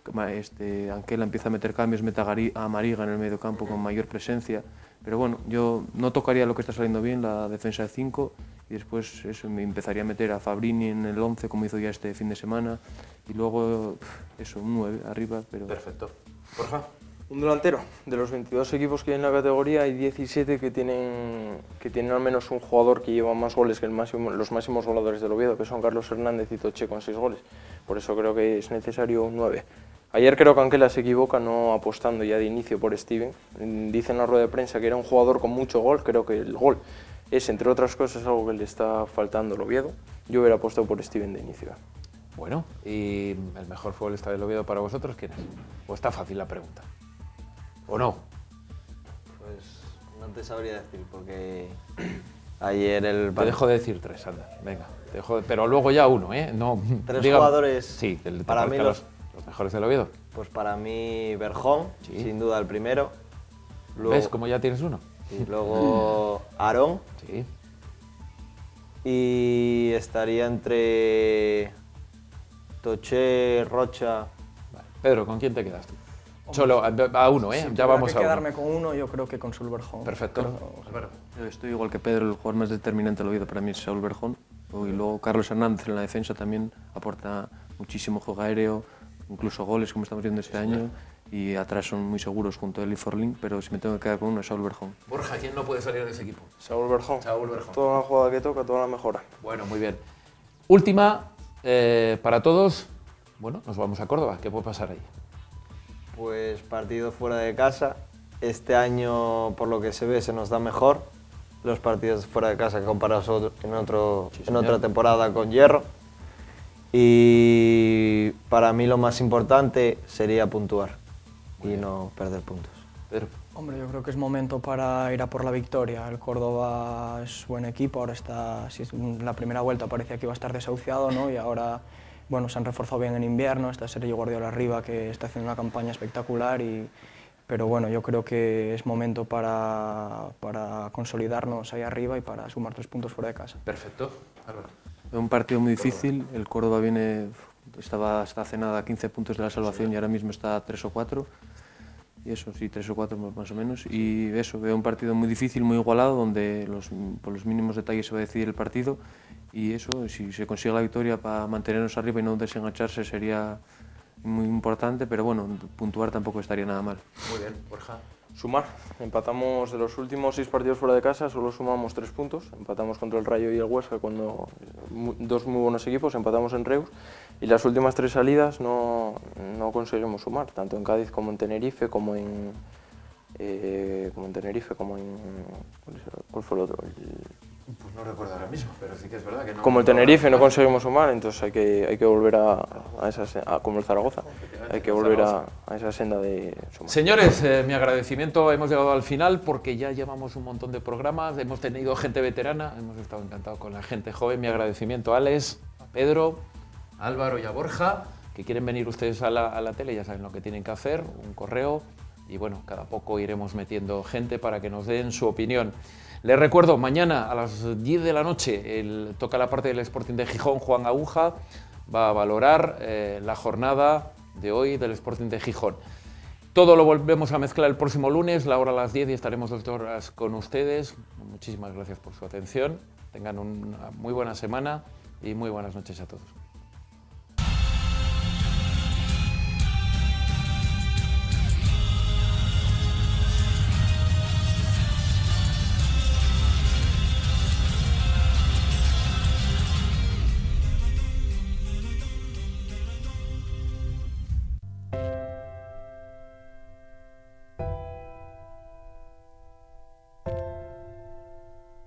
Anquela empieza a meter cambios, mete a Mariga en el medio campo con mayor presencia, pero bueno, yo no tocaría lo que está saliendo bien, la defensa de 5, y después eso, me empezaría a meter a Fabrini en el 11, como hizo ya este fin de semana, y luego eso, un 9 arriba, pero... Perfecto. Borja. Un delantero. De los 22 equipos que hay en la categoría, hay 17 que tienen al menos un jugador que lleva más goles que los máximos goleadores del Oviedo, que son Carlos Hernández y Toche con 6 goles. Por eso creo que es necesario un 9. Ayer creo que Anquela se equivoca no apostando ya de inicio por Steven. Dice en la rueda de prensa que era un jugador con mucho gol. Creo que el gol es, entre otras cosas, algo que le está faltando al Oviedo. Yo hubiera apostado por Steven de inicio. Bueno, ¿y el mejor futbolista del Oviedo para vosotros quién es? ¿O está fácil la pregunta? ¿O no? Pues no te sabría decir, porque ayer el... Te dejo de decir 3, anda, venga. Pero luego ya uno, ¿eh? No, 3 jugadores, sí, para mí los mejores del Oviedo. Pues para mí Berjón, sin duda el primero. Luego, ¿ves cómo ya tienes uno? Y luego Aarón. Sí. Y estaría entre Toche, Rocha... Vale. Pedro, ¿con quién te quedas tú? Solo a uno, ¿eh? Si ya vamos a quedarme con uno, yo creo que con Saúl Berjón. Perfecto. Yo estoy igual que Pedro, el jugador más determinante del Oviedo para mí es Saúl Berjón. Y luego Carlos Hernández en la defensa también aporta muchísimo juego aéreo, incluso goles como estamos viendo este año. Y atrás son muy seguros junto a Eli Forlín, pero si me tengo que quedar con uno es Saúl Berjón. Borja, ¿quién no puede salir de ese equipo? Saúl Berjón. Saúl Berjón. Toda la jugada que toca, toda la mejora. Bueno, muy bien. Última para todos. Bueno, nos vamos a Córdoba. ¿Qué puede pasar ahí? Pues partido fuera de casa. Este año, por lo que se ve, se nos da mejor los partidos fuera de casa comparados en otra temporada con Hierro. Y para mí lo más importante sería puntuar y no perder puntos. Pero... Hombre, yo creo que es momento para ir a por la victoria. El Córdoba es buen equipo, ahora está, si en la primera vuelta parecía que iba a estar desahuciado, ¿no? Y ahora, bueno, se han reforzado bien en invierno, está Sergio Guardiola arriba que está haciendo una campaña espectacular, pero bueno, yo creo que es momento para consolidarnos ahí arriba y para sumar 3 puntos fuera de casa. Perfecto. Álvaro. Un partido muy difícil, el Córdoba está hace nada 15 puntos de la salvación y ahora mismo está a 3 o 4. Y eso, sí, 3 o 4 más o menos. Y eso, veo un partido muy difícil, muy igualado, donde por los mínimos detalles se va a decidir el partido. Y eso, si se consigue la victoria para mantenernos arriba y no desengancharse sería muy importante, pero bueno, puntuar tampoco estaría nada mal. Muy bien, Borja. Sumar. Empatamos de los últimos 6 partidos fuera de casa, solo sumamos 3 puntos. Empatamos contra el Rayo y el Huesca, dos muy buenos equipos, empatamos en Reus. Y las últimas 3 salidas no conseguimos sumar, tanto en Cádiz como en Tenerife, como en ¿cuál fue el otro? Pues no recuerdo ahora mismo, pero sí que es verdad que no... Como el Tenerife no conseguimos sumar, entonces hay que volver como el Zaragoza, hay que volver a esa senda de sumar. Señores, mi agradecimiento, hemos llegado al final porque ya llevamos un montón de programas, hemos tenido gente veterana, hemos estado encantados con la gente joven. Mi agradecimiento a Alex, a Pedro, a Álvaro y a Borja, que quieren venir ustedes a la tele, ya saben lo que tienen que hacer, un correo, y bueno, cada poco iremos metiendo gente para que nos den su opinión. Les recuerdo, mañana a las 10 de la noche toca la parte del Sporting de Gijón. Juan Aguja va a valorar la jornada de hoy del Sporting de Gijón. Todo lo volvemos a mezclar el próximo lunes, la hora a las 10, y estaremos 2 horas con ustedes. Muchísimas gracias por su atención. Tengan una muy buena semana y muy buenas noches a todos.